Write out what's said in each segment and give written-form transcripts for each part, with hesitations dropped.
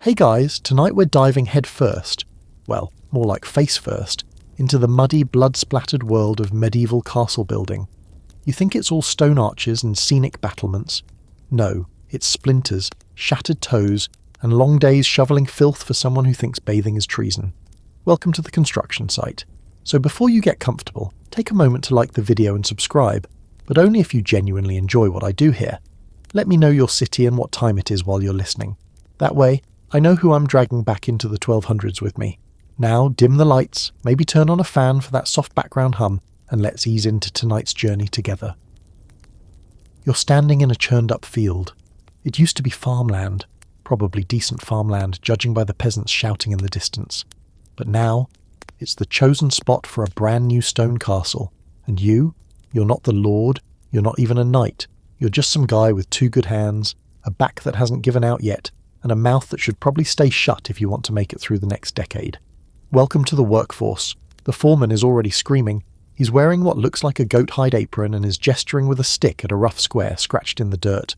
Hey guys, tonight we're diving head first, well, more like face first, into the muddy, blood-splattered world of medieval castle building. You think it's all stone arches and scenic battlements? No, it's splinters, shattered toes, and long days shoveling filth for someone who thinks bathing is treason. Welcome to the construction site. So before you get comfortable, take a moment to like the video and subscribe, but only if you genuinely enjoy what I do here. Let me know your city and what time it is while you're listening. That way, I know who I'm dragging back into the 1200s with me. Now, dim the lights, maybe turn on a fan for that soft background hum, and let's ease into tonight's journey together. You're standing in a churned-up field. It used to be farmland, probably decent farmland judging by the peasants shouting in the distance. But now, it's the chosen spot for a brand new stone castle. And you're not the lord, you're not even a knight. You're just some guy with two good hands, a back that hasn't given out yet, and a mouth that should probably stay shut if you want to make it through the next decade. Welcome to the workforce. The foreman is already screaming. He's wearing what looks like a goat hide apron and is gesturing with a stick at a rough square scratched in the dirt.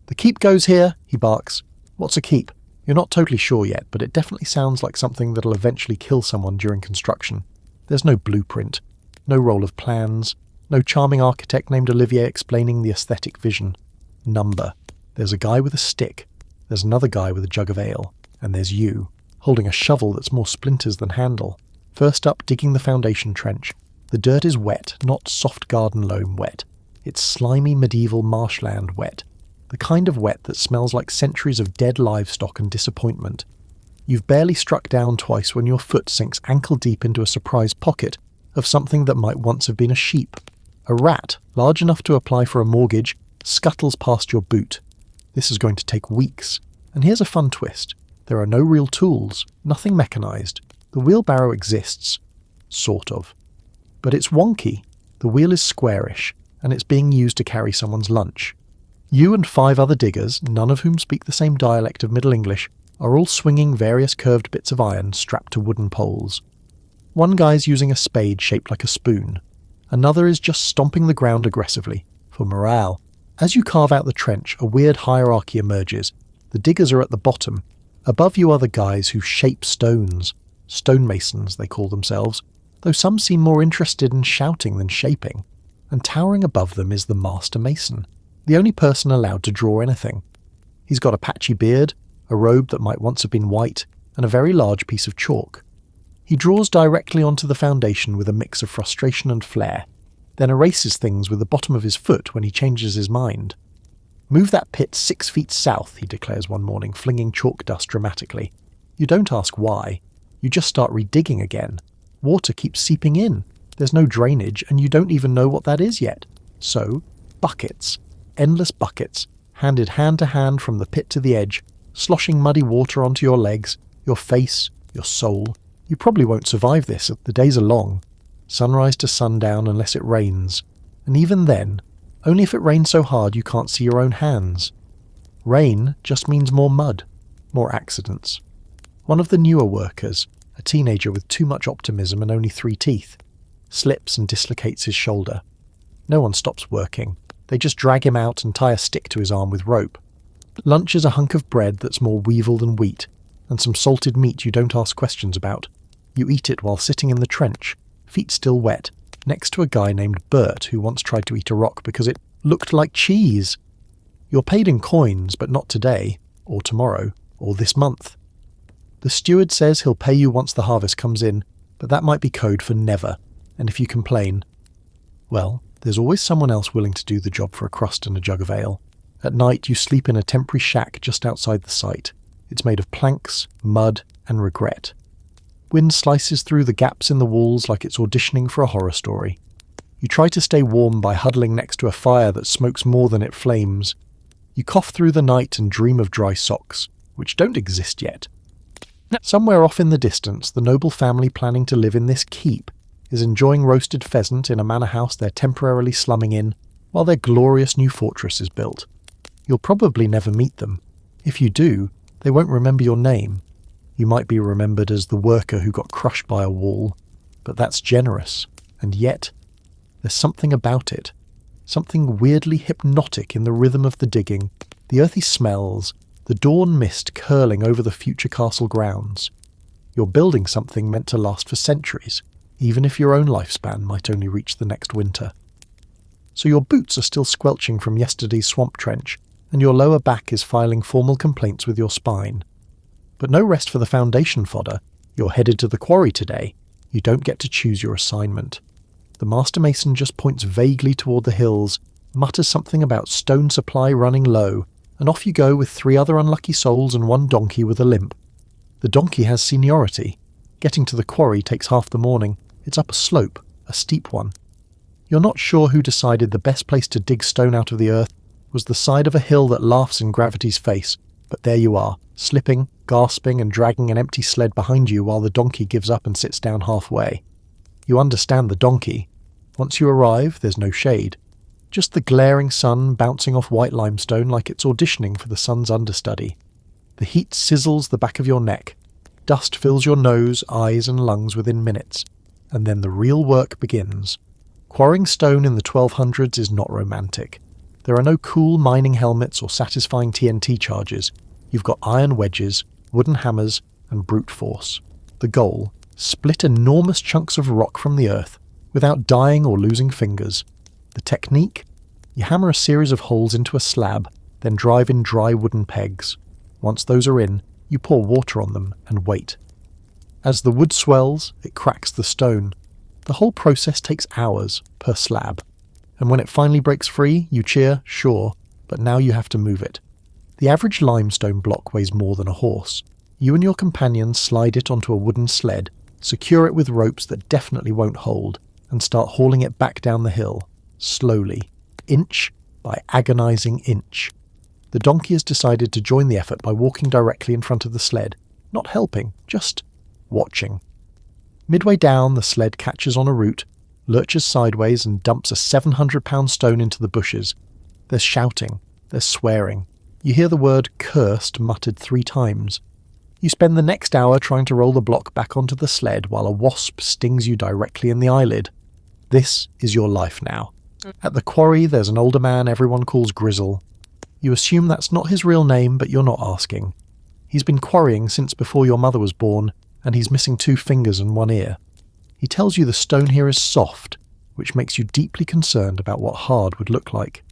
"The keep goes here," he barks. What's a keep? You're not totally sure yet, but it definitely sounds like something that'll eventually kill someone during construction. There's no blueprint, no roll of plans, no charming architect named Olivier explaining the aesthetic vision. Number. There's a guy with a stick. There's another guy with a jug of ale. And there's you, holding a shovel that's more splinters than handle. First up, digging the foundation trench. The dirt is wet, not soft garden loam wet. It's slimy medieval marshland wet. The kind of wet that smells like centuries of dead livestock and disappointment. You've barely struck down twice when your foot sinks ankle deep into a surprise pocket of something that might once have been a sheep. A rat, large enough to apply for a mortgage, scuttles past your boot. This is going to take weeks. And here's a fun twist. There are no real tools, nothing mechanized. The wheelbarrow exists. Sort of. But it's wonky. The wheel is squarish, and it's being used to carry someone's lunch. You and 5 other diggers, none of whom speak the same dialect of Middle English, are all swinging various curved bits of iron strapped to wooden poles. One guy's using a spade shaped like a spoon. Another is just stomping the ground aggressively, for morale. As you carve out the trench, a weird hierarchy emerges. The diggers are at the bottom. Above you are the guys who shape stones. Stonemasons, they call themselves, though some seem more interested in shouting than shaping. And towering above them is the master mason, the only person allowed to draw anything. He's got a patchy beard, a robe that might once have been white, and a very large piece of chalk. He draws directly onto the foundation with a mix of frustration and flair, then erases things with the bottom of his foot when he changes his mind. "Move that pit 6 feet south," he declares one morning, flinging chalk dust dramatically. You don't ask why. You just start redigging again. Water keeps seeping in. There's no drainage, and you don't even know what that is yet. So, buckets. Endless buckets, handed hand to hand from the pit to the edge, sloshing muddy water onto your legs, your face, your soul. You probably won't survive this. The days are long. Sunrise to sundown unless it rains. And even then, only if it rains so hard you can't see your own hands. Rain just means more mud, more accidents. One of the newer workers, a teenager with too much optimism and only 3 teeth, slips and dislocates his shoulder. No one stops working. They just drag him out and tie a stick to his arm with rope. Lunch is a hunk of bread that's more weevil than wheat, and some salted meat you don't ask questions about. You eat it while sitting in the trench, feet still wet, next to a guy named Bert who once tried to eat a rock because it looked like cheese. You're paid in coins, but not today, or tomorrow, or this month. The steward says he'll pay you once the harvest comes in, but that might be code for never, and if you complain, well, there's always someone else willing to do the job for a crust and a jug of ale. At night you sleep in a temporary shack just outside the site. It's made of planks, mud, and regret. Wind slices through the gaps in the walls like it's auditioning for a horror story. You try to stay warm by huddling next to a fire that smokes more than it flames. You cough through the night and dream of dry socks, which don't exist yet. Somewhere off in the distance, the noble family planning to live in this keep is enjoying roasted pheasant in a manor house they're temporarily slumming in, while their glorious new fortress is built. You'll probably never meet them. If you do, they won't remember your name. You might be remembered as the worker who got crushed by a wall, but that's generous, and yet, there's something about it. Something weirdly hypnotic in the rhythm of the digging, the earthy smells, the dawn mist curling over the future castle grounds. You're building something meant to last for centuries, even if your own lifespan might only reach the next winter. So your boots are still squelching from yesterday's swamp trench, and your lower back is filing formal complaints with your spine. But no rest for the foundation fodder. You're headed to the quarry today. You don't get to choose your assignment. The master mason just points vaguely toward the hills, mutters something about stone supply running low, and off you go with 3 other unlucky souls and 1 donkey with a limp. The donkey has seniority. Getting to the quarry takes half the morning. It's up a slope, a steep one. You're not sure who decided the best place to dig stone out of the earth was the side of a hill that laughs in gravity's face, but there you are, slipping, gasping and dragging an empty sled behind you while the donkey gives up and sits down halfway. You understand the donkey. Once you arrive, there's no shade. Just the glaring sun bouncing off white limestone like it's auditioning for the sun's understudy. The heat sizzles the back of your neck. Dust fills your nose, eyes and lungs within minutes. And then the real work begins. Quarrying stone in the 1200s is not romantic. There are no cool mining helmets or satisfying TNT charges. You've got iron wedges, wooden hammers, and brute force. The goal: split enormous chunks of rock from the earth, without dying or losing fingers. The technique? You hammer a series of holes into a slab, then drive in dry wooden pegs. Once those are in, you pour water on them and wait. As the wood swells, it cracks the stone. The whole process takes hours, per slab. And when it finally breaks free, you cheer, sure, but now you have to move it. The average limestone block weighs more than a horse. You and your companions slide it onto a wooden sled, secure it with ropes that definitely won't hold, and start hauling it back down the hill, slowly, inch by agonizing inch. The donkey has decided to join the effort by walking directly in front of the sled, not helping, just watching. Midway down, the sled catches on a root, lurches sideways and dumps a 700-pound stone into the bushes. There's shouting, there's swearing. You hear the word cursed muttered 3 times. You spend the next hour trying to roll the block back onto the sled while a wasp stings you directly in the eyelid. This is your life now. At the quarry, there's an older man everyone calls Grizzle. You assume that's not his real name, but you're not asking. He's been quarrying since before your mother was born, and he's missing 2 fingers and 1 ear. He tells you the stone here is soft, which makes you deeply concerned about what hard would look like.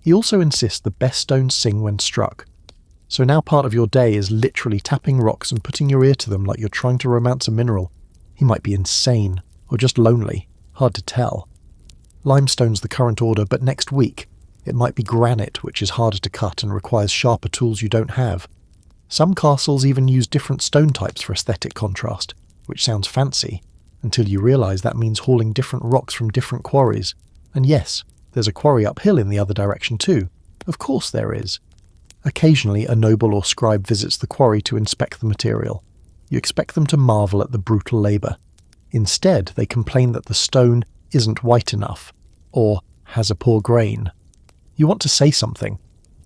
He also insists the best stones sing when struck. So now part of your day is literally tapping rocks and putting your ear to them like you're trying to romance a mineral. He might be insane, or just lonely. Hard to tell. Limestone's the current order, but next week, it might be granite, which is harder to cut and requires sharper tools you don't have. Some castles even use different stone types for aesthetic contrast, which sounds fancy, until you realise that means hauling different rocks from different quarries. And yes, there's a quarry uphill in the other direction too. Of course there is. Occasionally a noble or scribe visits the quarry to inspect the material. You expect them to marvel at the brutal labour. Instead, they complain that the stone isn't white enough, or has a poor grain. You want to say something,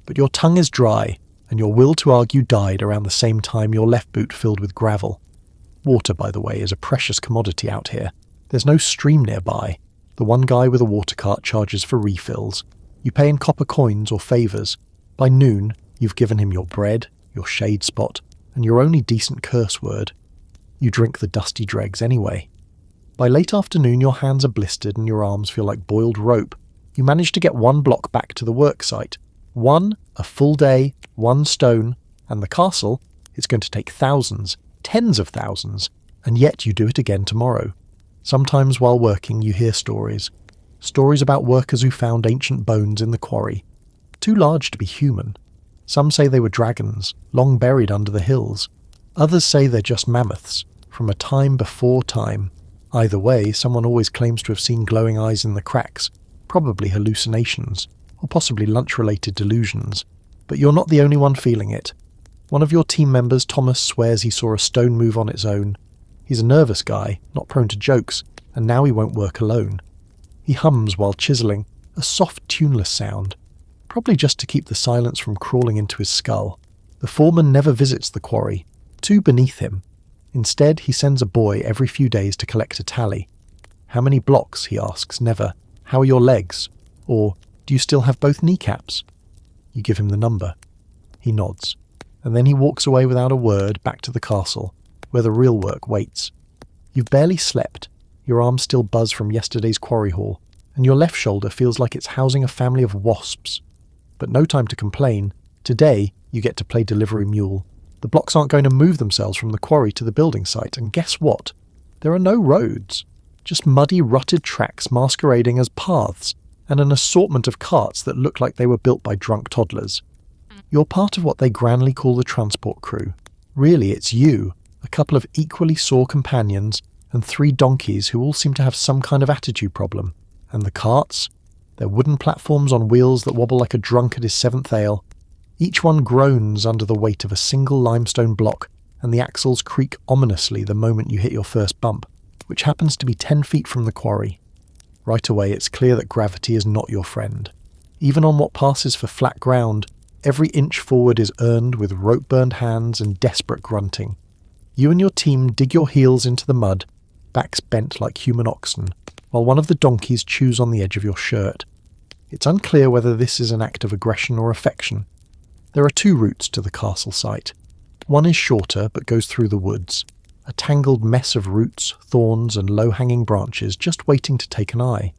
but your tongue is dry, and your will to argue died around the same time your left boot filled with gravel. Water, by the way, is a precious commodity out here. There's no stream nearby. The one guy with a water cart charges for refills. You pay in copper coins or favours. By noon, you've given him your bread, your shade spot, and your only decent curse word. You drink the dusty dregs anyway. By late afternoon, your hands are blistered and your arms feel like boiled rope. You manage to get 1 block back to the work site. 1, a full day, 1 stone, and the castle, it's going to take thousands, tens of thousands, and yet you do it again tomorrow. Sometimes while working you hear stories. Stories about workers who found ancient bones in the quarry. Too large to be human. Some say they were dragons, long buried under the hills. Others say they're just mammoths, from a time before time. Either way, someone always claims to have seen glowing eyes in the cracks, probably hallucinations, or possibly lunch-related delusions. But you're not the only one feeling it. One of your team members, Thomas, swears he saw a stone move on its own. He's a nervous guy, not prone to jokes, and now he won't work alone. He hums while chiselling, a soft, tuneless sound, probably just to keep the silence from crawling into his skull. The foreman never visits the quarry, too beneath him. Instead, he sends a boy every few days to collect a tally. How many blocks, he asks, never. How are your legs? Or, do you still have both kneecaps? You give him the number. He nods. and then he walks away without a word back to the castle, where the real work waits. You've barely slept, your arms still buzz from yesterday's quarry haul, and your left shoulder feels like it's housing a family of wasps. But no time to complain. Today, you get to play delivery mule. The blocks aren't going to move themselves from the quarry to the building site, and guess what? There are no roads. Just muddy, rutted tracks masquerading as paths, and an assortment of carts that look like they were built by drunk toddlers. You're part of what they grandly call the transport crew. Really, it's you, a couple of equally sore companions, and 3 donkeys who all seem to have some kind of attitude problem. And the carts? They're wooden platforms on wheels that wobble like a drunk at his 7th ale. Each one groans under the weight of a single limestone block, and the axles creak ominously the moment you hit your first bump, which happens to be 10 feet from the quarry. Right away, it's clear that gravity is not your friend. Even on what passes for flat ground, every inch forward is earned with rope-burned hands and desperate grunting. You and your team dig your heels into the mud, backs bent like human oxen, while one of the donkeys chews on the edge of your shirt. It's unclear whether this is an act of aggression or affection. There are 2 routes to the castle site. One is shorter but goes through the woods, a tangled mess of roots, thorns and low-hanging branches just waiting to take an eye.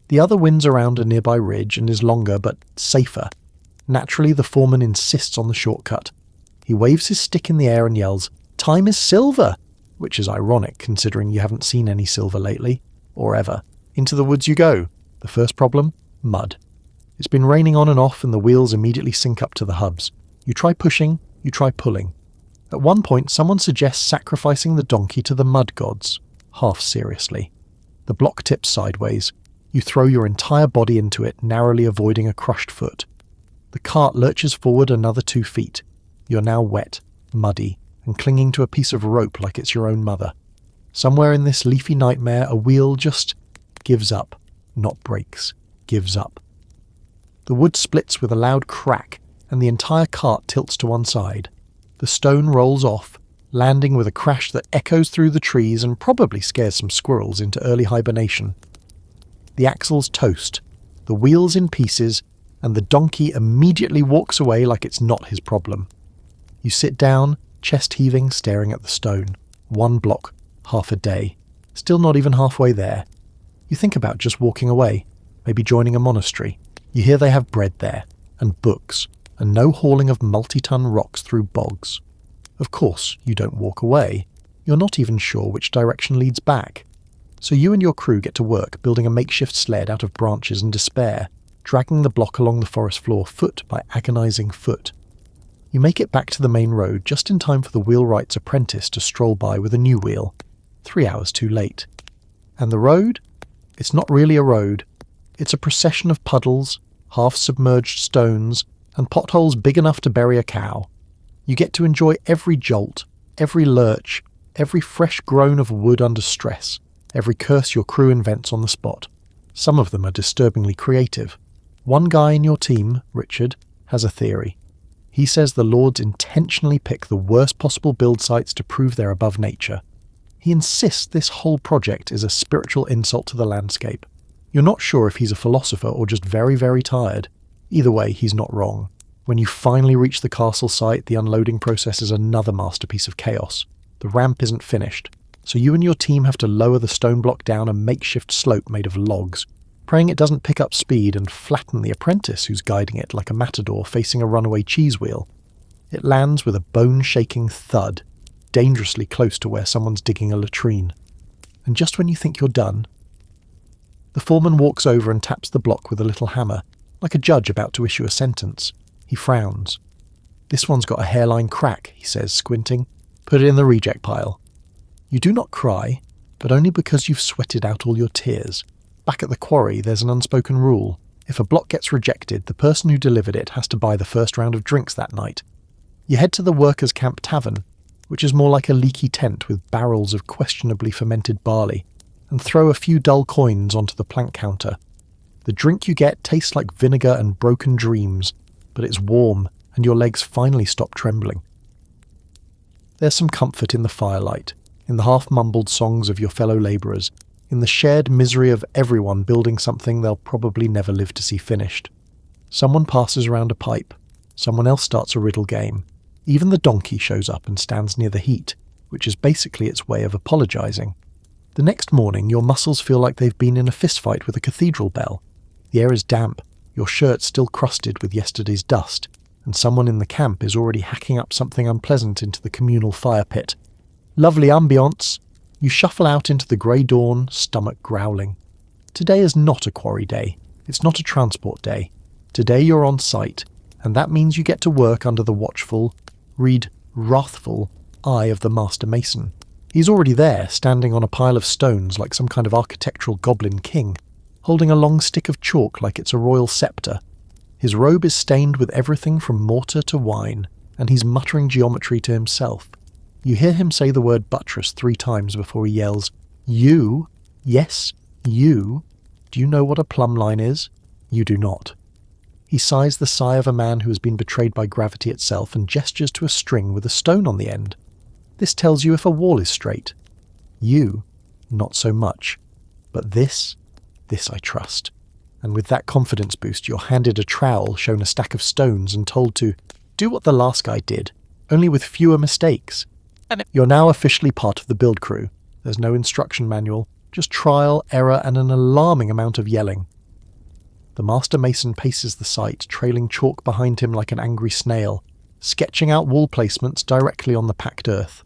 The other winds around a nearby ridge and is longer but safer. Naturally, the foreman insists on the shortcut. He waves his stick in the air and yells, "Time is silver!" which is ironic considering you haven't seen any silver lately, or ever. Into the woods you go. The first problem? Mud. It's been raining on and off and the wheels immediately sink up to the hubs. You try pushing, you try pulling. At one point, someone suggests sacrificing the donkey to the mud gods, half seriously. The block tips sideways. You throw your entire body into it, narrowly avoiding a crushed foot. The cart lurches forward another 2 feet. You're now wet, muddy, and clinging to a piece of rope like it's your own mother. Somewhere in this leafy nightmare, a wheel just gives up, not breaks, gives up. The wood splits with a loud crack, and the entire cart tilts to one side. The stone rolls off, landing with a crash that echoes through the trees and probably scares some squirrels into early hibernation. The axles toast, the wheels in pieces, and the donkey immediately walks away like it's not his problem. You sit down, chest heaving, staring at the stone. 1 block, half a day. Still not even halfway there. You think about just walking away, maybe joining a monastery. You hear they have bread there, and books, and no hauling of multi-ton rocks through bogs. Of course, you don't walk away. You're not even sure which direction leads back. So you and your crew get to work building a makeshift sled out of branches and despair, dragging the block along the forest floor foot by agonizing foot. You make it back to the main road just in time for the wheelwright's apprentice to stroll by with a new wheel. 3 hours too late. And the road? It's not really a road. It's a procession of puddles, half-submerged stones, and potholes big enough to bury a cow. You get to enjoy every jolt, every lurch, every fresh groan of wood under stress, every curse your crew invents on the spot. Some of them are disturbingly creative. One guy in your team, Richard, has a theory. He says the Lords intentionally pick the worst possible build sites to prove they're above nature. He insists this whole project is a spiritual insult to the landscape. You're not sure if he's a philosopher or just very, very tired. Either way, he's not wrong. When you finally reach the castle site, the unloading process is another masterpiece of chaos. The ramp isn't finished, so you and your team have to lower the stone block down a makeshift slope made of logs, praying it doesn't pick up speed and flatten the apprentice who's guiding it like a matador facing a runaway cheese wheel. It lands with a bone-shaking thud, dangerously close to where someone's digging a latrine. And just when you think you're done, the foreman walks over and taps the block with a little hammer, like a judge about to issue a sentence. He frowns. "This one's got a hairline crack," he says, squinting. "Put it in the reject pile." You do not cry, but only because you've sweated out all your tears. Back at the quarry, there's an unspoken rule. If a block gets rejected, the person who delivered it has to buy the first round of drinks that night. You head to the workers' camp tavern, which is more like a leaky tent with barrels of questionably fermented barley, and throw a few dull coins onto the plank counter. The drink you get tastes like vinegar and broken dreams, but it's warm, and your legs finally stop trembling. There's some comfort in the firelight, in the half-mumbled songs of your fellow labourers, in the shared misery of everyone building something they'll probably never live to see finished. Someone passes around a pipe, someone else starts a riddle game, Even the donkey shows up and stands near the heat, which is basically its way of apologising. The next morning, your muscles feel like they've been in a fistfight with a cathedral bell. The air is damp, your shirt's still crusted with yesterday's dust, and someone in the camp is already hacking up something unpleasant into the communal fire pit. Lovely ambiance. You shuffle out into the grey dawn, stomach growling. Today is not a quarry day. It's not a transport day. Today you're on site, and that means you get to work under the watchful, read wrathful, eye of the master mason. He's already there, standing on a pile of stones like some kind of architectural goblin king, holding a long stick of chalk like it's a royal sceptre. His robe is stained with everything from mortar to wine, and he's muttering geometry to himself. You hear him say the word buttress 3 times before he yells, "You? Yes, you? Do you know what a plumb line is? You do not." He sighs the sigh of a man who has been betrayed by gravity itself and gestures to a string with a stone on the end. This tells you if a wall is straight. You, not so much. But this I trust. And with that confidence boost, you're handed a trowel, shown a stack of stones, and told to do what the last guy did, only with fewer mistakes. You're now officially part of the build crew. There's no instruction manual, just trial, error, and an alarming amount of yelling. The master mason paces the site, trailing chalk behind him like an angry snail, sketching out wall placements directly on the packed earth.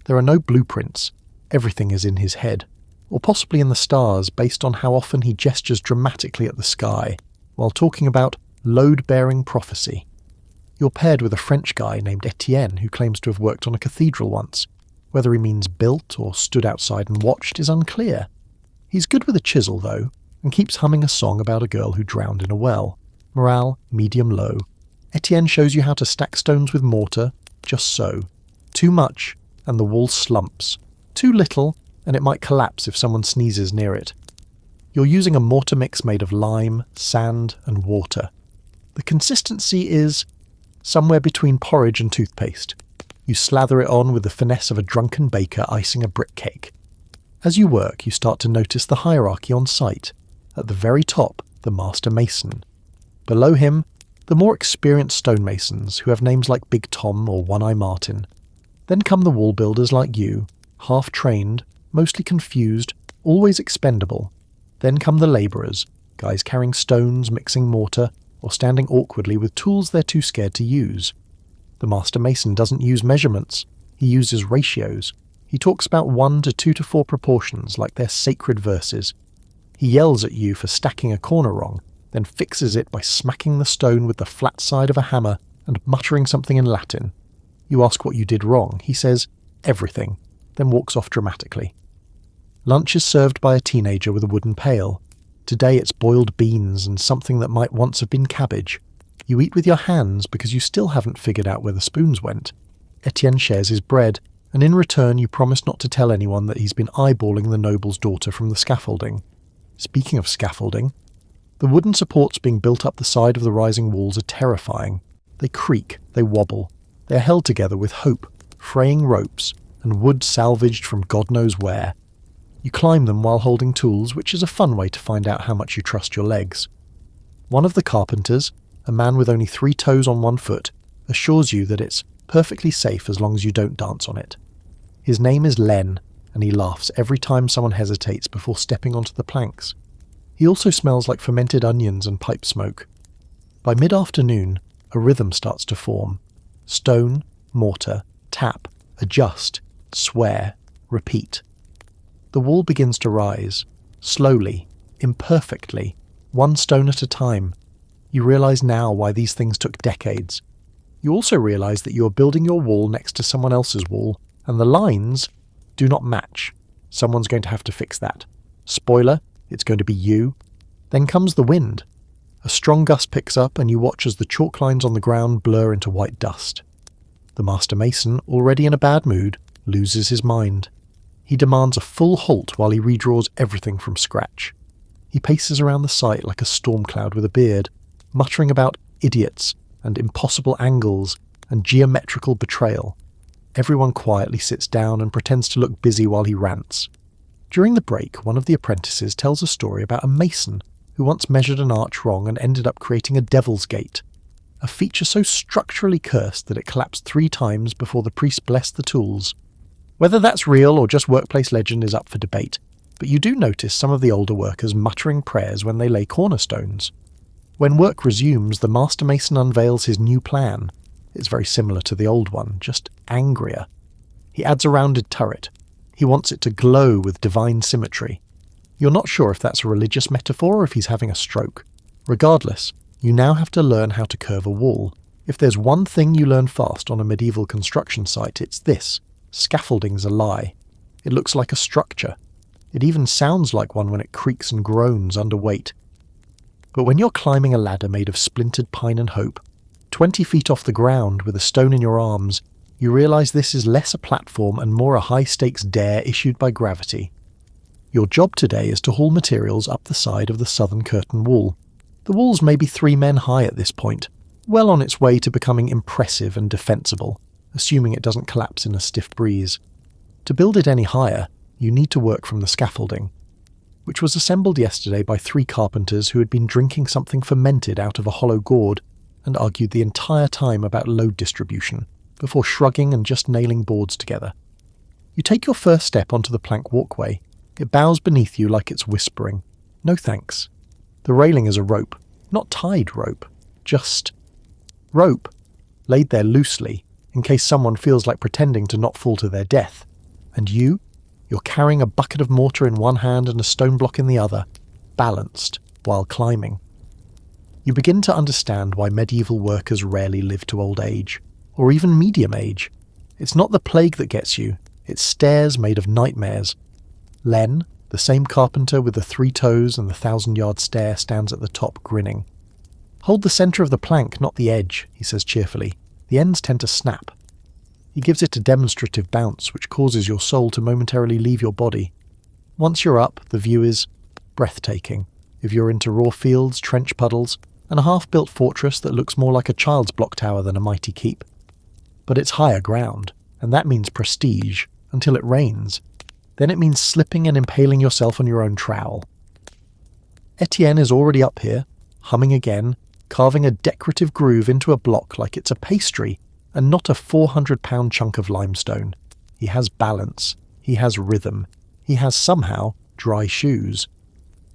There are no blueprints. Everything is in his head, or possibly in the stars, based on how often he gestures dramatically at the sky, while talking about load-bearing prophecy. You're paired with a French guy named Etienne who claims to have worked on a cathedral once. Whether he means built or stood outside and watched is unclear. He's good with a chisel, though, and keeps humming a song about a girl who drowned in a well. Morale, medium-low. Etienne shows you how to stack stones with mortar, just so. Too much, and the wall slumps. Too little, and it might collapse if someone sneezes near it. You're using a mortar mix made of lime, sand, and water. The consistency is somewhere between porridge and toothpaste. You slather it on with the finesse of a drunken baker icing a brick cake. As you work, you start to notice the hierarchy on site. At the very top, the master mason. Below him, the more experienced stonemasons who have names like Big Tom or One-Eye Martin. Then come the wall builders like you, half-trained, mostly confused, always expendable. Then come the labourers, guys carrying stones, mixing mortar, or standing awkwardly with tools they're too scared to use. The master mason doesn't use measurements, he uses ratios. He talks about 1 to 2 to 4 proportions like they're sacred verses. He yells at you for stacking a corner wrong, then fixes it by smacking the stone with the flat side of a hammer and muttering something in Latin. You ask what you did wrong. He says, everything, then walks off dramatically. Lunch is served by a teenager with a wooden pail. Today it's boiled beans and something that might once have been cabbage. You eat with your hands because you still haven't figured out where the spoons went. Etienne shares his bread, and in return you promise not to tell anyone that he's been eyeballing the noble's daughter from the scaffolding. Speaking of scaffolding, the wooden supports being built up the side of the rising walls are terrifying. They creak, they wobble. They are held together with hope, fraying ropes, and wood salvaged from God knows where. You climb them while holding tools, which is a fun way to find out how much you trust your legs. One of the carpenters, a man with only 3 toes on 1 foot, assures you that it's perfectly safe as long as you don't dance on it. His name is Len, and he laughs every time someone hesitates before stepping onto the planks. He also smells like fermented onions and pipe smoke. By mid-afternoon, a rhythm starts to form. Stone, mortar, tap, adjust, swear, repeat. The wall begins to rise, slowly, imperfectly, 1 stone at a time. You realise now why these things took decades. You also realise that you are building your wall next to someone else's wall, and the lines do not match. Someone's going to have to fix that. Spoiler, it's going to be you. Then comes the wind. A strong gust picks up and you watch as the chalk lines on the ground blur into white dust. The master mason, already in a bad mood, loses his mind. He demands a full halt while he redraws everything from scratch. He paces around the site like a storm cloud with a beard, muttering about idiots and impossible angles and geometrical betrayal. Everyone quietly sits down and pretends to look busy while he rants. During the break, one of the apprentices tells a story about a mason who once measured an arch wrong and ended up creating a devil's gate. a feature so structurally cursed that it collapsed 3 times before the priest blessed the tools. Whether that's real or just workplace legend is up for debate, but you do notice some of the older workers muttering prayers when they lay cornerstones. When work resumes, the master mason unveils his new plan. It's very similar to the old one, just angrier. He adds a rounded turret. He wants it to glow with divine symmetry. You're not sure if that's a religious metaphor or if he's having a stroke. Regardless, you now have to learn how to curve a wall. If there's one thing you learn fast on a medieval construction site, it's this: scaffolding's a lie. It looks like a structure. It even sounds like one when it creaks and groans under weight. But when you're climbing a ladder made of splintered pine and hope, 20 feet off the ground with a stone in your arms, you realise this is less a platform and more a high-stakes dare issued by gravity. Your job today is to haul materials up the side of the southern curtain wall. The wall's maybe 3 men high at this point, well on its way to becoming impressive and defensible, assuming it doesn't collapse in a stiff breeze. To build it any higher, you need to work from the scaffolding, which was assembled yesterday by 3 carpenters who had been drinking something fermented out of a hollow gourd and argued the entire time about load distribution, before shrugging and just nailing boards together. You take your first step onto the plank walkway. It bows beneath you like it's whispering, "No thanks." The railing is a rope, not tied rope, just rope, laid there loosely, in case someone feels like pretending to not fall to their death. And you're carrying a bucket of mortar in one hand and a stone block in the other, balanced while climbing. You begin to understand why medieval workers rarely live to old age, or even medium age. It's not the plague that gets you, it's stairs made of nightmares. Len, the same carpenter with the 3 toes and the 1,000-yard stare, stands at the top grinning. "Hold the centre of the plank, not the edge," he says cheerfully. "The ends tend to snap." He gives it a demonstrative bounce, which causes your soul to momentarily leave your body. Once you're up, the view is breathtaking, if you're into raw fields, trench puddles, and a half-built fortress that looks more like a child's block tower than a mighty keep. But it's higher ground, and that means prestige, until it rains. Then it means slipping and impaling yourself on your own trowel. Etienne is already up here, humming again, carving a decorative groove into a block like it's a pastry, and not a 400-pound chunk of limestone. He has balance. He has rhythm. He has, somehow, dry shoes.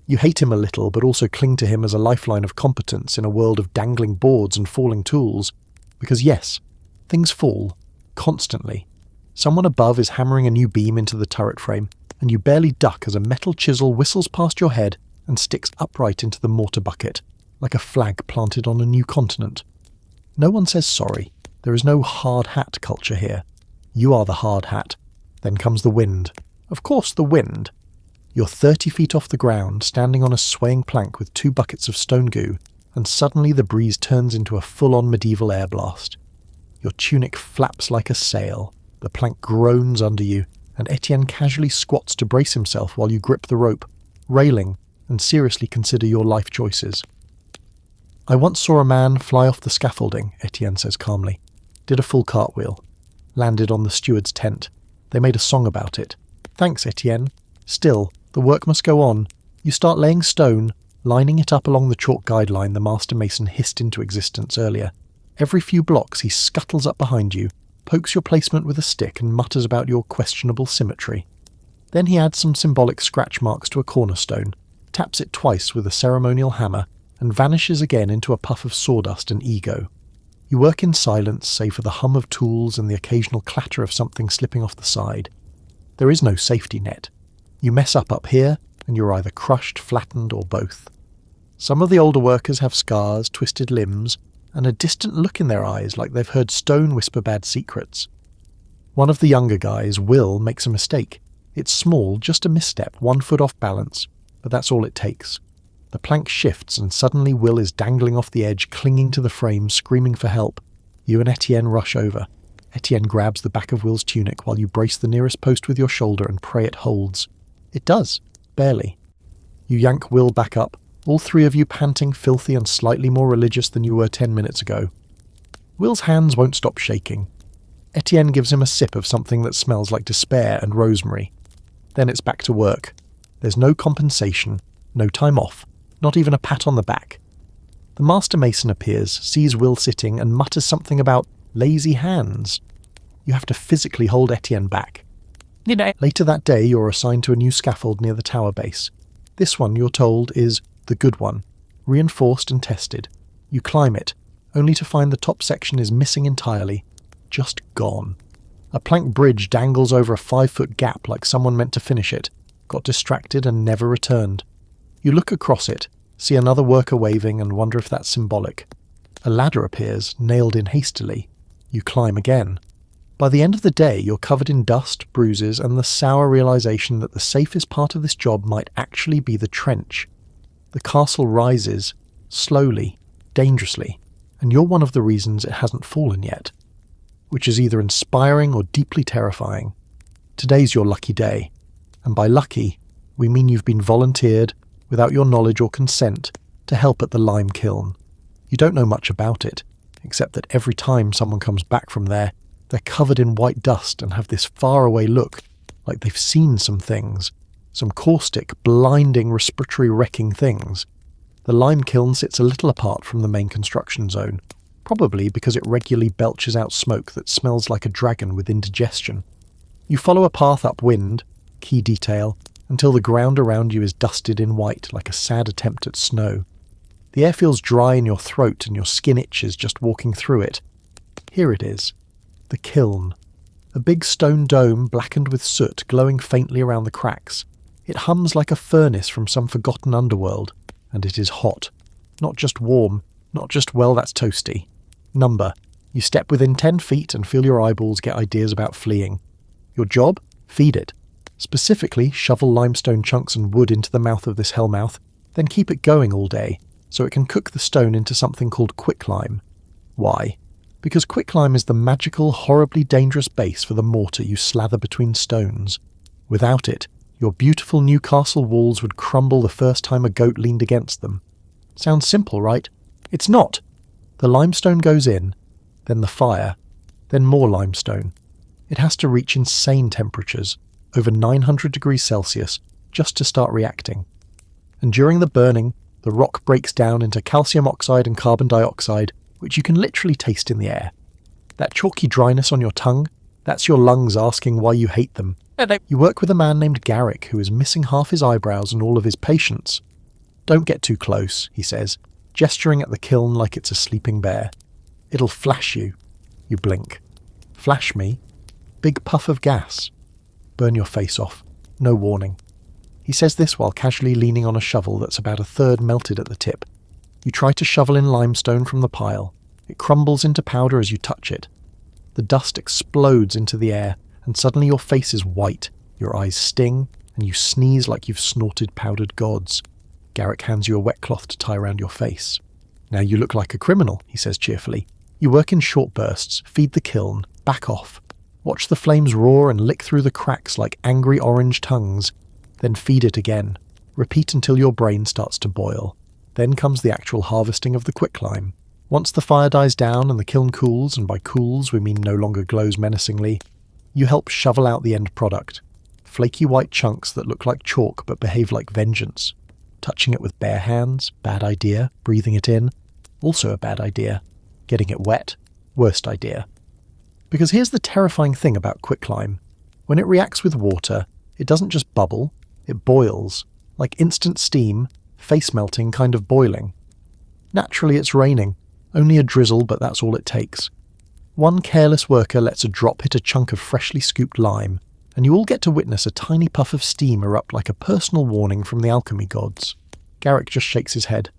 You hate him a little, but also cling to him as a lifeline of competence in a world of dangling boards and falling tools. Because yes, things fall, constantly. Someone above is hammering a new beam into the turret frame, and you barely duck as a metal chisel whistles past your head and sticks upright into the mortar bucket, like a flag planted on a new continent. No one says sorry. There is no hard hat culture here. You are the hard hat. Then comes the wind. Of course, the wind. You're 30 feet off the ground, standing on a swaying plank with 2 buckets of stone goo, and suddenly the breeze turns into a full-on medieval air blast. Your tunic flaps like a sail. The plank groans under you, and Etienne casually squats to brace himself while you grip the rope, railing, and seriously consider your life choices. "I once saw a man fly off the scaffolding," Etienne says calmly. "Did a full cartwheel. Landed on the steward's tent. They made a song about it. Thanks, Etienne. Still, the work must go on. You start laying stone, lining it up along the chalk guideline the master mason hissed into existence earlier. Every few blocks he scuttles up behind you, pokes your placement with a stick and mutters about your questionable symmetry. Then he adds some symbolic scratch marks to a cornerstone, taps it twice with a ceremonial hammer, and vanishes again into a puff of sawdust and ego. You work in silence, save for the hum of tools and the occasional clatter of something slipping off the side. There is no safety net. You mess up here, and you're either crushed, flattened, or both. Some of the older workers have scars, twisted limbs, and a distant look in their eyes like they've heard stone whisper bad secrets. One of the younger guys, Will, makes a mistake. It's small, just a misstep, 1 foot off balance, but that's all it takes. The plank shifts and suddenly Will is dangling off the edge, clinging to the frame, screaming for help. You and Etienne rush over. Etienne grabs the back of Will's tunic while you brace the nearest post with your shoulder and pray it holds. It does, barely. You yank Will back up, all 3 of you panting, filthy and slightly more religious than you were 10 minutes ago. Will's hands won't stop shaking. Etienne gives him a sip of something that smells like despair and rosemary. Then it's back to work. There's no compensation, no time off, not even a pat on the back. The master mason appears, sees Will sitting, and mutters something about lazy hands. You have to physically hold Etienne back. Later that day, you're assigned to a new scaffold near the tower base. This one, you're told, is the good one, reinforced and tested. You climb it, only to find the top section is missing entirely, just gone. A plank bridge dangles over a 5-foot gap like someone meant to finish it, got distracted and never returned. You look across it, see another worker waving and wonder if that's symbolic. A ladder appears, nailed in hastily. You climb again. By the end of the day, you're covered in dust, bruises, and the sour realization that the safest part of this job might actually be the trench. The castle rises, slowly, dangerously, and you're one of the reasons it hasn't fallen yet, which is either inspiring or deeply terrifying. Today's your lucky day, and by lucky, we mean you've been volunteered, without your knowledge or consent, to help at the lime kiln. You don't know much about it, except that every time someone comes back from there, they're covered in white dust and have this faraway look, like they've seen some things, some caustic, blinding, respiratory-wrecking things. The lime kiln sits a little apart from the main construction zone, probably because it regularly belches out smoke that smells like a dragon with indigestion. You follow a path upwind, key detail, until the ground around you is dusted in white like a sad attempt at snow. The air feels dry in your throat and your skin itches just walking through it. Here it is. The kiln. A big stone dome blackened with soot glowing faintly around the cracks. It hums like a furnace from some forgotten underworld, and it is hot. Not just warm, not just, well, that's toasty. Number. You step within 10 feet and feel your eyeballs get ideas about fleeing. Your job? Feed it. Specifically, shovel limestone chunks and wood into the mouth of this hellmouth, then keep it going all day, so it can cook the stone into something called quicklime. Why? Because quicklime is the magical, horribly dangerous base for the mortar you slather between stones. Without it, your beautiful new castle walls would crumble the first time a goat leaned against them. Sounds simple, right? It's not. The limestone goes in, then the fire, then more limestone. It has to reach insane temperatures, over 900 degrees Celsius, just to start reacting. And during the burning, the rock breaks down into calcium oxide and carbon dioxide, which you can literally taste in the air. That chalky dryness on your tongue, that's your lungs asking why you hate them. You work with a man named Garrick who is missing half his eyebrows and all of his patience. Don't get too close, he says, gesturing at the kiln like it's a sleeping bear. It'll flash you. You blink. Flash me? Big puff of gas. Burn your face off. No warning. He says this while casually leaning on a shovel that's about a third melted at the tip. You try to shovel in limestone from the pile. It crumbles into powder as you touch it. The dust explodes into the air, and suddenly your face is white, your eyes sting, and you sneeze like you've snorted powdered gods. Garrick hands you a wet cloth to tie around your face. Now you look like a criminal, he says cheerfully. You work in short bursts, feed the kiln, back off. Watch the flames roar and lick through the cracks like angry orange tongues. Then feed it again. Repeat until your brain starts to boil. Then comes the actual harvesting of the quicklime. Once the fire dies down and the kiln cools, and by cools we mean no longer glows menacingly, you help shovel out the end product. Flaky white chunks that look like chalk but behave like vengeance. Touching it with bare hands, bad idea. Breathing it in, also a bad idea. Getting it wet, worst idea. Because here's the terrifying thing about quicklime. When it reacts with water, it doesn't just bubble, it boils, like instant steam, face-melting kind of boiling. Naturally it's raining, only a drizzle, but that's all it takes. One careless worker lets a drop hit a chunk of freshly scooped lime, and you all get to witness a tiny puff of steam erupt like a personal warning from the alchemy gods. Garrick just shakes his head.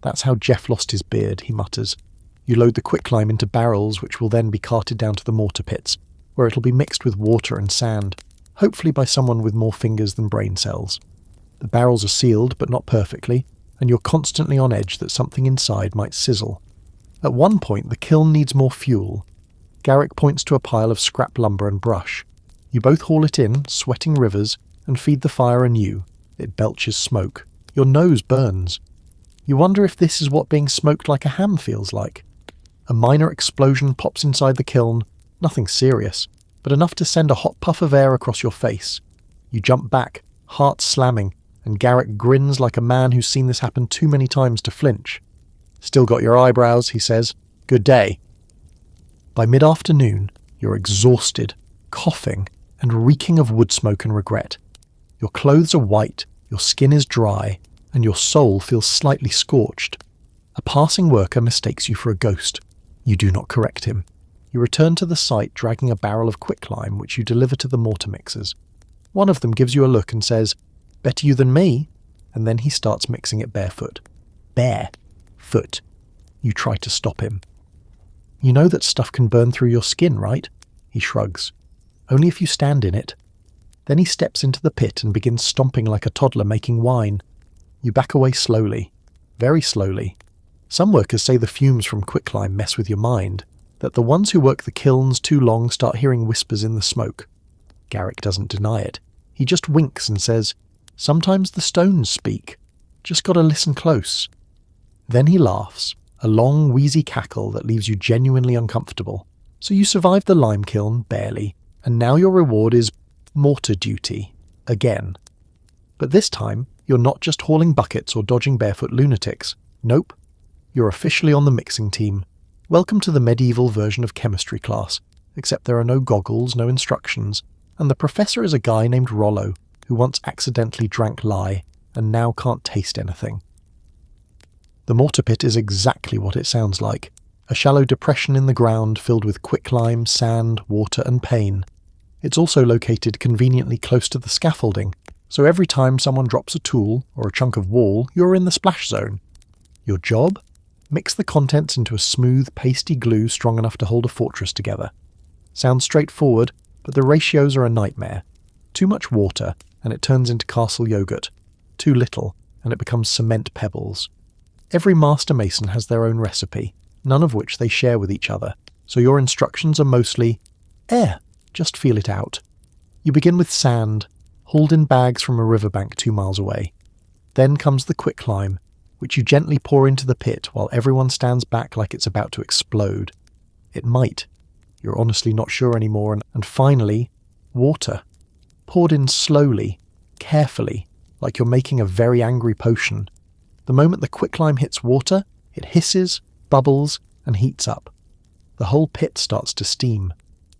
That's how Jeff lost his beard, he mutters. You load the quicklime into barrels which will then be carted down to the mortar pits, where it'll be mixed with water and sand, hopefully by someone with more fingers than brain cells. The barrels are sealed, but not perfectly, and you're constantly on edge that something inside might sizzle. At one point, the kiln needs more fuel. Garrick points to a pile of scrap lumber and brush. You both haul it in, sweating rivers, and feed the fire anew. It belches smoke. Your nose burns. You wonder if this is what being smoked like a ham feels like. A minor explosion pops inside the kiln, nothing serious, but enough to send a hot puff of air across your face. You jump back, heart slamming, and Garrick grins like a man who's seen this happen too many times to flinch. "Still got your eyebrows," he says. "Good day." By mid-afternoon, you're exhausted, coughing, and reeking of wood smoke and regret. Your clothes are white, your skin is dry, and your soul feels slightly scorched. A passing worker mistakes you for a ghost. You do not correct him. You return to the site dragging a barrel of quicklime which you deliver to the mortar mixers. One of them gives you a look and says, "Better you than me," and then he starts mixing it barefoot. Barefoot. You try to stop him. "You know that stuff can burn through your skin, right?" He shrugs. "Only if you stand in it." Then he steps into the pit and begins stomping like a toddler making wine. You back away slowly, very slowly. Some workers say the fumes from quicklime mess with your mind, that the ones who work the kilns too long start hearing whispers in the smoke. Garrick doesn't deny it. He just winks and says, "Sometimes the stones speak. Just gotta listen close." Then he laughs, a long, wheezy cackle that leaves you genuinely uncomfortable. So you survived the lime kiln, barely, and now your reward is mortar duty, again. But this time, you're not just hauling buckets or dodging barefoot lunatics. Nope. You're officially on the mixing team. Welcome to the medieval version of chemistry class, except there are no goggles, no instructions, and the professor is a guy named Rollo, who once accidentally drank lye, and now can't taste anything. The mortar pit is exactly what it sounds like. A shallow depression in the ground filled with quicklime, sand, water and pain. It's also located conveniently close to the scaffolding, so every time someone drops a tool or a chunk of wall, you're in the splash zone. Your job? Mix the contents into a smooth, pasty glue strong enough to hold a fortress together. Sounds straightforward, but the ratios are a nightmare. Too much water, and it turns into castle yogurt. Too little, and it becomes cement pebbles. Every master mason has their own recipe, none of which they share with each other, so your instructions are mostly, just feel it out. You begin with sand, hauled in bags from a riverbank 2 miles away. Then comes the quicklime, which you gently pour into the pit while everyone stands back like it's about to explode. It might. You're honestly not sure anymore. And finally, water. Poured in slowly, carefully, like you're making a very angry potion. The moment the quicklime hits water, it hisses, bubbles, and heats up. The whole pit starts to steam.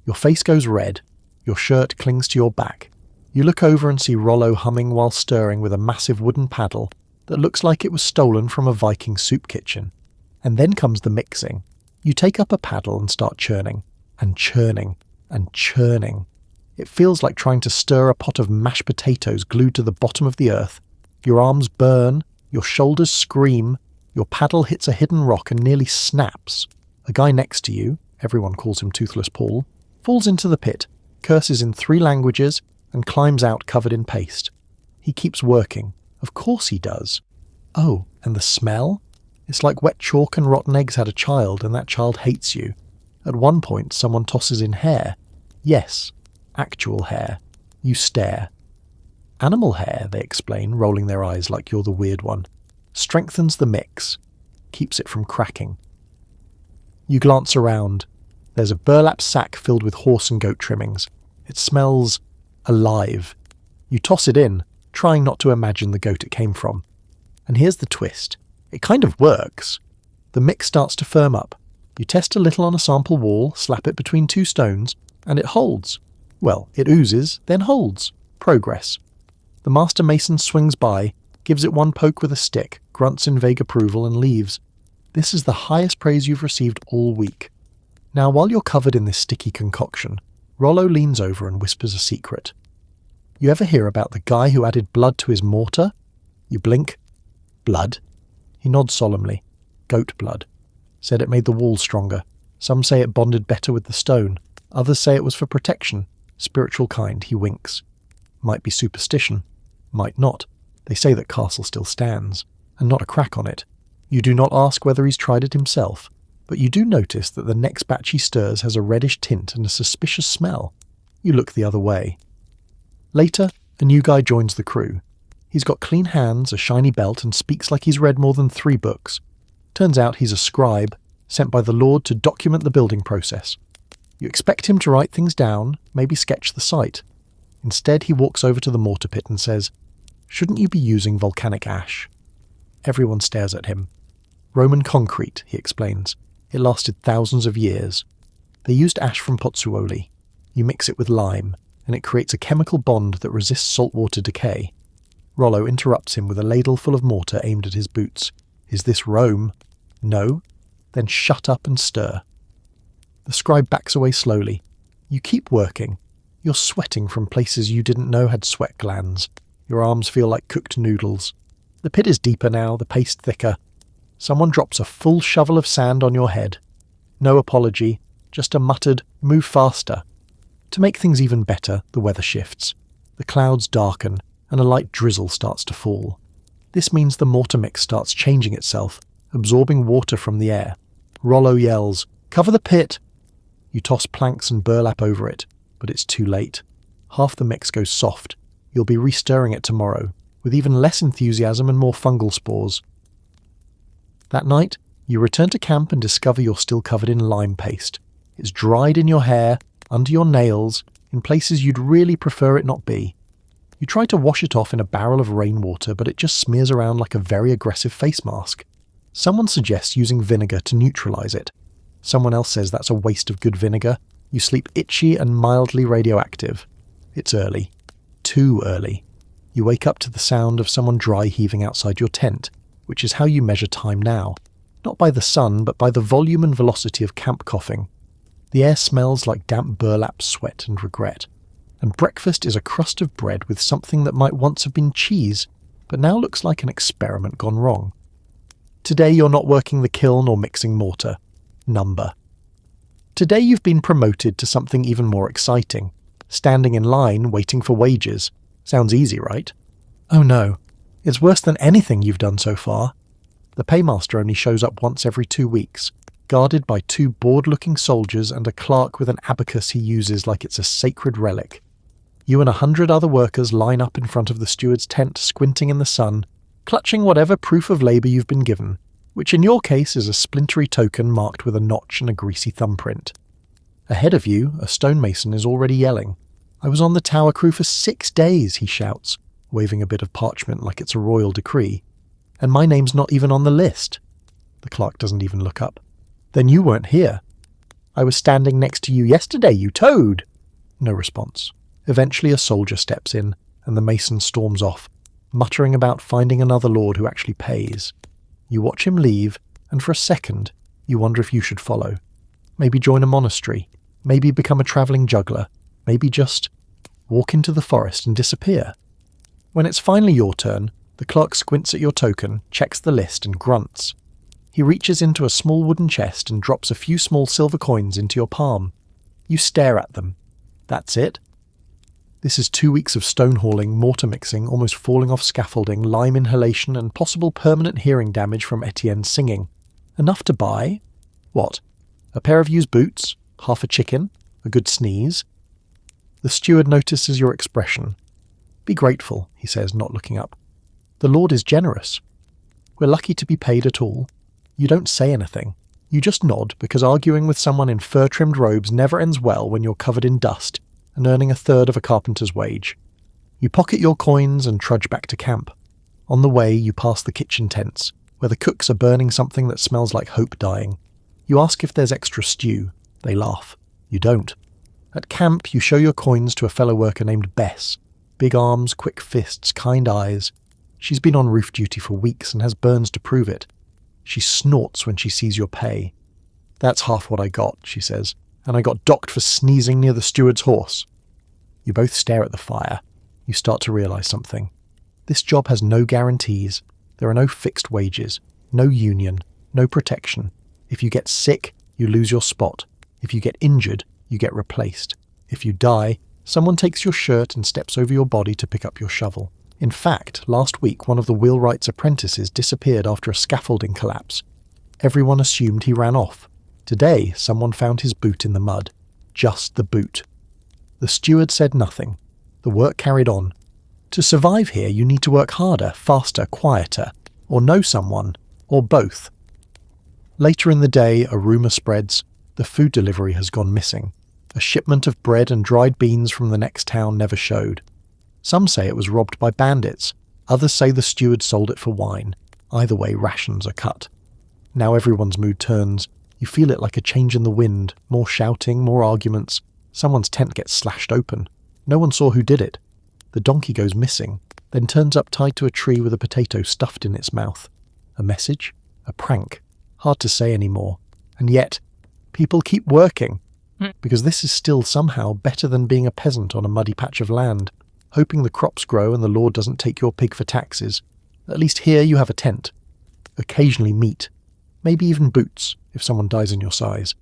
Your face goes red. Your shirt clings to your back. You look over and see Rollo humming while stirring with a massive wooden paddle that looks like it was stolen from a Viking soup kitchen. And then comes the mixing. You take up a paddle and start churning, and churning, and churning. It feels like trying to stir a pot of mashed potatoes glued to the bottom of the earth. Your arms burn, your shoulders scream, your paddle hits a hidden rock and nearly snaps. A guy next to you, everyone calls him Toothless Paul, falls into the pit, curses in 3 languages, and climbs out covered in paste. He keeps working. Of course he does. Oh, and the smell? It's like wet chalk and rotten eggs had a child, and that child hates you. At one point, someone tosses in hair. Yes, actual hair. You stare. Animal hair, they explain, rolling their eyes like you're the weird one. Strengthens the mix. Keeps it from cracking. You glance around. There's a burlap sack filled with horse and goat trimmings. It smells alive. You toss it in, trying not to imagine the goat it came from. And here's the twist. It kind of works. The mix starts to firm up. You test a little on a sample wall, slap it between 2 stones, and it holds. Well, it oozes, then holds. Progress. The master mason swings by, gives it one poke with a stick, grunts in vague approval and leaves. This is the highest praise you've received all week. Now, while you're covered in this sticky concoction, Rollo leans over and whispers a secret. You ever hear about the guy who added blood to his mortar? You blink. Blood? He nods solemnly. Goat blood. Said it made the wall stronger. Some say it bonded better with the stone. Others say it was for protection. Spiritual kind, he winks. Might be superstition. Might not. They say that castle still stands. And not a crack on it. You do not ask whether he's tried it himself. But you do notice that the next batch he stirs has a reddish tint and a suspicious smell. You look the other way. Later, a new guy joins the crew. He's got clean hands, a shiny belt, and speaks like he's read more than 3 books. Turns out he's a scribe, sent by the Lord to document the building process. You expect him to write things down, maybe sketch the site. Instead, he walks over to the mortar pit and says, "Shouldn't you be using volcanic ash?" Everyone stares at him. Roman concrete, he explains. It lasted thousands of years. They used ash from pozzuoli. You mix it with lime, and it creates a chemical bond that resists saltwater decay. Rollo interrupts him with a ladle full of mortar aimed at his boots. Is this Rome? No? Then shut up and stir. The scribe backs away slowly. You keep working. You're sweating from places you didn't know had sweat glands. Your arms feel like cooked noodles. The pit is deeper now, the paste thicker. Someone drops a full shovel of sand on your head. No apology, just a muttered, "Move faster." To make things even better, the weather shifts. The clouds darken, and a light drizzle starts to fall. This means the mortar mix starts changing itself, absorbing water from the air. Rollo yells, "Cover the pit!" You toss planks and burlap over it, but it's too late. Half the mix goes soft. You'll be re-stirring it tomorrow, with even less enthusiasm and more fungal spores. That night, you return to camp and discover you're still covered in lime paste. It's dried in your hair, under your nails, in places you'd really prefer it not be. You try to wash it off in a barrel of rainwater, but it just smears around like a very aggressive face mask. Someone suggests using vinegar to neutralize it. Someone else says that's a waste of good vinegar. You sleep itchy and mildly radioactive. It's early. Too early. You wake up to the sound of someone dry heaving outside your tent, which is how you measure time now. Not by the sun, but by the volume and velocity of camp coughing. The air smells like damp burlap, sweat and regret. And breakfast is a crust of bread with something that might once have been cheese, but now looks like an experiment gone wrong. Today you're not working the kiln or mixing mortar. Number. Today you've been promoted to something even more exciting. Standing in line, waiting for wages. Sounds easy, right? Oh no. It's worse than anything you've done so far. The paymaster only shows up once every 2 weeks, guarded by 2 bored-looking soldiers and a clerk with an abacus he uses like it's a sacred relic. You and 100 other workers line up in front of the steward's tent, squinting in the sun, clutching whatever proof of labour you've been given, which in your case is a splintery token marked with a notch and a greasy thumbprint. Ahead of you, a stonemason is already yelling. "I was on the tower crew for 6 days, he shouts, waving a bit of parchment like it's a royal decree. "And my name's not even on the list." The clerk doesn't even look up. "Then you weren't here." "I was standing next to you yesterday, you toad." No response. Eventually a soldier steps in, and the mason storms off, muttering about finding another lord who actually pays. You watch him leave, and for a second, you wonder if you should follow. Maybe join a monastery, maybe become a travelling juggler, maybe just walk into the forest and disappear. When it's finally your turn, the clerk squints at your token, checks the list and grunts. He reaches into a small wooden chest and drops a few small silver coins into your palm. You stare at them. That's it. This is 2 weeks of stone hauling, mortar mixing, almost falling off scaffolding, lime inhalation and possible permanent hearing damage from Etienne's singing. Enough to buy? What? A pair of used boots? Half a chicken? A good sneeze? The steward notices your expression. "Be grateful," he says, not looking up. "The Lord is generous. We're lucky to be paid at all." You don't say anything. You just nod, because arguing with someone in fur-trimmed robes never ends well when you're covered in dust and earning a third of a carpenter's wage. You pocket your coins and trudge back to camp. On the way, you pass the kitchen tents, where the cooks are burning something that smells like hope dying. You ask if there's extra stew. They laugh. You don't. At camp, you show your coins to a fellow worker named Bess. Big arms, quick fists, kind eyes. She's been on roof duty for weeks and has burns to prove it. She snorts when she sees your pay. "That's half what I got," she says, "and I got docked for sneezing near the steward's horse." You both stare at the fire. You start to realise something. This job has no guarantees. There are no fixed wages, no union, no protection. If you get sick, you lose your spot. If you get injured, you get replaced. If you die, someone takes your shirt and steps over your body to pick up your shovel. In fact, last week one of the wheelwright's apprentices disappeared after a scaffolding collapse. Everyone assumed he ran off. Today, someone found his boot in the mud. Just the boot. The steward said nothing. The work carried on. To survive here, you need to work harder, faster, quieter, or know someone, or both. Later in the day, a rumour spreads. The food delivery has gone missing. A shipment of bread and dried beans from the next town never showed. Some say it was robbed by bandits. Others say the steward sold it for wine. Either way, rations are cut. Now everyone's mood turns. You feel it like a change in the wind, more shouting, more arguments. Someone's tent gets slashed open. No one saw who did it. The donkey goes missing, then turns up tied to a tree with a potato stuffed in its mouth. A message? A prank? Hard to say anymore. And yet, people keep working, because this is still somehow better than being a peasant on a muddy patch of land, hoping the crops grow and the Lord doesn't take your pig for taxes. At least here you have a tent. Occasionally meat. Maybe even boots, if someone dies in your size.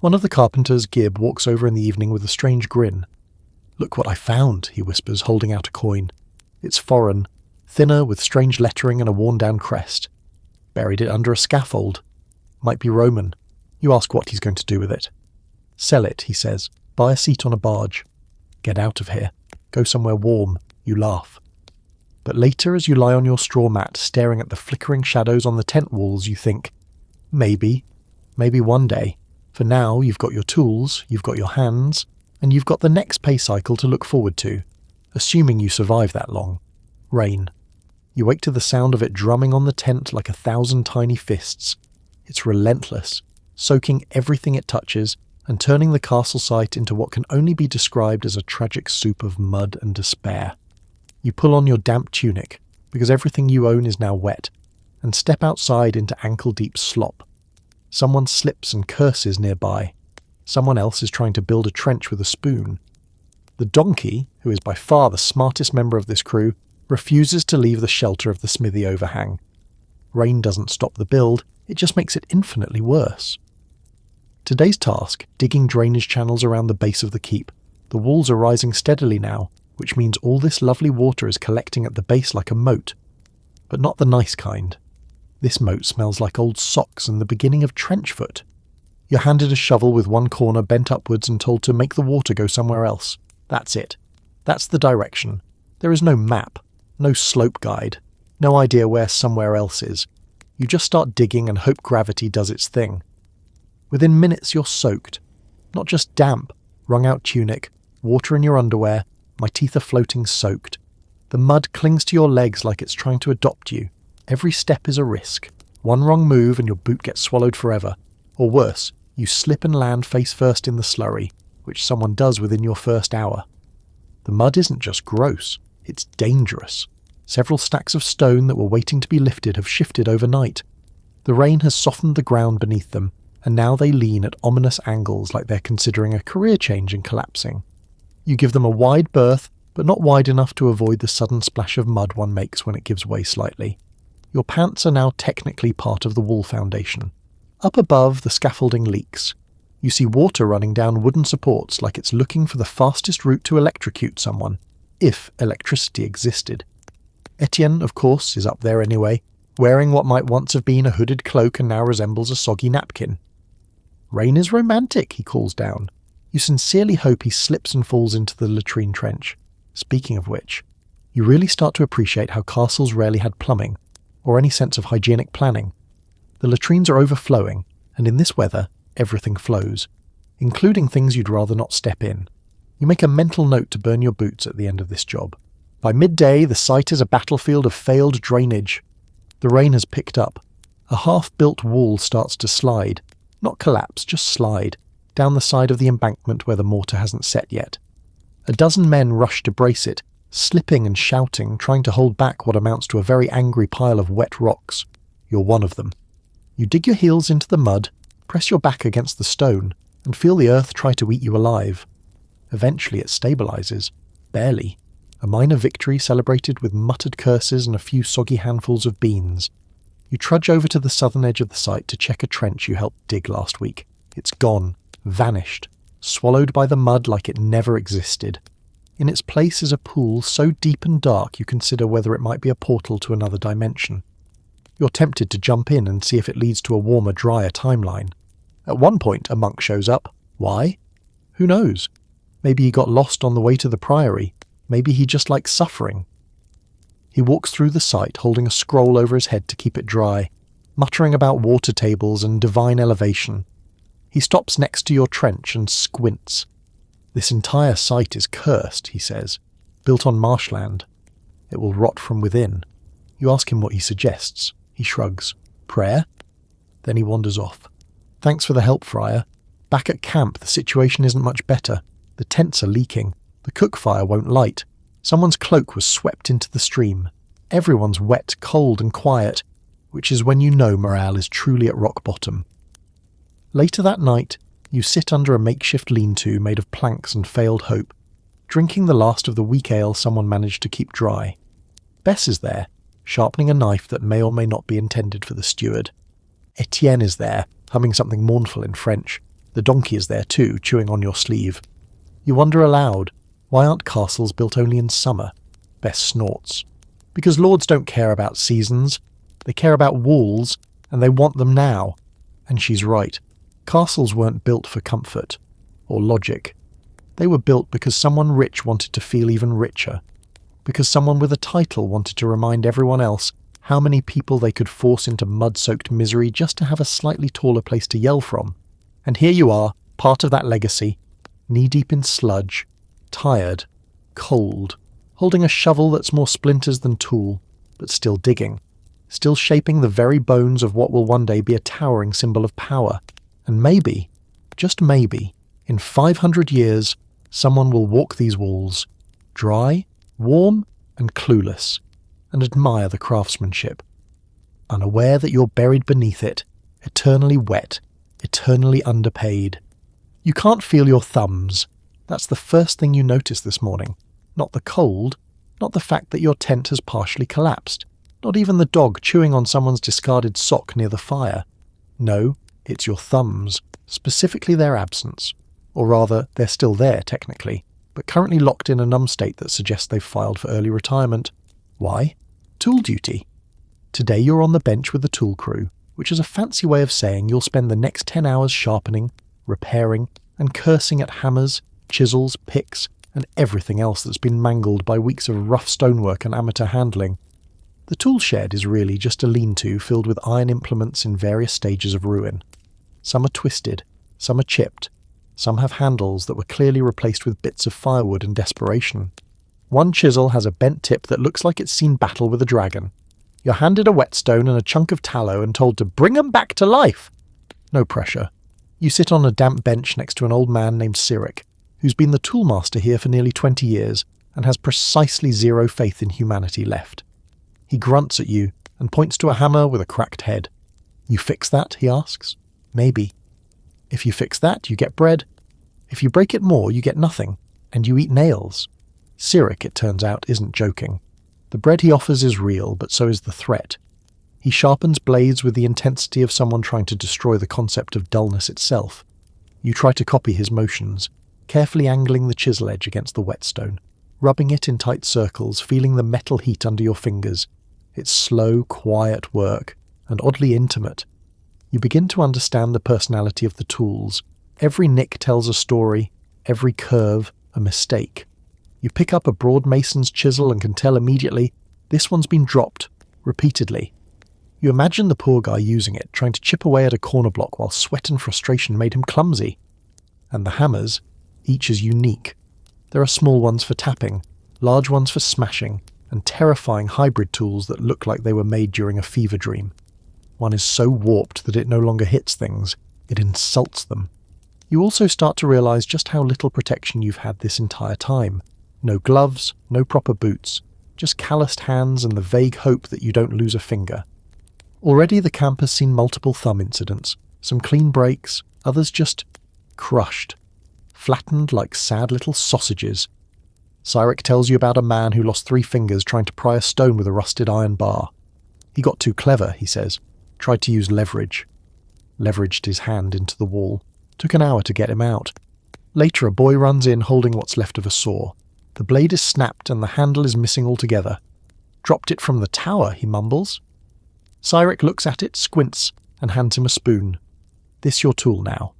One of the carpenters, Gib, walks over in the evening with a strange grin. "Look what I found," he whispers, holding out a coin. It's foreign, thinner with strange lettering and a worn-down crest. Buried it under a scaffold. Might be Roman. You ask what he's going to do with it. "Sell it," he says. "Buy a seat on a barge. Get out of here. Go somewhere warm." You laugh. But later, as you lie on your straw mat staring at the flickering shadows on the tent walls, you think, maybe one day. For now, you've got your tools, you've got your hands, and you've got the next pay cycle to look forward to, assuming you survive that long. Rain. You wake to the sound of it drumming on the tent like 1,000 tiny fists. It's relentless, soaking everything it touches and turning the castle site into what can only be described as a tragic soup of mud and despair. You pull on your damp tunic, because everything you own is now wet, and step outside into ankle-deep slop. Someone slips and curses nearby. Someone else is trying to build a trench with a spoon. The donkey, who is by far the smartest member of this crew, refuses to leave the shelter of the smithy overhang. Rain doesn't stop the build, it just makes it infinitely worse. Today's task, digging drainage channels around the base of the keep. The walls are rising steadily now, which means all this lovely water is collecting at the base like a moat. But not the nice kind. This moat smells like old socks and the beginning of trench foot. You're handed a shovel with one corner bent upwards and told to make the water go somewhere else. That's it. That's the direction. There is no map, no slope guide, no idea where somewhere else is. You just start digging and hope gravity does its thing. Within minutes you're soaked. Not just damp, wrung-out tunic, water in your underwear, my teeth are floating soaked. The mud clings to your legs like it's trying to adopt you. Every step is a risk. One wrong move and your boot gets swallowed forever. Or worse, you slip and land face first in the slurry, which someone does within your first hour. The mud isn't just gross, it's dangerous. Several stacks of stone that were waiting to be lifted have shifted overnight. The rain has softened the ground beneath them, and now they lean at ominous angles like they're considering a career change in collapsing. You give them a wide berth, but not wide enough to avoid the sudden splash of mud one makes when it gives way slightly. Your pants are now technically part of the wall foundation. Up above, the scaffolding leaks. You see water running down wooden supports like it's looking for the fastest route to electrocute someone, if electricity existed. Etienne, of course, is up there anyway, wearing what might once have been a hooded cloak and now resembles a soggy napkin. "Rain is romantic," he calls down. You sincerely hope he slips and falls into the latrine trench. Speaking of which, you really start to appreciate how castles rarely had plumbing, or any sense of hygienic planning. The latrines are overflowing, and in this weather, everything flows, including things you'd rather not step in. You make a mental note to burn your boots at the end of this job. By midday, the site is a battlefield of failed drainage. The rain has picked up. A half-built wall starts to slide, not collapse, just slide, down the side of the embankment where the mortar hasn't set yet. A dozen men rush to brace it, slipping and shouting, trying to hold back what amounts to a very angry pile of wet rocks. You're one of them. You dig your heels into the mud, press your back against the stone, and feel the earth try to eat you alive. Eventually it stabilizes. Barely. A minor victory celebrated with muttered curses and a few soggy handfuls of beans. You trudge over to the southern edge of the site to check a trench you helped dig last week. It's gone. Vanished. Swallowed by the mud like it never existed. In its place is a pool so deep and dark you consider whether it might be a portal to another dimension. You're tempted to jump in and see if it leads to a warmer, drier timeline. At one point, a monk shows up. Why? Who knows? Maybe he got lost on the way to the priory. Maybe he just likes suffering. He walks through the site holding a scroll over his head to keep it dry, muttering about water tables and divine elevation. He stops next to your trench and squints. This entire site is cursed, he says, built on marshland. It will rot from within. You ask him what he suggests. He shrugs. Prayer? Then he wanders off. Thanks for the help, Friar. Back at camp, the situation isn't much better. The tents are leaking. The cook fire won't light. Someone's cloak was swept into the stream. Everyone's wet, cold and quiet, which is when you know morale is truly at rock bottom. Later that night, you sit under a makeshift lean-to made of planks and failed hope, drinking the last of the weak ale someone managed to keep dry. Bess is there, sharpening a knife that may or may not be intended for the steward. Etienne is there, humming something mournful in French. The donkey is there too, chewing on your sleeve. You wonder aloud, why aren't castles built only in summer? Bess snorts. Because lords don't care about seasons. They care about walls, and they want them now. And she's right. Castles weren't built for comfort, or logic. They were built because someone rich wanted to feel even richer. Because someone with a title wanted to remind everyone else how many people they could force into mud-soaked misery just to have a slightly taller place to yell from. And here you are, part of that legacy, knee-deep in sludge, tired, cold, holding a shovel that's more splinters than tool, but still digging, still shaping the very bones of what will one day be a towering symbol of power. And maybe, just maybe, in 500 years, someone will walk these walls, dry, warm, and clueless, and admire the craftsmanship, unaware that you're buried beneath it, eternally wet, eternally underpaid. You can't feel your thumbs. That's the first thing you notice this morning. Not the cold, not the fact that your tent has partially collapsed, not even the dog chewing on someone's discarded sock near the fire. No, it's your thumbs, specifically their absence. Or rather, they're still there technically, but currently locked in a numb state that suggests they've filed for early retirement. Why? Tool duty. Today you're on the bench with the tool crew, which is a fancy way of saying you'll spend the next 10 hours sharpening, repairing, and cursing at hammers, chisels, picks, and everything else that's been mangled by weeks of rough stonework and amateur handling. The tool shed is really just a lean-to filled with iron implements in various stages of ruin. Some are twisted, some are chipped, some have handles that were clearly replaced with bits of firewood in desperation. One chisel has a bent tip that looks like it's seen battle with a dragon. You're handed a whetstone and a chunk of tallow and told to bring 'em back to life. No pressure. You sit on a damp bench next to an old man named Cyric, who's been the toolmaster here for nearly 20 years and has precisely zero faith in humanity left. He grunts at you and points to a hammer with a cracked head. You fix that, he asks. Maybe. If you fix that, you get bread. If you break it more, you get nothing, and you eat nails. Cyric, it turns out, isn't joking. The bread he offers is real, but so is the threat. He sharpens blades with the intensity of someone trying to destroy the concept of dullness itself. You try to copy his motions, carefully angling the chisel edge against the whetstone, rubbing it in tight circles, feeling the metal heat under your fingers. It's slow, quiet work, and oddly intimate. You begin to understand the personality of the tools. Every nick tells a story, every curve a mistake. You pick up a broad mason's chisel and can tell immediately, this one's been dropped, repeatedly. You imagine the poor guy using it, trying to chip away at a corner block while sweat and frustration made him clumsy. And the hammers, each is unique. There are small ones for tapping, large ones for smashing, and terrifying hybrid tools that look like they were made during a fever dream. One is so warped that it no longer hits things, it insults them. You also start to realize just how little protection you've had this entire time. No gloves, no proper boots, just calloused hands and the vague hope that you don't lose a finger. Already the camp has seen multiple thumb incidents, some clean breaks, others just crushed, flattened like sad little sausages. Cyric tells you about a man who lost 3 fingers trying to pry a stone with a rusted iron bar. He got too clever, he says, tried to use leverage. Leveraged his hand into the wall. Took an hour to get him out. Later a boy runs in holding what's left of a saw. The blade is snapped and the handle is missing altogether. Dropped it from the tower, he mumbles. Cyric looks at it, squints, and hands him a spoon. This your tool now.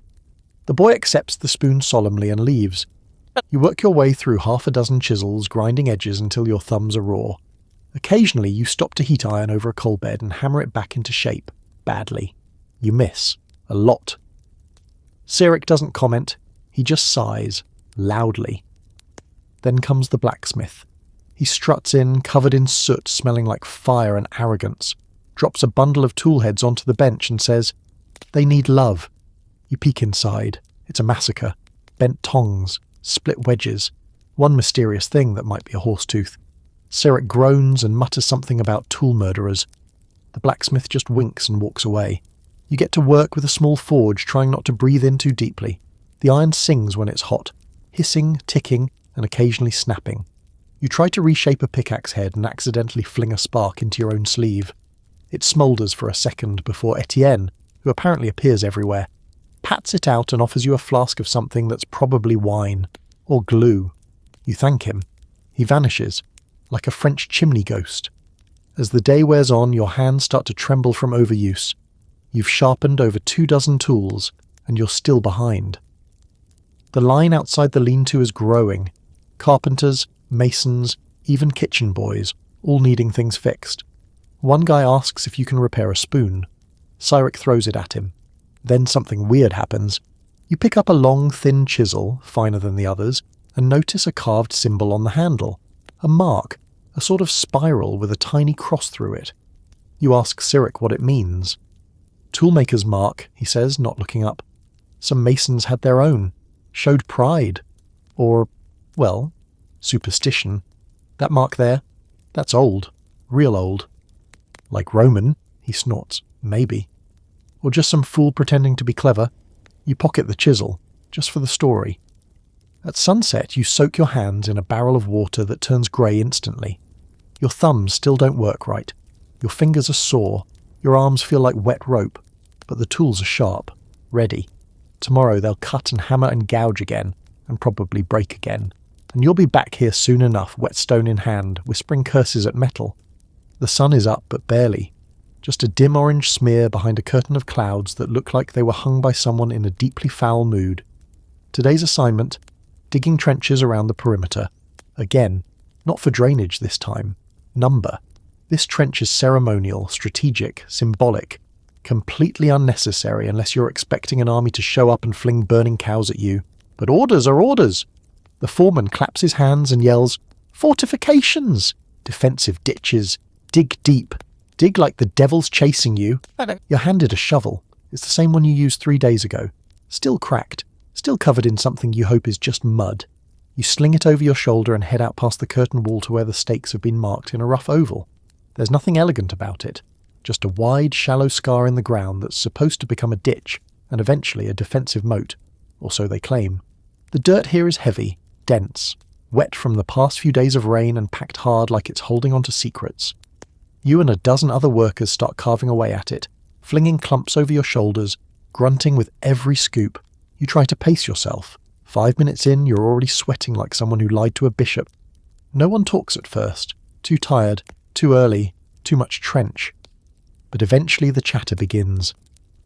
The boy accepts the spoon solemnly and leaves. You work your way through 6 chisels, grinding edges until your thumbs are raw. Occasionally you stop to heat iron over a coal bed and hammer it back into shape, badly. You miss. A lot. Cyric doesn't comment, he just sighs, loudly. Then comes the blacksmith. He struts in, covered in soot, smelling like fire and arrogance, drops a bundle of tool heads onto the bench and says, They need love. You peek inside. It's a massacre. Bent tongs, split wedges, one mysterious thing that might be a horse tooth. Sirik groans and mutters something about tool murderers. The blacksmith just winks and walks away. You get to work with a small forge, trying not to breathe in too deeply. The iron sings when it's hot, hissing, ticking, and occasionally snapping. You try to reshape a pickaxe head and accidentally fling a spark into your own sleeve. It smoulders for a second before Etienne, who apparently appears everywhere, pats it out and offers you a flask of something that's probably wine, or glue. You thank him. He vanishes, like a French chimney ghost. As the day wears on, your hands start to tremble from overuse. You've sharpened over 24 tools, and you're still behind. The line outside the lean-to is growing. Carpenters, masons, even kitchen boys, all needing things fixed. One guy asks if you can repair a spoon. Sirik throws it at him. Then something weird happens. You pick up a long, thin chisel, finer than the others, and notice a carved symbol on the handle. A mark, a sort of spiral with a tiny cross through it. You ask Sirik what it means. Toolmaker's mark, he says, not looking up. Some masons had their own. Showed pride. Or, well, superstition. That mark there, that's old. Real old. Like Roman, he snorts. Maybe. Or just some fool pretending to be clever. You pocket the chisel, just for the story. At sunset, you soak your hands in a barrel of water that turns grey instantly. Your thumbs still don't work right. Your fingers are sore. Your arms feel like wet rope. But the tools are sharp, ready. Tomorrow they'll cut and hammer and gouge again, and probably break again. And you'll be back here soon enough, whetstone in hand, whispering curses at metal. The sun is up, but barely. Just a dim orange smear behind a curtain of clouds that look like they were hung by someone in a deeply foul mood. Today's assignment, digging trenches around the perimeter. Again, not for drainage this time. Number. This trench is ceremonial, strategic, symbolic, completely unnecessary unless you're expecting an army to show up and fling burning cows at you. But orders are orders. The foreman claps his hands and yells, "Fortifications! Defensive ditches. Dig deep. Dig like the devil's chasing you." You're handed a shovel. It's the same one you used 3 days ago. Still cracked. Still covered in something you hope is just mud. You sling it over your shoulder and head out past the curtain wall to where the stakes have been marked in a rough oval. There's nothing elegant about it. Just a wide, shallow scar in the ground that's supposed to become a ditch and eventually a defensive moat, or so they claim. The dirt here is heavy, dense, wet from the past few days of rain and packed hard like it's holding on to secrets. You and a dozen other workers start carving away at it, flinging clumps over your shoulders, grunting with every scoop. You try to pace yourself. 5 minutes in, you're already sweating like someone who lied to a bishop. No one talks at first. Too tired, too early, too much trench. But eventually the chatter begins.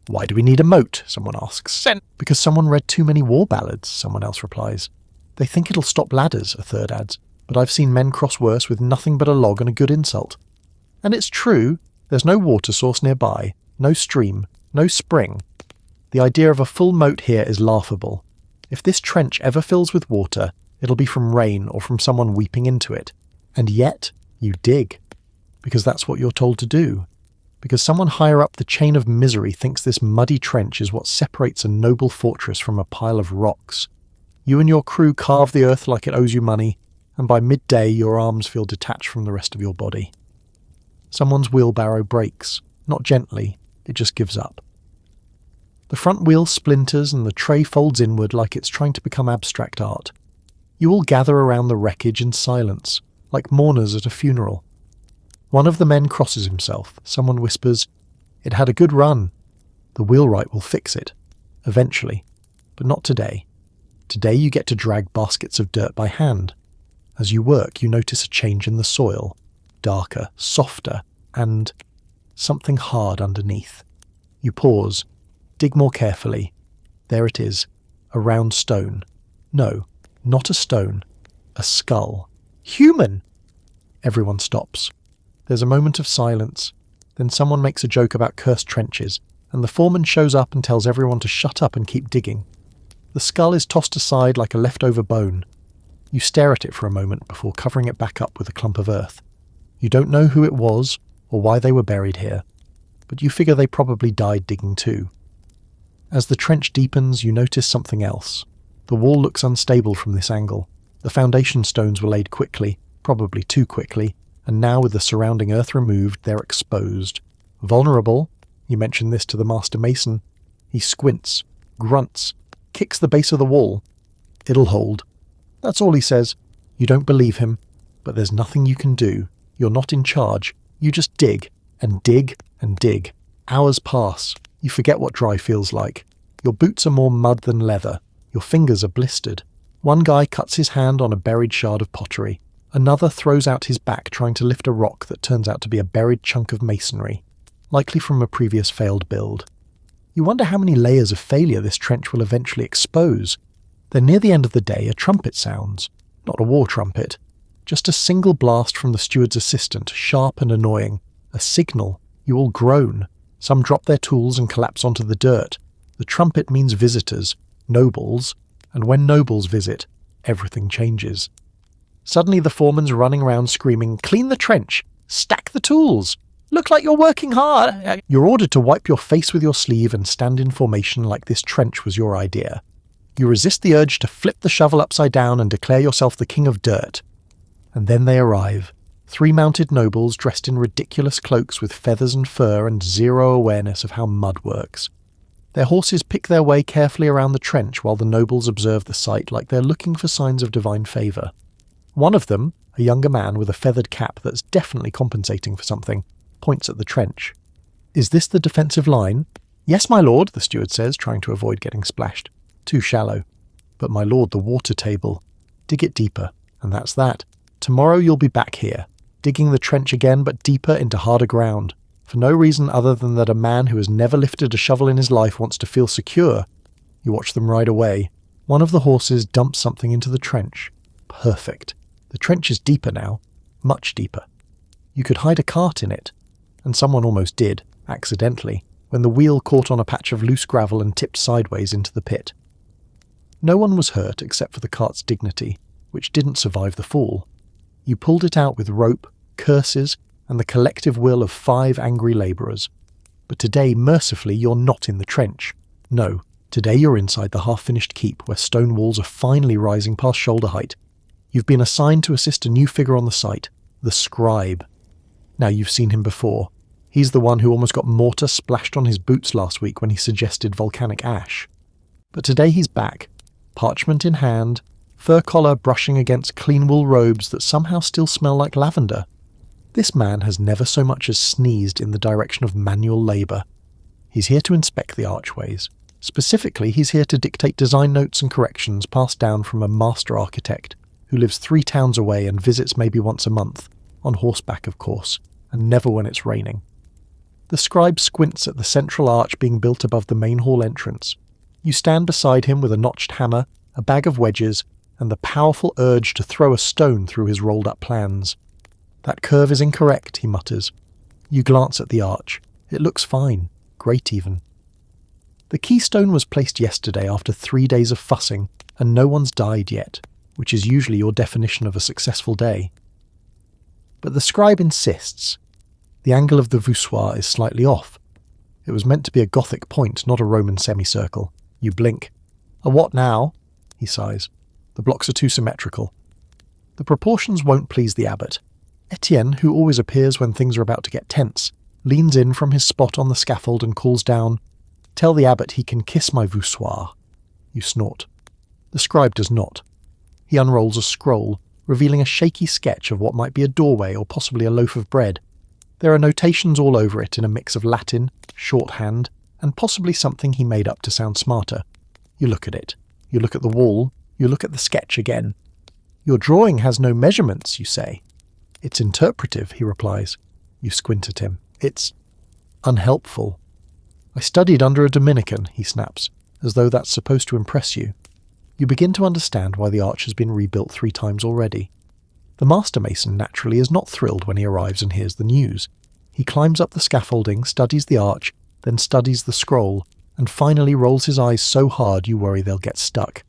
"Why do we need a moat?" someone asks. "Because someone read too many war ballads," someone else replies. "They think it'll stop ladders," a third adds. "But I've seen men cross worse with nothing but a log and a good insult." And it's true, there's no water source nearby, no stream, no spring. The idea of a full moat here is laughable. If this trench ever fills with water, it'll be from rain or from someone weeping into it. And yet, you dig. Because that's what you're told to do. Because someone higher up the chain of misery thinks this muddy trench is what separates a noble fortress from a pile of rocks. You and your crew carve the earth like it owes you money, and by midday your arms feel detached from the rest of your body. Someone's wheelbarrow breaks. Not gently, it just gives up. The front wheel splinters and the tray folds inward like it's trying to become abstract art. You all gather around the wreckage in silence, like mourners at a funeral. One of the men crosses himself. Someone whispers, "It had a good run. The wheelwright will fix it. Eventually. But not today. Today you get to drag baskets of dirt by hand. As you work, you notice a change in the soil. Darker, softer, and something hard underneath. You pause. Dig more carefully. There it is. A round stone. No, not a stone. A skull. Human! Everyone stops. There's a moment of silence. Then someone makes a joke about cursed trenches, and the foreman shows up and tells everyone to shut up and keep digging. The skull is tossed aside like a leftover bone. You stare at it for a moment before covering it back up with a clump of earth. You don't know who it was or why they were buried here, but you figure they probably died digging too. As the trench deepens, you notice something else. The wall looks unstable from this angle. The foundation stones were laid quickly, probably too quickly, and now with the surrounding earth removed, they're exposed. Vulnerable, you mention this to the master mason. He squints, grunts, kicks the base of the wall. It'll hold. That's all he says. You don't believe him, but there's nothing you can do. You're not in charge. You just dig, and dig, and dig. Hours pass. You forget what dry feels like. Your boots are more mud than leather. Your fingers are blistered. One guy cuts his hand on a buried shard of pottery. Another throws out his back trying to lift a rock that turns out to be a buried chunk of masonry, likely from a previous failed build. You wonder how many layers of failure this trench will eventually expose. Then near the end of the day, a trumpet sounds. Not a war trumpet. Just a single blast from the steward's assistant, sharp and annoying. A signal. You all groan. Some drop their tools and collapse onto the dirt. The trumpet means visitors, nobles, and when nobles visit, everything changes. Suddenly the foreman's running around screaming, "Clean the trench! Stack the tools! Look like you're working hard!" You're ordered to wipe your face with your sleeve and stand in formation like this trench was your idea. You resist the urge to flip the shovel upside down and declare yourself the king of dirt. And then they arrive. 3 mounted nobles dressed in ridiculous cloaks with feathers and fur and zero awareness of how mud works. Their horses pick their way carefully around the trench while the nobles observe the sight like they're looking for signs of divine favour. One of them, a younger man with a feathered cap that's definitely compensating for something, points at the trench. "Is this the defensive line?" "Yes, my lord," the steward says, trying to avoid getting splashed. "Too shallow." "But my lord, the water table." "Dig it deeper." And that's that. Tomorrow you'll be back here, digging the trench again but deeper into harder ground, for no reason other than that a man who has never lifted a shovel in his life wants to feel secure. You watch them ride away. One of the horses dumps something into the trench. Perfect. The trench is deeper now, much deeper. You could hide a cart in it, and someone almost did, accidentally, when the wheel caught on a patch of loose gravel and tipped sideways into the pit. No one was hurt except for the cart's dignity, which didn't survive the fall. You pulled it out with rope, curses, and the collective will of 5 angry labourers. But today, mercifully, you're not in the trench. No, today you're inside the half-finished keep where stone walls are finally rising past shoulder height. You've been assigned to assist a new figure on the site, the scribe. Now you've seen him before. He's the one who almost got mortar splashed on his boots last week when he suggested volcanic ash. But today he's back, parchment in hand, fur collar brushing against clean wool robes that somehow still smell like lavender. This man has never so much as sneezed in the direction of manual labour. He's here to inspect the archways. Specifically, he's here to dictate design notes and corrections passed down from a master architect who lives 3 towns away and visits maybe once a month, on horseback of course, and never when it's raining. The scribe squints at the central arch being built above the main hall entrance. You stand beside him with a notched hammer, a bag of wedges, and the powerful urge to throw a stone through his rolled-up plans. "That curve is incorrect," he mutters. You glance at the arch. It looks fine, great even. The keystone was placed yesterday after 3 days of fussing, and no one's died yet, which is usually your definition of a successful day. But the scribe insists. The angle of the voussoir is slightly off. It was meant to be a Gothic point, not a Roman semicircle. You blink. "A what now?" he sighs. "The blocks are too symmetrical." The proportions won't please the abbot. Etienne, who always appears when things are about to get tense, leans in from his spot on the scaffold and calls down, "Tell the abbot he can kiss my voussoir." You snort. The scribe does not. He unrolls a scroll, revealing a shaky sketch of what might be a doorway or possibly a loaf of bread. There are notations all over it in a mix of Latin, shorthand, and possibly something he made up to sound smarter. You look at it. You look at the wall. You look at the sketch again. "Your drawing has no measurements," you say. "It's interpretive," he replies. You squint at him. "It's unhelpful." "I studied under a Dominican," he snaps, as though that's supposed to impress you. You begin to understand why the arch has been rebuilt 3 times already. The master mason naturally is not thrilled when he arrives and hears the news. He climbs up the scaffolding, studies the arch, then studies the scroll, and finally rolls his eyes so hard you worry they'll get stuck.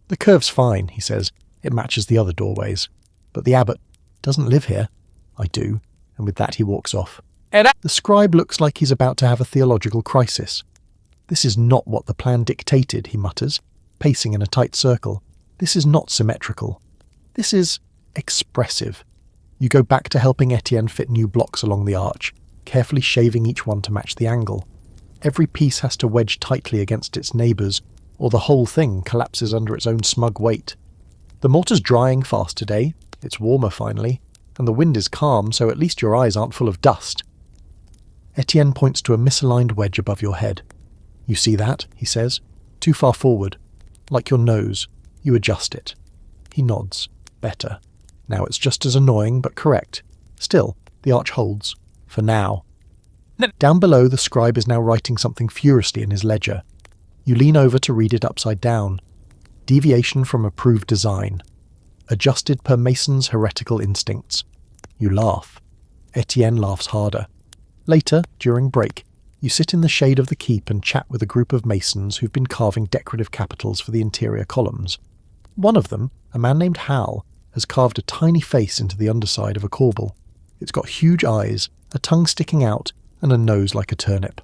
"The curve's fine," he says. "It matches the other doorways. But the abbot doesn't live here." "I do," and with that he walks off. The scribe looks like he's about to have a theological crisis. This is not what the plan dictated, he mutters, pacing in a tight circle. This is not symmetrical. This is expressive. You go back to helping Etienne fit new blocks along the arch, carefully shaving each one to match the angle. Every piece has to wedge tightly against its neighbours, or the whole thing collapses under its own smug weight. The mortar's drying fast today, it's warmer finally, and the wind is calm, so at least your eyes aren't full of dust. Etienne points to a misaligned wedge above your head. You see that, he says, too far forward, like your nose. You adjust it. He nods. Better. Now it's just as annoying, but correct. Still, the arch holds. For now. Down below, the scribe is now writing something furiously in his ledger. You lean over to read it upside down. Deviation from approved design. Adjusted per Mason's heretical instincts. You laugh. Etienne laughs harder. Later, during break, you sit in the shade of the keep and chat with a group of masons who've been carving decorative capitals for the interior columns. One of them, a man named Hal, has carved a tiny face into the underside of a corbel. It's got huge eyes, a tongue sticking out, and a nose like a turnip.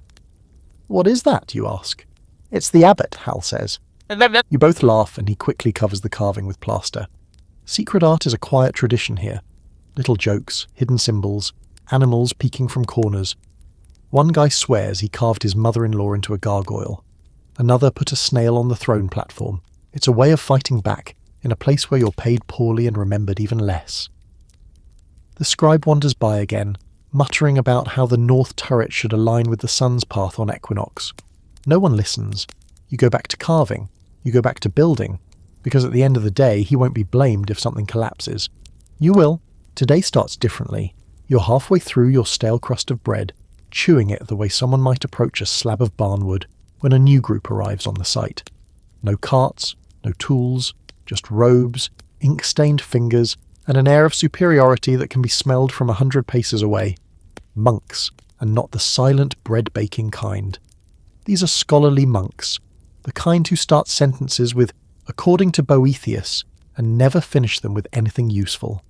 What is that, you ask? It's the abbot, Hal says. You both laugh, and he quickly covers the carving with plaster. Secret art is a quiet tradition here. Little jokes, hidden symbols, animals peeking from corners. One guy swears he carved his mother-in-law into a gargoyle. Another put a snail on the throne platform. It's a way of fighting back, in a place where you're paid poorly and remembered even less. The scribe wanders by again, muttering about how the north turret should align with the sun's path on equinox. No one listens. You go back to carving. You go back to building. Because at the end of the day, he won't be blamed if something collapses. You will. Today starts differently. You're halfway through your stale crust of bread, chewing it the way someone might approach a slab of barnwood when a new group arrives on the site. No carts, no tools, just robes, ink-stained fingers, and an air of superiority that can be smelled from 100 paces away. Monks, and not the silent bread-baking kind. These are scholarly monks, the kind who start sentences with "according to Boethius" and never finish them with anything useful.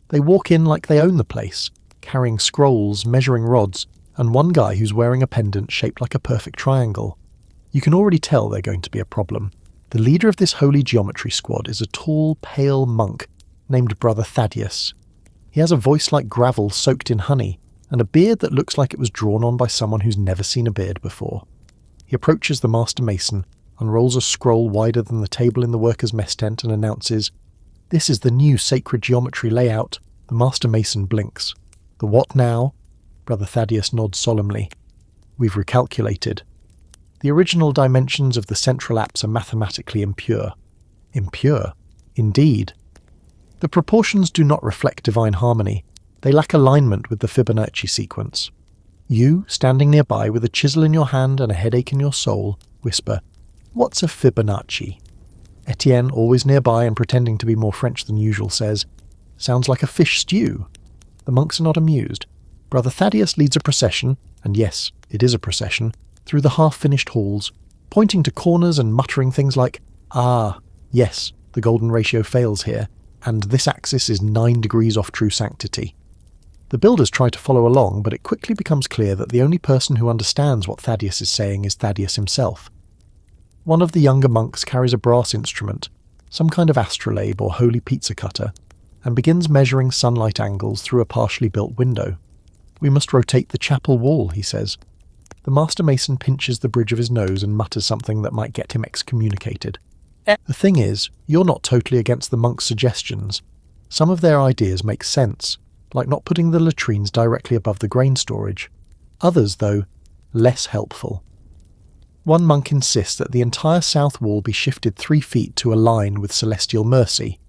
They walk in like they own the place, carrying scrolls, measuring rods, and one guy who's wearing a pendant shaped like a perfect triangle. You can already tell they're going to be a problem. The leader of this holy geometry squad is a tall, pale monk named Brother Thaddeus. He has a voice like gravel soaked in honey, and a beard that looks like it was drawn on by someone who's never seen a beard before. He approaches the master mason, unrolls a scroll wider than the table in the workers' mess tent and announces, "This is the new sacred geometry layout." The master mason blinks. "The what now?" Brother Thaddeus nods solemnly. "We've recalculated. The original dimensions of the central apse are mathematically impure." Impure? Indeed. The proportions do not reflect divine harmony. They lack alignment with the Fibonacci sequence. You, standing nearby with a chisel in your hand and a headache in your soul, whisper, "What's a Fibonacci?" Etienne, always nearby and pretending to be more French than usual, says, "Sounds like a fish stew." The monks are not amused. Brother Thaddeus leads a procession, and yes, it is a procession, through the half-finished halls, pointing to corners and muttering things like, "Ah, yes, the golden ratio fails here, and this axis is 9 degrees off true sanctity." The builders try to follow along, but it quickly becomes clear that the only person who understands what Thaddeus is saying is Thaddeus himself. One of the younger monks carries a brass instrument, some kind of astrolabe or holy pizza cutter, and begins measuring sunlight angles through a partially built window. "We must rotate the chapel wall," he says. The master mason pinches the bridge of his nose and mutters something that might get him excommunicated. The thing is, you're not totally against the monks' suggestions. Some of their ideas make sense, like not putting the latrines directly above the grain storage. Others, though, less helpful. One monk insists that the entire south wall be shifted 3 feet to align with celestial mercy.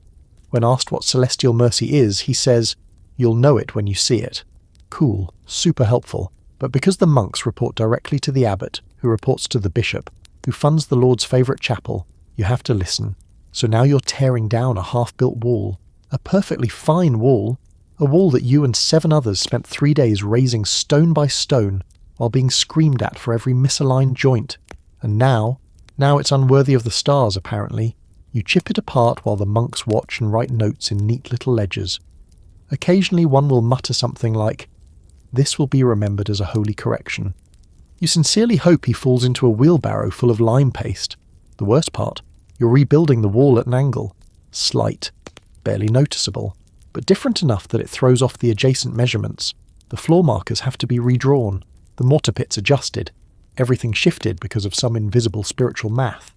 When asked what celestial mercy is, he says, "You'll know it when you see it." Cool, super helpful, but because the monks report directly to the abbot, who reports to the bishop, who funds the Lord's favourite chapel, you have to listen. So now you're tearing down a half-built wall, a perfectly fine wall, a wall that you and 7 others spent 3 days raising stone by stone while being screamed at for every misaligned joint. And now it's unworthy of the stars, apparently. You chip it apart while the monks watch and write notes in neat little ledgers. Occasionally one will mutter something like, "This will be remembered as a holy correction." You sincerely hope he falls into a wheelbarrow full of lime paste. The worst part, you're rebuilding the wall at an angle. Slight, barely noticeable, but different enough that it throws off the adjacent measurements. The floor markers have to be redrawn, the mortar pits adjusted, everything shifted because of some invisible spiritual math.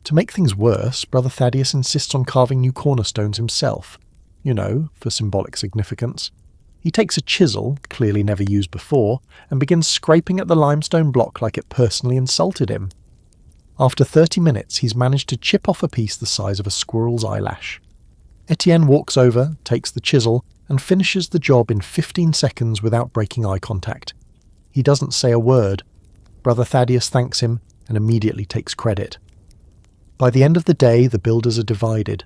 To make things worse, Brother Thaddeus insists on carving new cornerstones himself. You know, for symbolic significance. He takes a chisel, clearly never used before, and begins scraping at the limestone block like it personally insulted him. After 30 minutes, he's managed to chip off a piece the size of a squirrel's eyelash. Etienne walks over, takes the chisel, and finishes the job in 15 seconds without breaking eye contact. He doesn't say a word. Brother Thaddeus thanks him and immediately takes credit. By the end of the day, the builders are divided.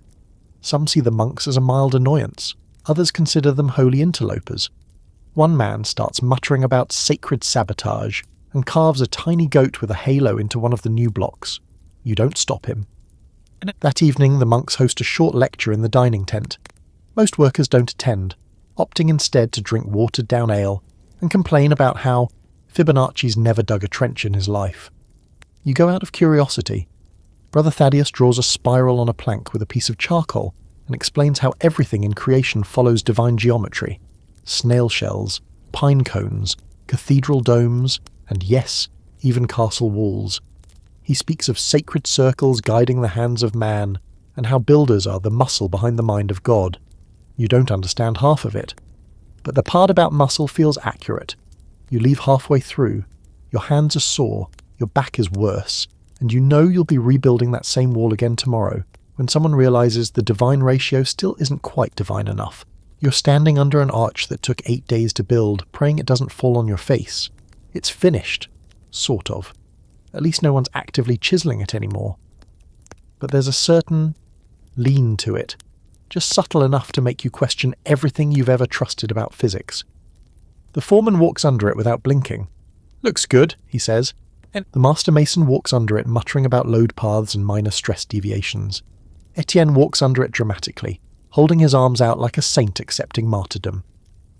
Some see the monks as a mild annoyance. Others consider them holy interlopers. One man starts muttering about sacred sabotage and carves a tiny goat with a halo into one of the new blocks. You don't stop him. That evening, the monks host a short lecture in the dining tent. Most workers don't attend, opting instead to drink watered-down ale and complain about how Fibonacci's never dug a trench in his life. You go out of curiosity. Brother Thaddeus draws a spiral on a plank with a piece of charcoal and explains how everything in creation follows divine geometry. Snail shells, pine cones, cathedral domes, and yes, even castle walls. He speaks of sacred circles guiding the hands of man, and how builders are the muscle behind the mind of God. You don't understand half of it. But the part about muscle feels accurate. You leave halfway through. Your hands are sore, your back is worse, and you know you'll be rebuilding that same wall again tomorrow, when someone realizes the divine ratio still isn't quite divine enough. You're standing under an arch that took 8 days to build, praying it doesn't fall on your face. It's finished. Sort of. At least no one's actively chiseling it anymore. But there's a certain lean to it, just subtle enough to make you question everything you've ever trusted about physics. The foreman walks under it without blinking. "Looks good," he says. And the master mason walks under it, muttering about load paths and minor stress deviations. Etienne walks under it dramatically, holding his arms out like a saint accepting martyrdom.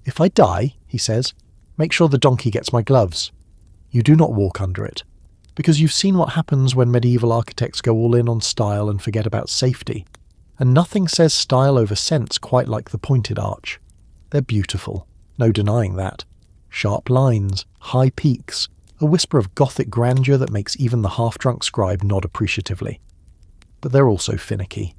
"If I die," he says, "make sure the donkey gets my gloves." You do not walk under it, because you've seen what happens when medieval architects go all in on style and forget about safety. And nothing says style over sense quite like the pointed arch. They're beautiful, no denying that. Sharp lines, high peaks, a whisper of Gothic grandeur that makes even the half-drunk scribe nod appreciatively. But they're also finicky.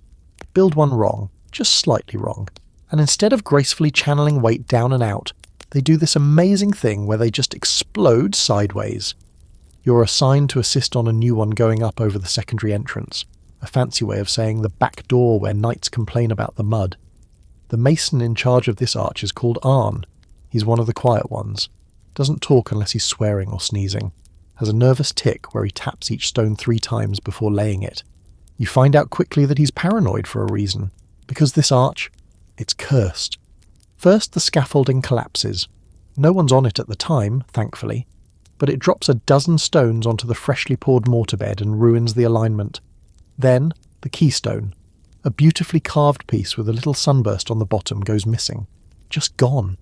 Build one wrong, just slightly wrong, and instead of gracefully channeling weight down and out, they do this amazing thing where they just explode sideways. You're assigned to assist on a new one going up over the secondary entrance, a fancy way of saying the back door where knights complain about the mud. The mason in charge of this arch is called Arn. He's one of the quiet ones. Doesn't talk unless he's swearing or sneezing. Has a nervous tick where he taps each stone 3 times before laying it. You find out quickly that he's paranoid for a reason, because this arch, it's cursed. First, the scaffolding collapses. No one's on it at the time, thankfully, but it drops a dozen stones onto the freshly poured mortar bed and ruins the alignment. Then, the keystone, a beautifully carved piece with a little sunburst on the bottom, goes missing. Just gone.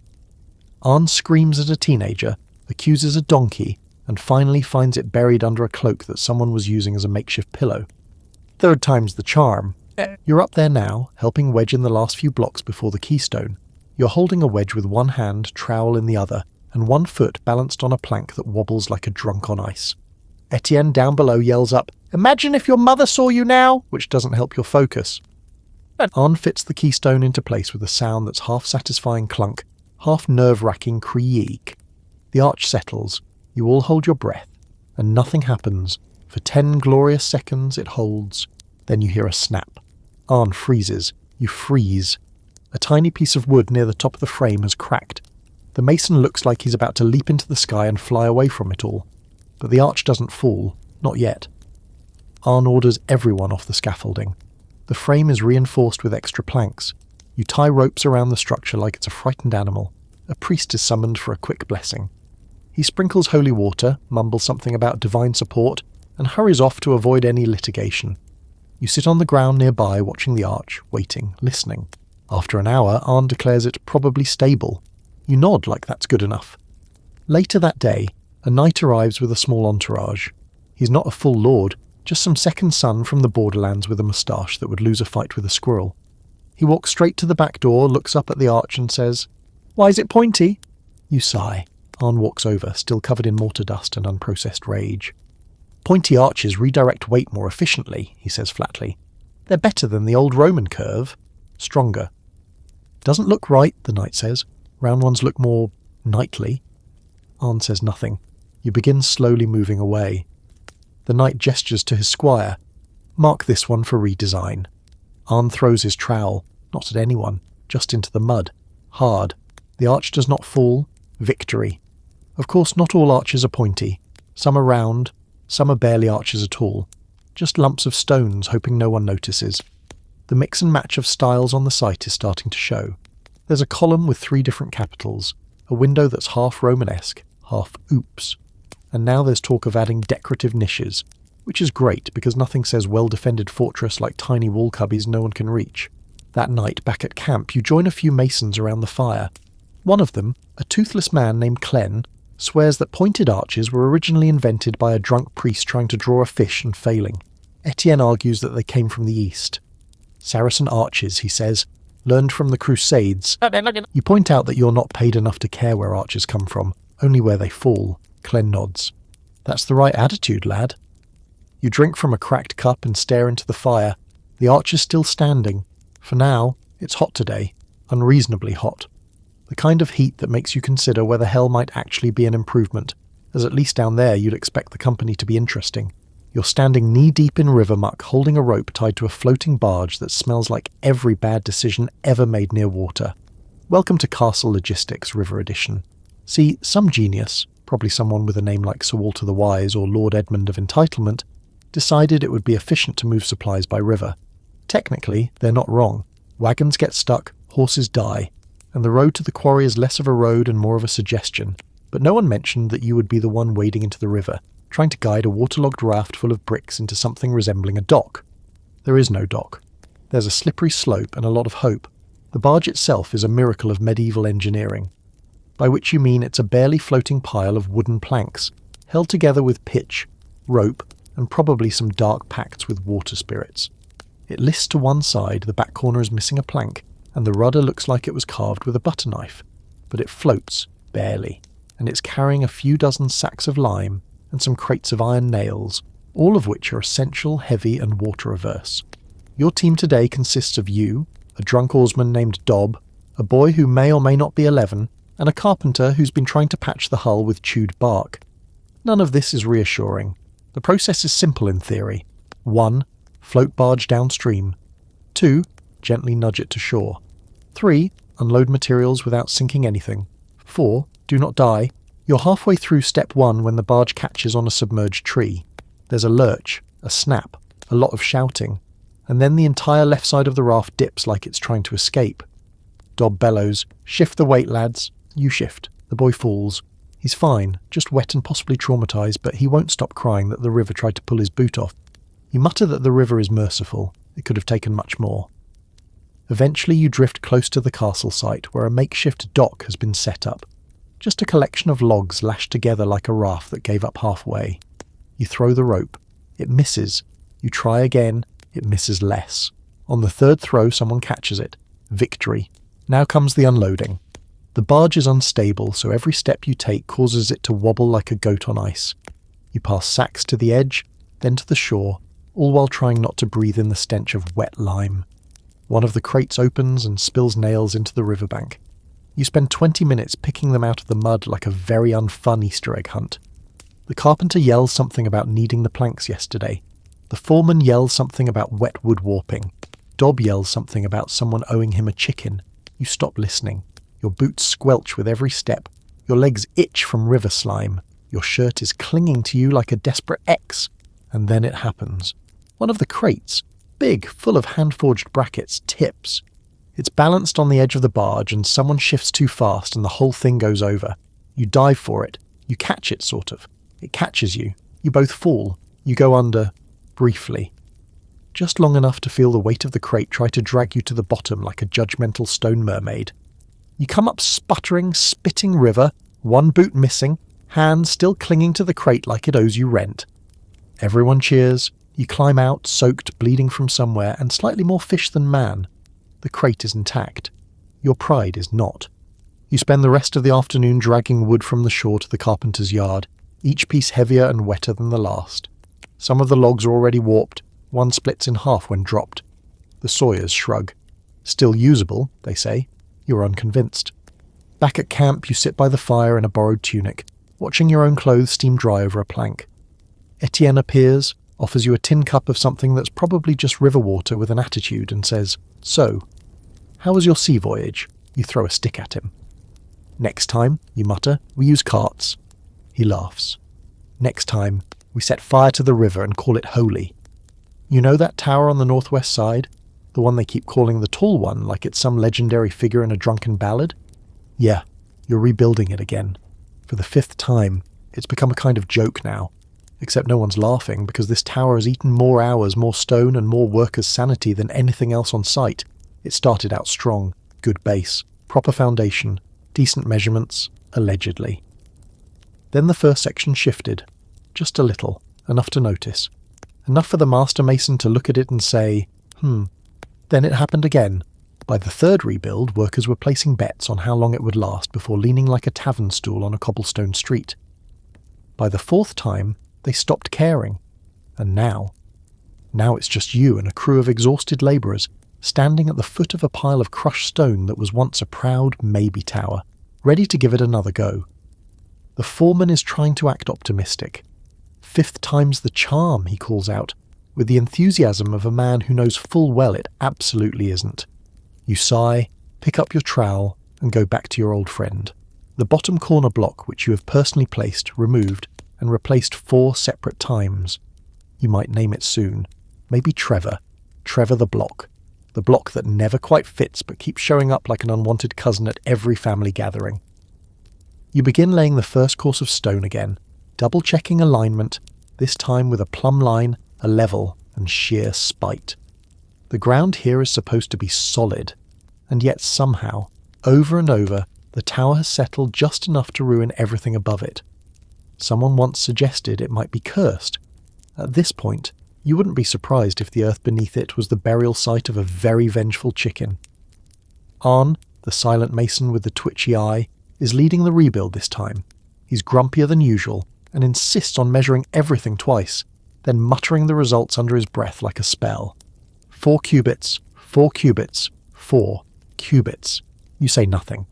Arn screams at a teenager, accuses a donkey, and finally finds it buried under a cloak that someone was using as a makeshift pillow. Third time's the charm. You're up there now, helping wedge in the last few blocks before the keystone. You're holding a wedge with one hand, trowel in the other, and one foot balanced on a plank that wobbles like a drunk on ice. Etienne down below yells up, "Imagine if your mother saw you now," which doesn't help your focus. Arn fits the keystone into place with a sound that's half satisfying clunk, half nerve-wracking creak. The arch settles, you all hold your breath, and nothing happens. For 10 glorious seconds it holds. Then you hear a snap. Arn freezes. You freeze. A tiny piece of wood near the top of the frame has cracked. The mason looks like he's about to leap into the sky and fly away from it all. But the arch doesn't fall. Not yet. Arn orders everyone off the scaffolding. The frame is reinforced with extra planks. You tie ropes around the structure like it's a frightened animal. A priest is summoned for a quick blessing. He sprinkles holy water, mumbles something about divine support, and hurries off to avoid any litigation. You sit on the ground nearby watching the arch, waiting, listening. After an hour, Arn declares it probably stable. You nod like that's good enough. Later that day, A knight arrives with a small entourage. He's not a full lord, just some second son from the borderlands with a moustache that would lose a fight with a squirrel. He walks straight to the back door, looks up at the arch and says, "Why is it pointy?" You sigh. Arn walks over, still covered in mortar dust and unprocessed rage. "Pointy arches redirect weight more efficiently," he says flatly. "They're better than the old Roman curve. Stronger." "Doesn't look right," the knight says. "Round ones look more knightly." Arn says nothing. You begin slowly moving away. The knight gestures to his squire. "Mark this one for redesign." Arn throws his trowel, not at anyone, just into the mud. Hard. The arch does not fall. Victory. Of course, not all arches are pointy. Some are round, some are barely arches at all. Just lumps of stones, hoping no one notices. The mix and match of styles on the site is starting to show. There's a column with 3 different capitals, a window that's half Romanesque, half oops. And now there's talk of adding decorative niches, which is great because nothing says well-defended fortress like tiny wall cubbies no one can reach. That night, back at camp, you join a few masons around the fire. One of them, a toothless man named Kiln, swears that pointed arches were originally invented by a drunk priest trying to draw a fish and failing. Etienne argues that they came from the east. Saracen arches, he says, learned from the Crusades. You point out that you're not paid enough to care where arches come from, only where they fall. Kiln nods. "That's the right attitude, lad." You drink from a cracked cup and stare into the fire. The arch is still standing. For now, it's hot today. Unreasonably hot. The kind of heat that makes you consider whether hell might actually be an improvement, as at least down there you'd expect the company to be interesting. You're standing knee-deep in river muck, holding a rope tied to a floating barge that smells like every bad decision ever made near water. Welcome to Castle Logistics, River Edition. See, some genius, probably someone with a name like Sir Walter the Wise or Lord Edmund of Entitlement, decided it would be efficient to move supplies by river. Technically, they're not wrong. Wagons get stuck, horses die, and the road to the quarry is less of a road and more of a suggestion. But no one mentioned that you would be the one wading into the river, trying to guide a waterlogged raft full of bricks into something resembling a dock. There is no dock. There's a slippery slope and a lot of hope. The barge itself is a miracle of medieval engineering, by which you mean it's a barely floating pile of wooden planks, held together with pitch, rope, and probably some dark pacts with water spirits. It lists to one side, the back corner is missing a plank, and the rudder looks like it was carved with a butter knife. But it floats, barely, and it's carrying a few dozen sacks of lime and some crates of iron nails, all of which are essential, heavy, and water-averse. Your team today consists of you, a drunk oarsman named Dob, a boy who may or may not be 11, and a carpenter who's been trying to patch the hull with chewed bark. None of this is reassuring. The process is simple in theory. 1. Float barge downstream. 2. Gently nudge it to shore. 3. Unload materials without sinking anything. 4. Do not die. You're halfway through step 1 when the barge catches on a submerged tree. There's a lurch, a snap, a lot of shouting, and then the entire left side of the raft dips like it's trying to escape. Dob bellows, "Shift the weight, lads." You shift. The boy falls. He's fine, just wet and possibly traumatised, but he won't stop crying that the river tried to pull his boot off. You mutter that the river is merciful. It could have taken much more. Eventually you drift close to the castle site, where a makeshift dock has been set up. Just a collection of logs lashed together like a raft that gave up halfway. You throw the rope. It misses. You try again. It misses less. On the third throw, someone catches it. Victory. Now comes the unloading. The barge is unstable, so every step you take causes it to wobble like a goat on ice. You pass sacks to the edge, then to the shore, all while trying not to breathe in the stench of wet lime. One of the crates opens and spills nails into the riverbank. You spend 20 minutes picking them out of the mud like a very unfun Easter egg hunt. The carpenter yells something about needing the planks yesterday. The foreman yells something about wet wood warping. Dob yells something about someone owing him a chicken. You stop listening. Your boots squelch with every step. Your legs itch from river slime. Your shirt is clinging to you like a desperate X. And then it happens. One of the crates, big, full of hand-forged brackets, tips. It's balanced on the edge of the barge and someone shifts too fast and the whole thing goes over. You dive for it. You catch it, sort of. It catches you. You both fall. You go under, briefly. Just long enough to feel the weight of the crate try to drag you to the bottom like a judgmental stone mermaid. You come up sputtering, spitting river, one boot missing, hand still clinging to the crate like it owes you rent. Everyone cheers. You climb out, soaked, bleeding from somewhere, and slightly more fish than man. The crate is intact. Your pride is not. You spend the rest of the afternoon dragging wood from the shore to the carpenter's yard, each piece heavier and wetter than the last. Some of the logs are already warped. One splits in half when dropped. The sawyers shrug. Still usable, they say. You're unconvinced. Back at camp, you sit by the fire in a borrowed tunic, watching your own clothes steam dry over a plank. Etienne appears, offers you a tin cup of something that's probably just river water with an attitude, and says, "So, how was your sea voyage?" You throw a stick at him. "Next time," you mutter, "we use carts." He laughs. "Next time, we set fire to the river and call it holy. You know that tower on the northwest side? The one they keep calling the Tall One, like it's some legendary figure in a drunken ballad? Yeah, you're rebuilding it again. For the 5th time. It's become a kind of joke now. Except no one's laughing, because this tower has eaten more hours, more stone, and more workers' sanity than anything else on site. It started out strong, good base, proper foundation, decent measurements, allegedly. Then the first section shifted. Just a little, enough to notice. Enough for the master mason to look at it and say, Then it happened again. By the 3rd rebuild, workers were placing bets on how long it would last before leaning like a tavern stool on a cobblestone street. By the 4th time, they stopped caring. And now it's just you and a crew of exhausted labourers standing at the foot of a pile of crushed stone that was once a proud maybe tower, ready to give it another go. The foreman is trying to act optimistic. 5th time's the charm, he calls out, with the enthusiasm of a man who knows full well it absolutely isn't. You sigh, pick up your trowel, and go back to your old friend. The bottom corner block, which you have personally placed, removed, and replaced 4 separate times. You might name it soon. Maybe Trevor. Trevor the block. The block that never quite fits but keeps showing up like an unwanted cousin at every family gathering. You begin laying the first course of stone again, double-checking alignment, this time with a plumb line, a level, and sheer spite. The ground here is supposed to be solid, and yet somehow, over and over, the tower has settled just enough to ruin everything above it. Someone once suggested it might be cursed. At this point, you wouldn't be surprised if the earth beneath it was the burial site of a very vengeful chicken. Arn, the silent mason with the twitchy eye, is leading the rebuild this time. He's grumpier than usual and insists on measuring everything twice, then muttering the results under his breath like a spell. 4 cubits, 4 cubits, 4 cubits. You say nothing.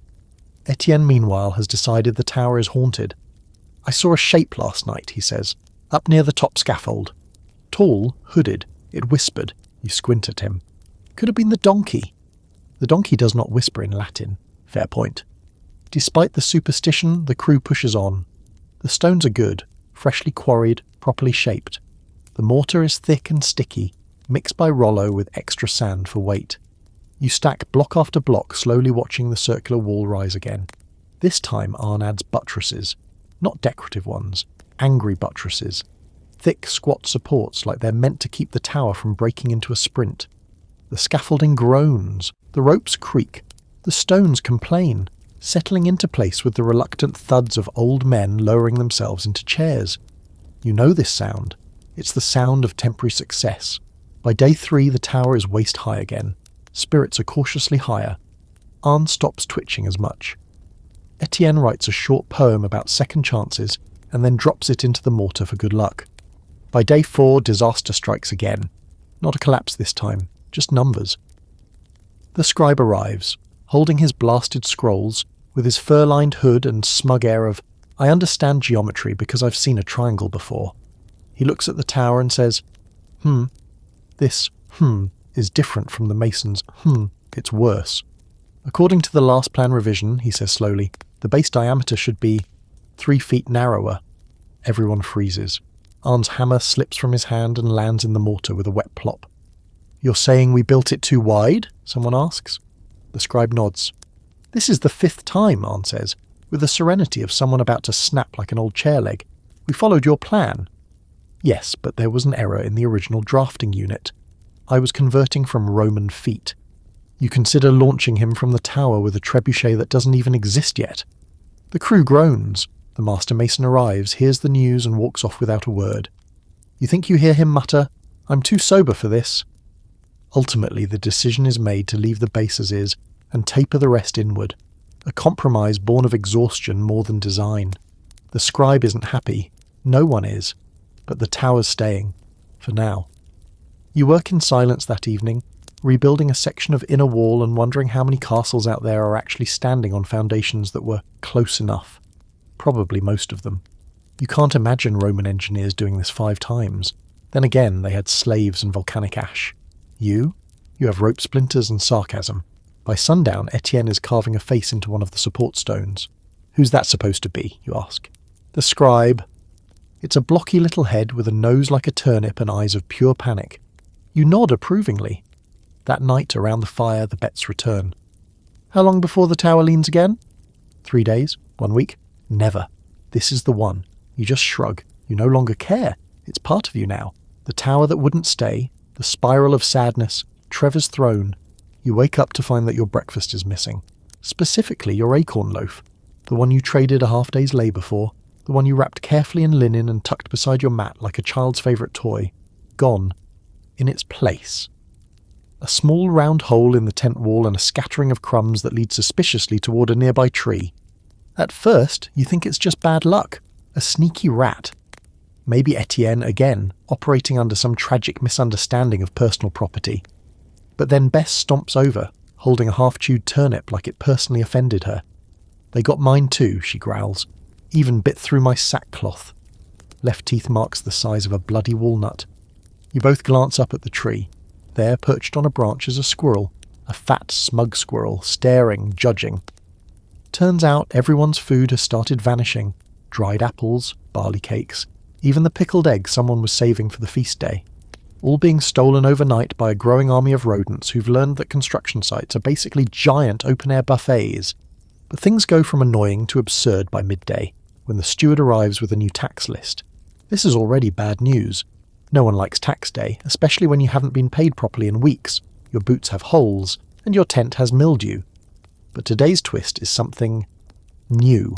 Etienne, meanwhile, has decided the tower is haunted. "I saw a shape last night," he says, "up near the top scaffold. Tall, hooded, it whispered." You squint at him. "Could have been the donkey." The donkey does not whisper in Latin. Fair point. Despite the superstition, the crew pushes on. The stones are good, freshly quarried, properly shaped. The mortar is thick and sticky, mixed by Rollo with extra sand for weight. You stack block after block, slowly watching the circular wall rise again. This time Arn adds buttresses. Not decorative ones, angry buttresses. Thick, squat supports like they're meant to keep the tower from breaking into a sprint. The scaffolding groans, the ropes creak, the stones complain, settling into place with the reluctant thuds of old men lowering themselves into chairs. You know this sound. It's the sound of temporary success. By day 3, the tower is waist high again. Spirits are cautiously higher. Arn stops twitching as much. Etienne writes a short poem about second chances and then drops it into the mortar for good luck. By day 4, disaster strikes again. Not a collapse this time, just numbers. The scribe arrives, holding his blasted scrolls, with his fur-lined hood and smug air of, "I understand geometry because I've seen a triangle before." He looks at the tower and says, This is different from the mason's it's worse. According to the last plan revision," he says slowly, "the base diameter should be 3 feet narrower." Everyone freezes. Arn's hammer slips from his hand and lands in the mortar with a wet plop. "You're saying we built it too wide?" someone asks. The scribe nods. "This is the 5th time," Arn says, with the serenity of someone about to snap like an old chair leg. "We followed your plan." "Yes, but there was an error in the original drafting unit. I was converting from Roman feet. You consider launching him from the tower with a trebuchet that doesn't even exist yet." The crew groans. The master mason arrives, hears the news and walks off without a word. You think you hear him mutter, "I'm too sober for this." Ultimately, the decision is made to leave the base as is and taper the rest inward, a compromise born of exhaustion more than design. The scribe isn't happy, no one is, but the tower's staying, for now. You work in silence that evening, rebuilding a section of inner wall and wondering how many castles out there are actually standing on foundations that were close enough. Probably most of them. You can't imagine Roman engineers doing this 5 times. Then again, they had slaves and volcanic ash. You have rope splinters and sarcasm. By sundown, Etienne is carving a face into one of the support stones. Who's that supposed to be, you ask? The scribe. It's a blocky little head with a nose like a turnip and eyes of pure panic. You nod approvingly. That night, around the fire, the bets return. How long before the tower leans again? 3 days? 1 week? Never. This is the one. You just shrug. You no longer care. It's part of you now. The tower that wouldn't stay, the spiral of sadness, Trevor's throne. You wake up to find that your breakfast is missing. Specifically, your acorn loaf. The one you traded a half-day's labour for. The one you wrapped carefully in linen and tucked beside your mat like a child's favourite toy. Gone. In its place. A small round hole in the tent wall and a scattering of crumbs that lead suspiciously toward a nearby tree. At first, you think it's just bad luck. A sneaky rat. Maybe Etienne again, operating under some tragic misunderstanding of personal property. But then Bess stomps over, holding a half-chewed turnip like it personally offended her. They got mine too, she growls. Even bit through my sackcloth. Left teeth marks the size of a bloody walnut. You both glance up at the tree. There, perched on a branch, is a squirrel. A fat, smug squirrel, staring, judging. Turns out everyone's food has started vanishing. Dried apples, barley cakes, even the pickled eggs someone was saving for the feast day. All being stolen overnight by a growing army of rodents who've learned that construction sites are basically giant open-air buffets. But things go from annoying to absurd by midday, when the steward arrives with a new tax list. This is already bad news. No one likes tax day, especially when you haven't been paid properly in weeks, your boots have holes, and your tent has mildew. But today's twist is something new.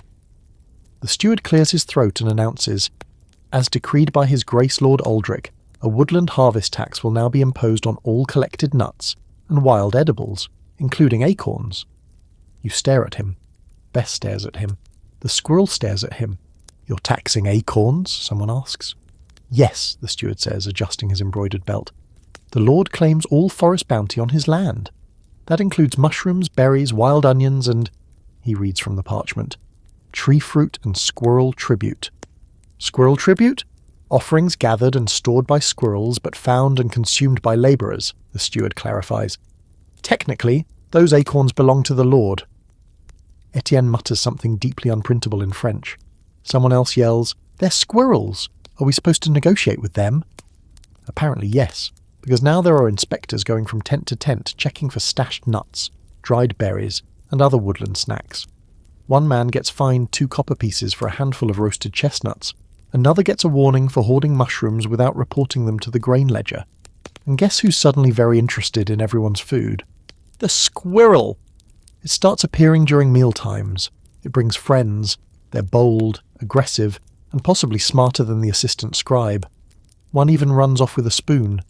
The steward clears his throat and announces, as decreed by His Grace Lord Aldrich, a woodland harvest tax will now be imposed on all collected nuts and wild edibles, including acorns. You stare at him. Bess stares at him. The squirrel stares at him. You're taxing acorns? Someone asks. Yes, the steward says, adjusting his embroidered belt. The Lord claims all forest bounty on his land. That includes mushrooms, berries, wild onions, and, he reads from the parchment, tree fruit and squirrel tribute. Squirrel tribute? Offerings gathered and stored by squirrels but found and consumed by labourers, the steward clarifies. Technically, those acorns belong to the Lord. Etienne mutters something deeply unprintable in French. Someone else yells, "They're squirrels! Are we supposed to negotiate with them?" Apparently yes, because now there are inspectors going from tent to tent checking for stashed nuts, dried berries, and other woodland snacks. One man gets fined 2 copper pieces for a handful of roasted chestnuts. Another gets a warning for hoarding mushrooms without reporting them to the grain ledger. And guess who's suddenly very interested in everyone's food? The squirrel! It starts appearing during meal times. It brings friends. They're bold, aggressive, and possibly smarter than the assistant scribe. One even runs off with a spoon.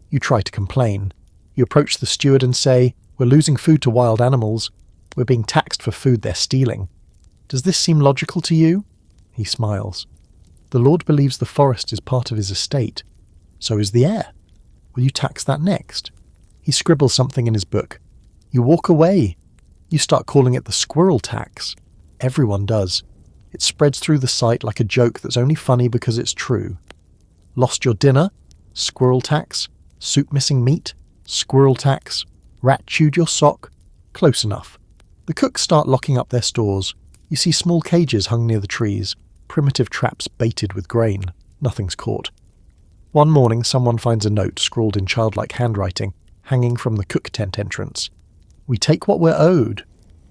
You try to complain. You approach the steward and say, "We're losing food to wild animals. We're being taxed for food they're stealing. Does this seem logical to you?" He smiles. The Lord believes the forest is part of his estate. So is the air. Will you tax that next? He scribbles something in his book. You walk away. You start calling it the squirrel tax. Everyone does. It spreads through the site like a joke that's only funny because it's true. Lost your dinner? Squirrel tax. Soup missing meat? Squirrel tax. Rat chewed your sock? Close enough. The cooks start locking up their stores. You see small cages hung near the trees, primitive traps baited with grain. Nothing's caught. One morning someone finds a note scrawled in childlike handwriting, hanging from the cook tent entrance. We take what we're owed.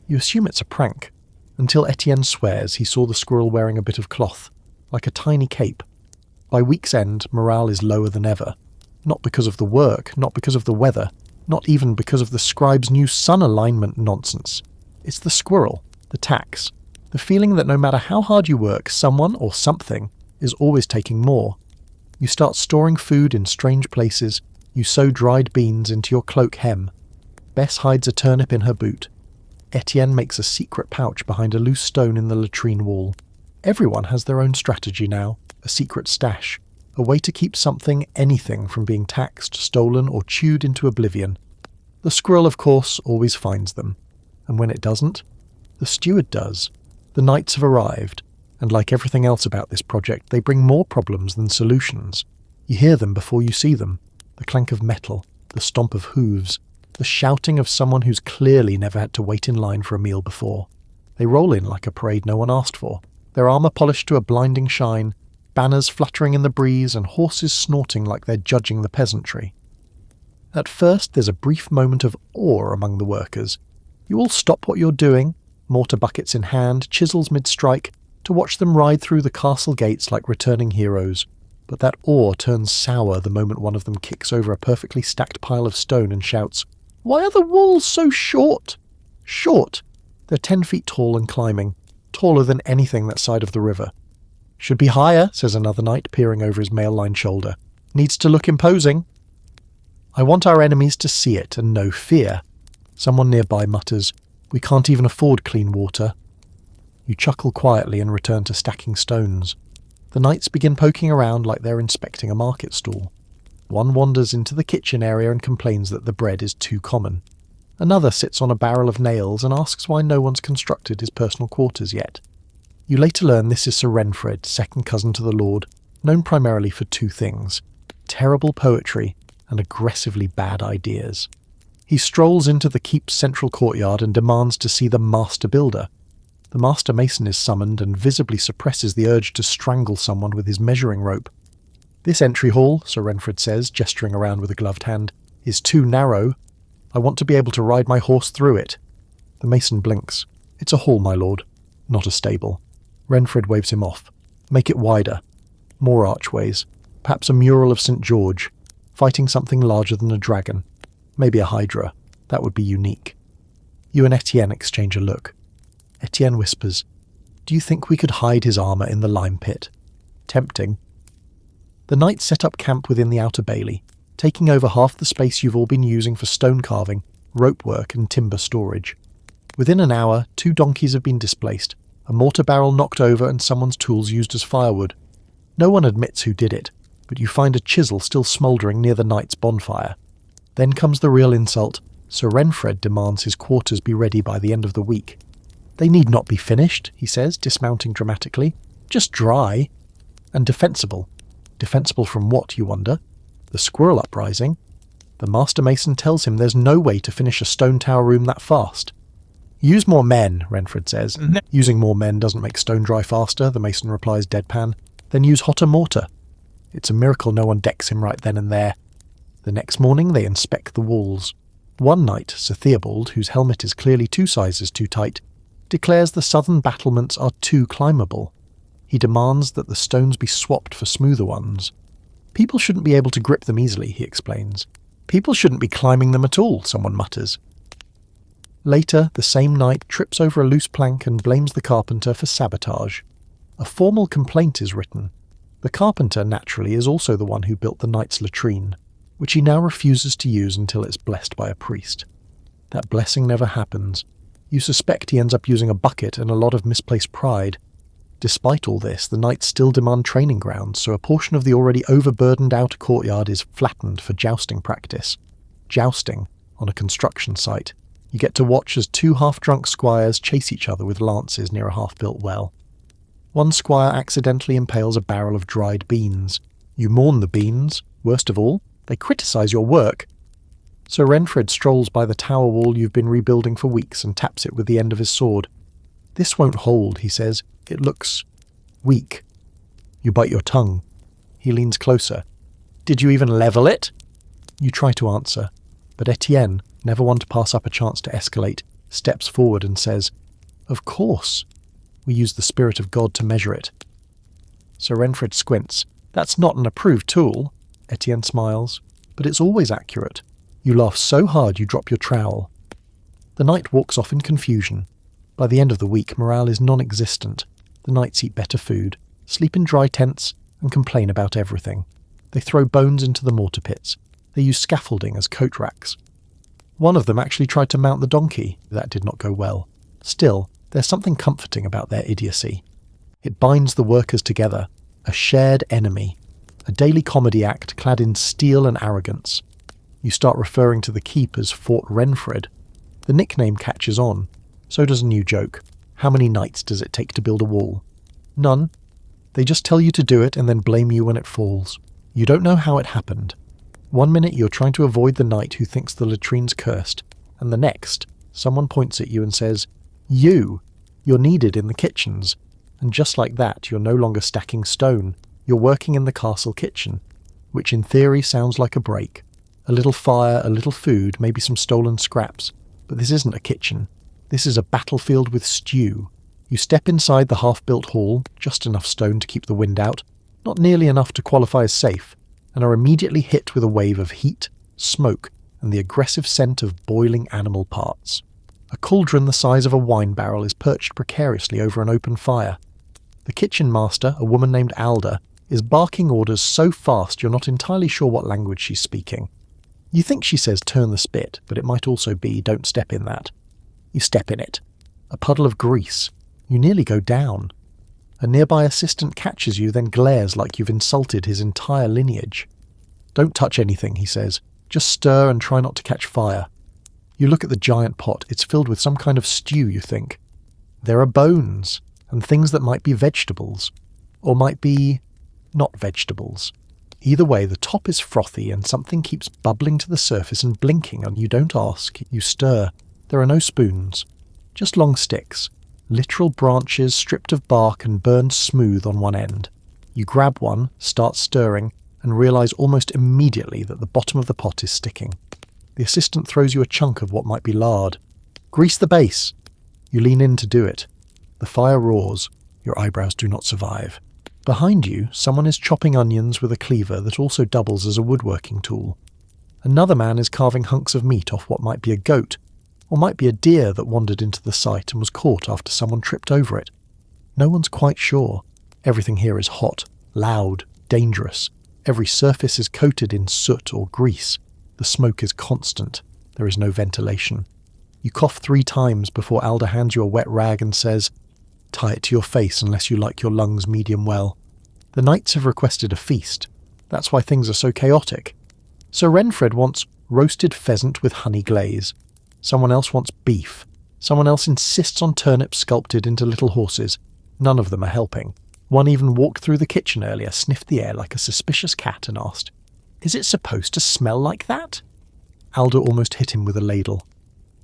You assume it's a prank, until Etienne swears he saw the squirrel wearing a bit of cloth, like a tiny cape. By week's end, morale is lower than ever. Not because of the work, not because of the weather, not even because of the scribe's new sun alignment nonsense. It's the squirrel, the tax, The feeling that no matter how hard you work, someone or something is always taking more. You start storing food in strange places. You sew dried beans into your cloak hem. Bess hides a turnip in her boot. Etienne makes a secret pouch behind a loose stone in the latrine wall. Everyone has their own strategy now, a secret stash, a way to keep something, anything, from being taxed, stolen, or chewed into oblivion. The squirrel, of course, always finds them. And when it doesn't, the steward does. The knights have arrived, and like everything else about this project, they bring more problems than solutions. You hear them before you see them. The clank of metal, the stomp of hooves, the shouting of someone who's clearly never had to wait in line for a meal before. They roll in like a parade no one asked for, their armour polished to a blinding shine, banners fluttering in the breeze and horses snorting like they're judging the peasantry. At first there's a brief moment of awe among the workers. You all stop what you're doing, mortar buckets in hand, chisels mid-strike, to watch them ride through the castle gates like returning heroes. But that awe turns sour the moment one of them kicks over a perfectly stacked pile of stone and shouts, "Why are the walls so short?" Short! They're 10 feet tall and climbing, taller than anything that side of the river. "Should be higher," says another knight, peering over his mail-lined shoulder. "Needs to look imposing." "I want our enemies to see it and know fear." Someone nearby mutters, "We can't even afford clean water." You chuckle quietly and return to stacking stones. The knights begin poking around like they're inspecting a market stall. One wanders into the kitchen area and complains that the bread is too common. Another sits on a barrel of nails and asks why no one's constructed his personal quarters yet. You later learn this is Sir Renfred, second cousin to the Lord, known primarily for two things: terrible poetry and aggressively bad ideas. He strolls into the keep's central courtyard and demands to see the master builder. The master mason is summoned and visibly suppresses the urge to strangle someone with his measuring rope. "This entry hall," Sir Renfred says, gesturing around with a gloved hand, "is too narrow. I want to be able to ride my horse through it." The mason blinks. "It's a hall, my lord, not a stable." Renfred waves him off. "Make it wider. More archways. Perhaps a mural of St. George, fighting something larger than a dragon. Maybe a hydra. That would be unique." You and Etienne exchange a look. Etienne whispers, "Do you think we could hide his armour in the lime pit?" Tempting. The knights set up camp within the outer bailey, taking over half the space you've all been using for stone carving, rope work and timber storage. Within an hour, 2 donkeys have been displaced, a mortar barrel knocked over and someone's tools used as firewood. No one admits who did it, but you find a chisel still smouldering near the knight's bonfire. Then comes the real insult. Sir Renfred demands his quarters be ready by the end of the week. "They need not be finished," he says, dismounting dramatically. "Just dry. And defensible." Defensible from what, you wonder? The squirrel uprising? The master mason tells him there's no way to finish a stone tower room that fast. "Use more men," Renfred says. "Using more men doesn't make stone dry faster," the mason replies deadpan. "Then use hotter mortar." It's a miracle no one decks him right then and there. The next morning they inspect the walls. One knight, Sir Theobald, whose helmet is clearly 2 sizes too tight, declares the southern battlements are too climbable. He demands that the stones be swapped for smoother ones. "People shouldn't be able to grip them easily," he explains. "People shouldn't be climbing them at all," someone mutters. Later, the same knight trips over a loose plank and blames the carpenter for sabotage. A formal complaint is written. The carpenter, naturally, is also the one who built the knight's latrine, which he now refuses to use until it's blessed by a priest. That blessing never happens. You suspect he ends up using a bucket and a lot of misplaced pride. Despite all this, the knights still demand training grounds, so a portion of the already overburdened outer courtyard is flattened for jousting practice. Jousting on a construction site. You get to watch as 2 half-drunk squires chase each other with lances near a half-built well. One squire accidentally impales a barrel of dried beans. You mourn the beans. Worst of all, they criticise your work. Sir Renfred strolls by the tower wall you've been rebuilding for weeks and taps it with the end of his sword. "This won't hold," he says. "It looks weak." You bite your tongue. He leans closer. "Did you even level it?" You try to answer, but Etienne, never one to pass up a chance to escalate, steps forward and says, "Of course. We use the spirit of God to measure it." Sir Renfred squints. "That's not an approved tool." Etienne smiles. "But it's always accurate. You laugh so hard you drop your trowel." The knight walks off in confusion. By the end of the week, morale is non-existent. The knights eat better food, sleep in dry tents, and complain about everything. They throw bones into the mortar pits. They use scaffolding as coat racks. One of them actually tried to mount the donkey. That did not go well. Still, there's something comforting about their idiocy. It binds the workers together, a shared enemy, a daily comedy act clad in steel and arrogance. You start referring to the keep as Fort Renfred. The nickname catches on. So does a new joke. How many nights does it take to build a wall? None. They just tell you to do it and then blame you when it falls. You don't know how it happened. One minute you're trying to avoid the knight who thinks the latrine's cursed, and the next, someone points at you and says, "You're needed in the kitchens." And just like that, you're no longer stacking stone. You're working in the castle kitchen, which in theory sounds like a break. A little fire, a little food, maybe some stolen scraps. But this isn't a kitchen. This is a battlefield with stew. You step inside the half-built hall, just enough stone to keep the wind out, not nearly enough to qualify as safe, and are immediately hit with a wave of heat, smoke, and the aggressive scent of boiling animal parts. A cauldron the size of a wine barrel is perched precariously over an open fire. The kitchen master, a woman named Alda, is barking orders so fast you're not entirely sure what language she's speaking. You think she says turn the spit, but it might also be don't step in that. You step in it. A puddle of grease. You nearly go down. A nearby assistant catches you, then glares like you've insulted his entire lineage. Don't touch anything, he says. Just stir and try not to catch fire. You look at the giant pot. It's filled with some kind of stew, you think. There are bones, and things that might be vegetables. Or might be not vegetables. Either way, the top is frothy and something keeps bubbling to the surface and blinking, and you don't ask, you stir. There are no spoons. Just long sticks. Literal branches stripped of bark and burned smooth on one end. You grab one, start stirring, and realise almost immediately that the bottom of the pot is sticking. The assistant throws you a chunk of what might be lard. Grease the base! You lean in to do it. The fire roars. Your eyebrows do not survive. Behind you, someone is chopping onions with a cleaver that also doubles as a woodworking tool. Another man is carving hunks of meat off what might be a goat, or might be a deer that wandered into the site and was caught after someone tripped over it. No one's quite sure. Everything here is hot, loud, dangerous. Every surface is coated in soot or grease. The smoke is constant. There is no ventilation. You cough 3 times before Alda hands you a wet rag and says, "Tie it to your face unless you like your lungs medium well." The knights have requested a feast. That's why things are so chaotic. Sir Renfred wants roasted pheasant with honey glaze. Someone else wants beef. Someone else insists on turnips sculpted into little horses. None of them are helping. One even walked through the kitchen earlier, sniffed the air like a suspicious cat and asked, "Is it supposed to smell like that?" Alda almost hit him with a ladle.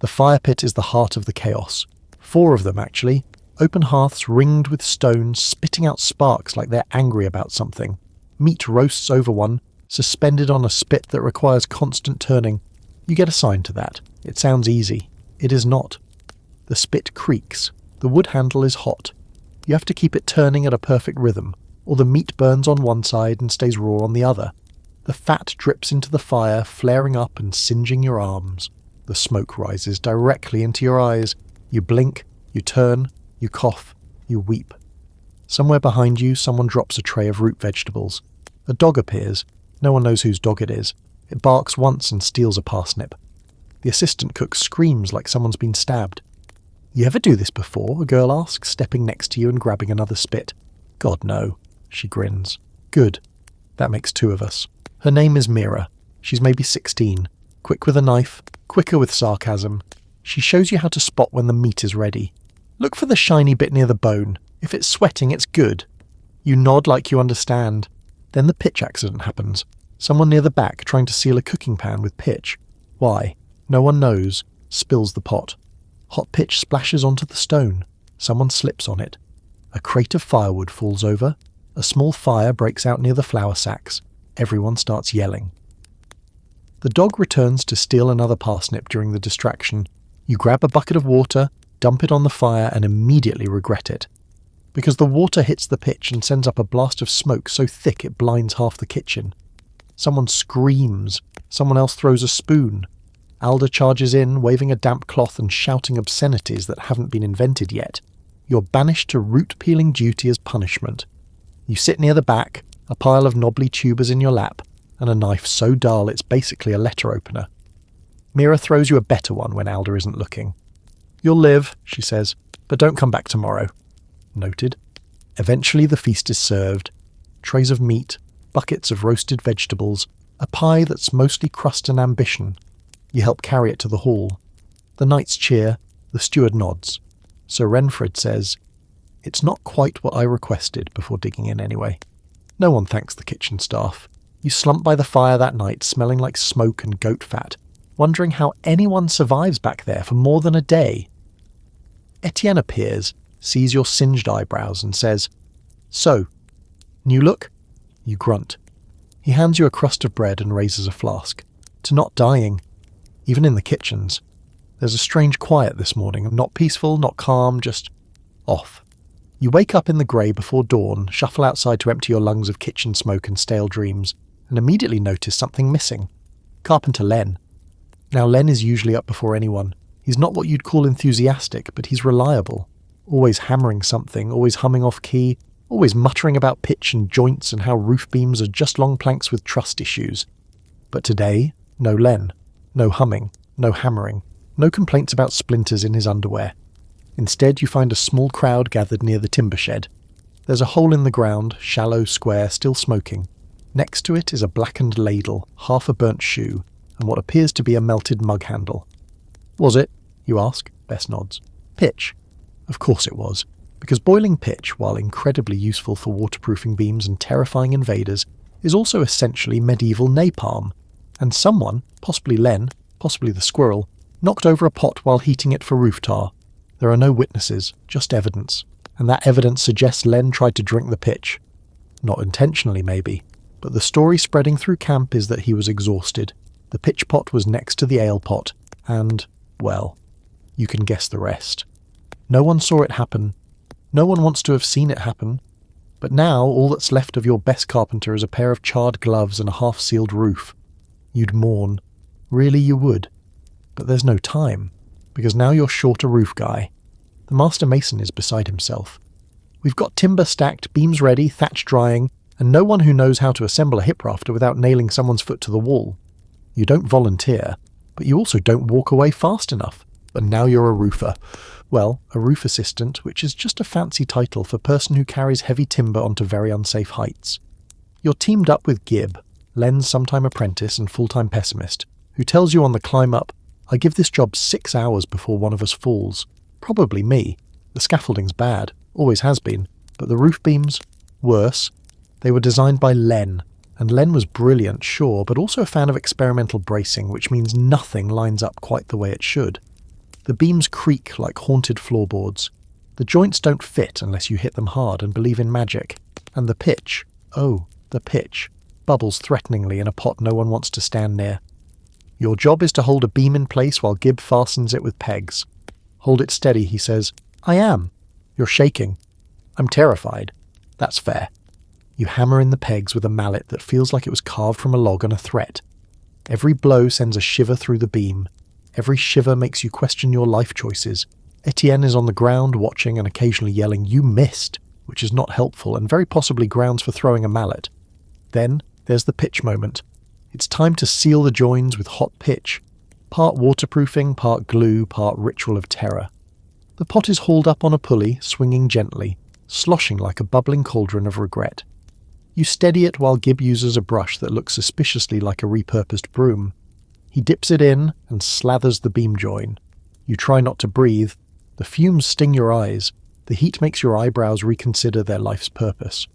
The fire pit is the heart of the chaos. 4 of them, actually. Open hearths ringed with stones, spitting out sparks like they're angry about something. Meat roasts over one, suspended on a spit that requires constant turning. You get assigned to that. It sounds easy. It is not. The spit creaks. The wood handle is hot. You have to keep it turning at a perfect rhythm, or the meat burns on one side and stays raw on the other. The fat drips into the fire, flaring up and singeing your arms. The smoke rises directly into your eyes. You blink, you turn, you cough, you weep. Somewhere behind you, someone drops a tray of root vegetables. A dog appears. No one knows whose dog it is. It barks once and steals a parsnip. The assistant cook screams like someone's been stabbed. "You ever do this before?" a girl asks, stepping next to you and grabbing another spit. "God, no," she grins. "Good. That makes 2 of us." Her name is Mira. She's maybe 16. Quick with a knife, quicker with sarcasm. She shows you how to spot when the meat is ready. Look for the shiny bit near the bone. If it's sweating, it's good. You nod like you understand. Then the pitch accident happens. Someone near the back trying to seal a cooking pan with pitch. Why? No one knows. Spills the pot. Hot pitch splashes onto the stone. Someone slips on it. A crate of firewood falls over. A small fire breaks out near the flour sacks. Everyone starts yelling. The dog returns to steal another parsnip during the distraction. You grab a bucket of water, dump it on the fire, and immediately regret it. Because the water hits the pitch and sends up a blast of smoke so thick it blinds half the kitchen. Someone screams. Someone else throws a spoon. Alder charges in, waving a damp cloth and shouting obscenities that haven't been invented yet. You're banished to root-peeling duty as punishment. You sit near the back, a pile of knobbly tubers in your lap, and a knife so dull it's basically a letter opener. Mira throws you a better one when Alder isn't looking. "You'll live," she says, "but don't come back tomorrow." Noted. Eventually the feast is served. Trays of meat, buckets of roasted vegetables, a pie that's mostly crust and ambition. You help carry it to the hall. The knights cheer, the steward nods. Sir Renfred says, "It's not quite what I requested," before digging in anyway. No one thanks the kitchen staff. You slump by the fire that night, smelling like smoke and goat fat, wondering how anyone survives back there for more than a day. Etienne appears, sees your singed eyebrows and says, "So, new look?" You grunt. He hands you a crust of bread and raises a flask. To not dying. Even in the kitchens. There's a strange quiet this morning, not peaceful, not calm, just off. You wake up in the grey before dawn, shuffle outside to empty your lungs of kitchen smoke and stale dreams, and immediately notice something missing. Carpenter Len. Now Len is usually up before anyone. He's not what you'd call enthusiastic, but he's reliable. Always hammering something, always humming off key, always muttering about pitch and joints and how roof beams are just long planks with trust issues. But today, no Len. No humming, no hammering, no complaints about splinters in his underwear. Instead, you find a small crowd gathered near the timber shed. There's a hole in the ground, shallow, square, still smoking. Next to it is a blackened ladle, half a burnt shoe, and what appears to be a melted mug handle. "Was it?" you ask. Bess nods. "Pitch." Of course it was, because boiling pitch, while incredibly useful for waterproofing beams and terrifying invaders, is also essentially medieval napalm. And someone, possibly Len, possibly the squirrel, knocked over a pot while heating it for roof tar. There are no witnesses, just evidence, and that evidence suggests Len tried to drink the pitch. Not intentionally, maybe, but the story spreading through camp is that he was exhausted. The pitch pot was next to the ale pot, and, well, you can guess the rest. No one saw it happen. No one wants to have seen it happen. But now all that's left of your best carpenter is a pair of charred gloves and a half-sealed roof. You'd mourn. Really you would. But there's no time, because now you're short a roof guy. The master mason is beside himself. "We've got timber stacked, beams ready, thatch drying, and no one who knows how to assemble a hip rafter without nailing someone's foot to the wall." You don't volunteer, but you also don't walk away fast enough. And now you're a roofer. Well, a roof assistant, which is just a fancy title for person who carries heavy timber onto very unsafe heights. You're teamed up with Gib, Len's sometime apprentice and full-time pessimist, who tells you on the climb up, "I give this job 6 hours before one of us falls. Probably me. The scaffolding's bad, always has been, but the roof beams, worse. They were designed by Len, and Len was brilliant, sure, but also a fan of experimental bracing, which means nothing lines up quite the way it should. The beams creak like haunted floorboards. The joints don't fit unless you hit them hard and believe in magic. And the pitch, oh, the pitch, bubbles threateningly in a pot no one wants to stand near. Your job is to hold a beam in place while Gib fastens it with pegs. "Hold it steady," he says. "I am." You're shaking. "I'm terrified." That's fair. You hammer in the pegs with a mallet that feels like it was carved from a log on a threat. Every blow sends a shiver through the beam. Every shiver makes you question your life choices. Etienne is on the ground watching and occasionally yelling, "You missed," which is not helpful and very possibly grounds for throwing a mallet. Then there's the pitch moment. It's time to seal the joins with hot pitch. Part waterproofing, part glue, part ritual of terror. The pot is hauled up on a pulley, swinging gently, sloshing like a bubbling cauldron of regret. You steady it while Gib uses a brush that looks suspiciously like a repurposed broom. He dips it in and slathers the beam join. You try not to breathe. The fumes sting your eyes. The heat makes your eyebrows reconsider their life's purpose.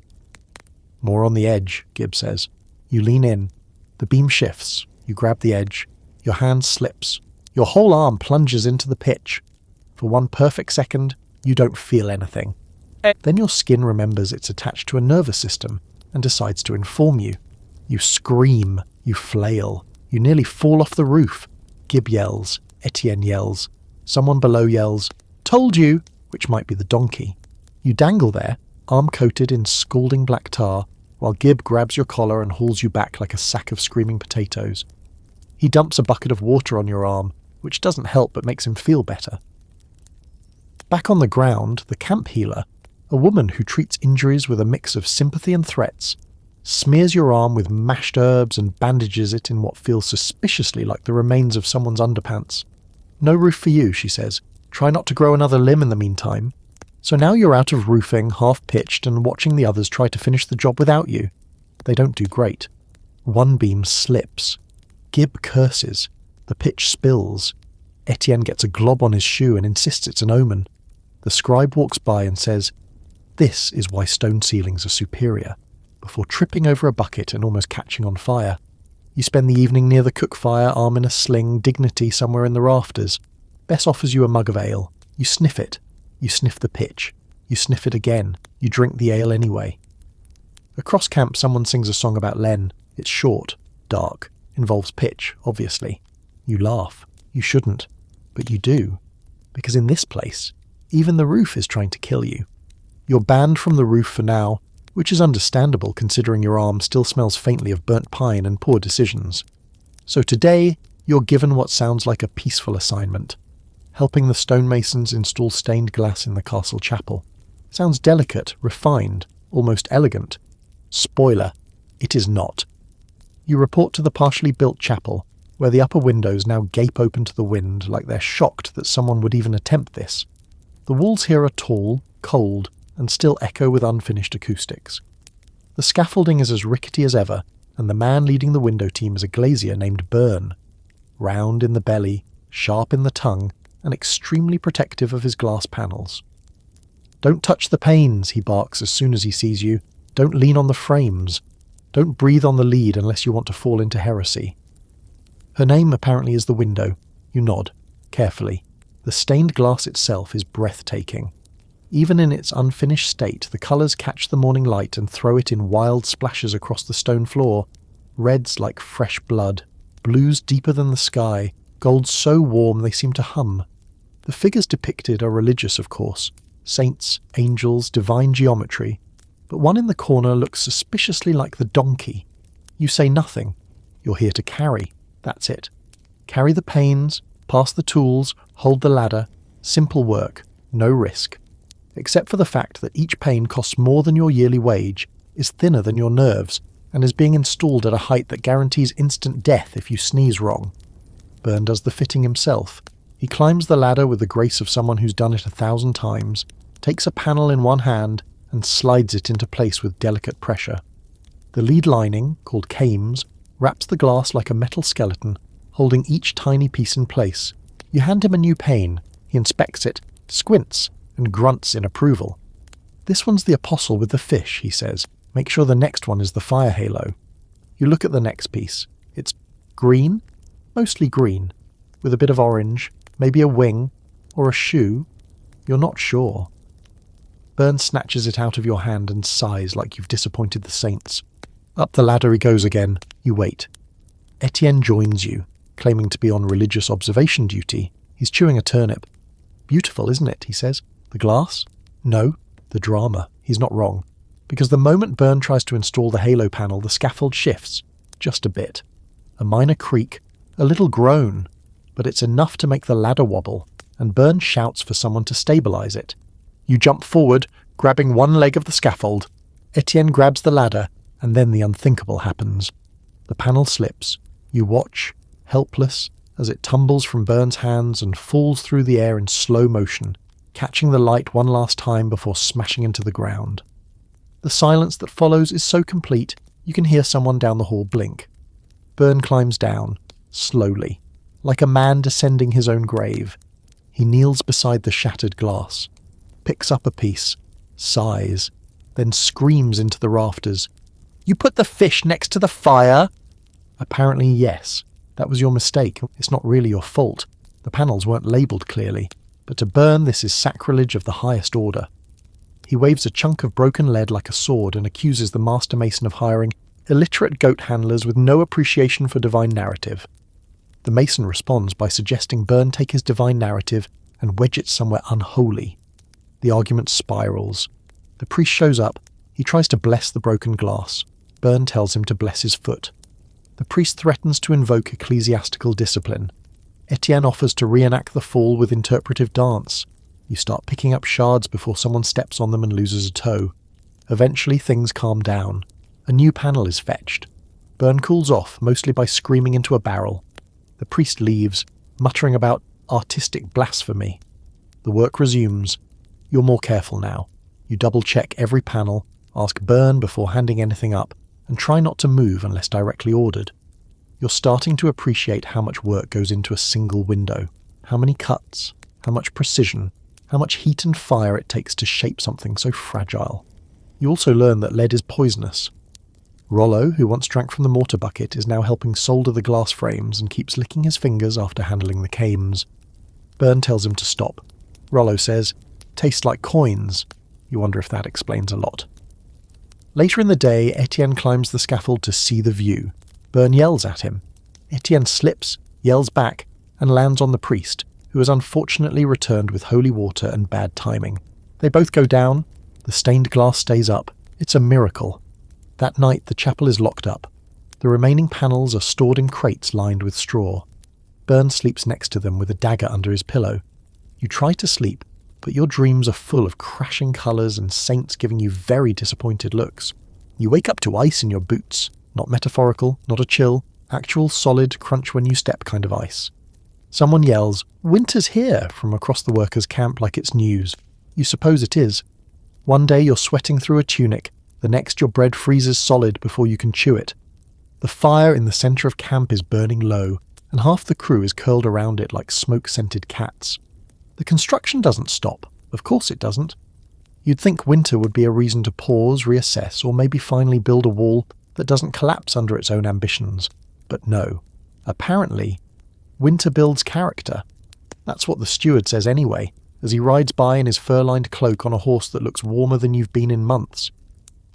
"More on the edge," Gib says. You lean in. The beam shifts. You grab the edge. Your hand slips. Your whole arm plunges into the pitch. For one perfect second, you don't feel anything. Then your skin remembers it's attached to a nervous system and decides to inform you. You scream. You flail. You nearly fall off the roof. Gib yells. Etienne yells. Someone below yells, "Told you!" which might be the donkey. You dangle there, arm coated in scalding black tar, while Gib grabs your collar and hauls you back like a sack of screaming potatoes. He dumps a bucket of water on your arm, which doesn't help but makes him feel better. Back on the ground, the camp healer, a woman who treats injuries with a mix of sympathy and threats, smears your arm with mashed herbs and bandages it in what feels suspiciously like the remains of someone's underpants. No roof for you, she says. Try not to grow another limb in the meantime. So now you're out of roofing, half-pitched, and watching the others try to finish the job without you. They don't do great. One beam slips. Gib curses. The pitch spills. Etienne gets a glob on his shoe and insists it's an omen. The scribe walks by and says, "This is why stone ceilings are superior," before tripping over a bucket and almost catching on fire. You spend the evening near the cook fire, arm in a sling, dignity somewhere in the rafters. Bess offers you a mug of ale. You sniff it. You sniff the pitch. You sniff it again. You drink the ale anyway. Across camp, someone sings a song about Len. It's short, dark, involves pitch, obviously. You laugh. You shouldn't. But you do. Because in this place, even the roof is trying to kill you. You're banned from the roof for now, which is understandable considering your arm still smells faintly of burnt pine and poor decisions. So today, you're given what sounds like a peaceful assignment. Helping the stonemasons install stained glass in the castle chapel. Sounds delicate, refined, almost elegant. Spoiler, it is not. You report to the partially built chapel, where the upper windows now gape open to the wind like they're shocked that someone would even attempt this. The walls here are tall, cold, and still echo with unfinished acoustics. The scaffolding is as rickety as ever, and the man leading the window team is a glazier named Byrne. Round in the belly, sharp in the tongue, and extremely protective of his glass panels. "Don't touch the panes," he barks as soon as he sees you. "Don't lean on the frames. Don't breathe on the lead unless you want to fall into heresy." Her name apparently is the window. You nod, carefully. The stained glass itself is breathtaking. Even in its unfinished state, the colours catch the morning light and throw it in wild splashes across the stone floor. Reds like fresh blood, blues deeper than the sky, golds so warm they seem to hum. The figures depicted are religious, of course. Saints, angels, divine geometry. But one in the corner looks suspiciously like the donkey. You say nothing. You're here to carry. That's it. Carry the panes, pass the tools, hold the ladder. Simple work. No risk. Except for the fact that each pane costs more than your yearly wage, is thinner than your nerves, and is being installed at a height that guarantees instant death if you sneeze wrong. Byrne does the fitting himself. He climbs the ladder with the grace of someone who's done it 1,000 times, takes a panel in one hand, and slides it into place with delicate pressure. The lead lining, called cames, wraps the glass like a metal skeleton, holding each tiny piece in place. You hand him a new pane. He inspects it, squints, and grunts in approval. "This one's the apostle with the fish," he says. "Make sure the next one is the fire halo." You look at the next piece. It's green, mostly green, with a bit of orange, maybe a wing, or a shoe. You're not sure. Byrne snatches it out of your hand and sighs like you've disappointed the saints. Up the ladder he goes again. You wait. Etienne joins you, claiming to be on religious observation duty. He's chewing a turnip. "Beautiful, isn't it?" he says. "The glass?" "No, the drama." He's not wrong. Because the moment Byrne tries to install the halo panel, the scaffold shifts. Just a bit. A minor creak, a little groan, but it's enough to make the ladder wobble, and Byrne shouts for someone to stabilise it. You jump forward, grabbing one leg of the scaffold. Etienne grabs the ladder, and then the unthinkable happens. The panel slips. You watch, helpless, as it tumbles from Byrne's hands and falls through the air in slow motion, catching the light one last time before smashing into the ground. The silence that follows is so complete, you can hear someone down the hall blink. Byrne climbs down, slowly, like a man descending his own grave. He kneels beside the shattered glass, picks up a piece, sighs, then screams into the rafters. "You put the fish next to the fire?" Apparently, yes. That was your mistake. It's not really your fault. The panels weren't labelled clearly. But to Byrne, this is sacrilege of the highest order. He waves a chunk of broken lead like a sword and accuses the master mason of hiring illiterate goat handlers with no appreciation for divine narrative. The mason responds by suggesting Byrne take his divine narrative and wedge it somewhere unholy. The argument spirals. The priest shows up. He tries to bless the broken glass. Byrne tells him to bless his foot. The priest threatens to invoke ecclesiastical discipline. Etienne offers to reenact the fall with interpretive dance. You start picking up shards before someone steps on them and loses a toe. Eventually things calm down. A new panel is fetched. Byrne cools off, mostly by screaming into a barrel. The priest leaves, muttering about artistic blasphemy. The work resumes. You're more careful now. You double-check every panel, ask Byrne before handing anything up, and try not to move unless directly ordered. You're starting to appreciate how much work goes into a single window, how many cuts, how much precision, how much heat and fire it takes to shape something so fragile. You also learn that lead is poisonous. Rollo, who once drank from the mortar bucket, is now helping solder the glass frames and keeps licking his fingers after handling the cames. Byrne tells him to stop. Rollo says, "Tastes like coins." You wonder if that explains a lot. Later in the day, Etienne climbs the scaffold to see the view. Byrne yells at him. Etienne slips, yells back, and lands on the priest, who has unfortunately returned with holy water and bad timing. They both go down. The stained glass stays up. It's a miracle. That night, the chapel is locked up. The remaining panels are stored in crates lined with straw. Byrne sleeps next to them with a dagger under his pillow. You try to sleep, but your dreams are full of crashing colours and saints giving you very disappointed looks. You wake up to ice in your boots. Not metaphorical, not a chill, actual solid crunch when you step kind of ice. Someone yells, "Winter's here!" from across the workers' camp like it's news. You suppose it is. One day you're sweating through a tunic, the next your bread freezes solid before you can chew it. The fire in the centre of camp is burning low, and half the crew is curled around it like smoke-scented cats. The construction doesn't stop. Of course it doesn't. You'd think winter would be a reason to pause, reassess, or maybe finally build a wall that doesn't collapse under its own ambitions. But no. Apparently, winter builds character. That's what the steward says anyway, as he rides by in his fur-lined cloak on a horse that looks warmer than you've been in months.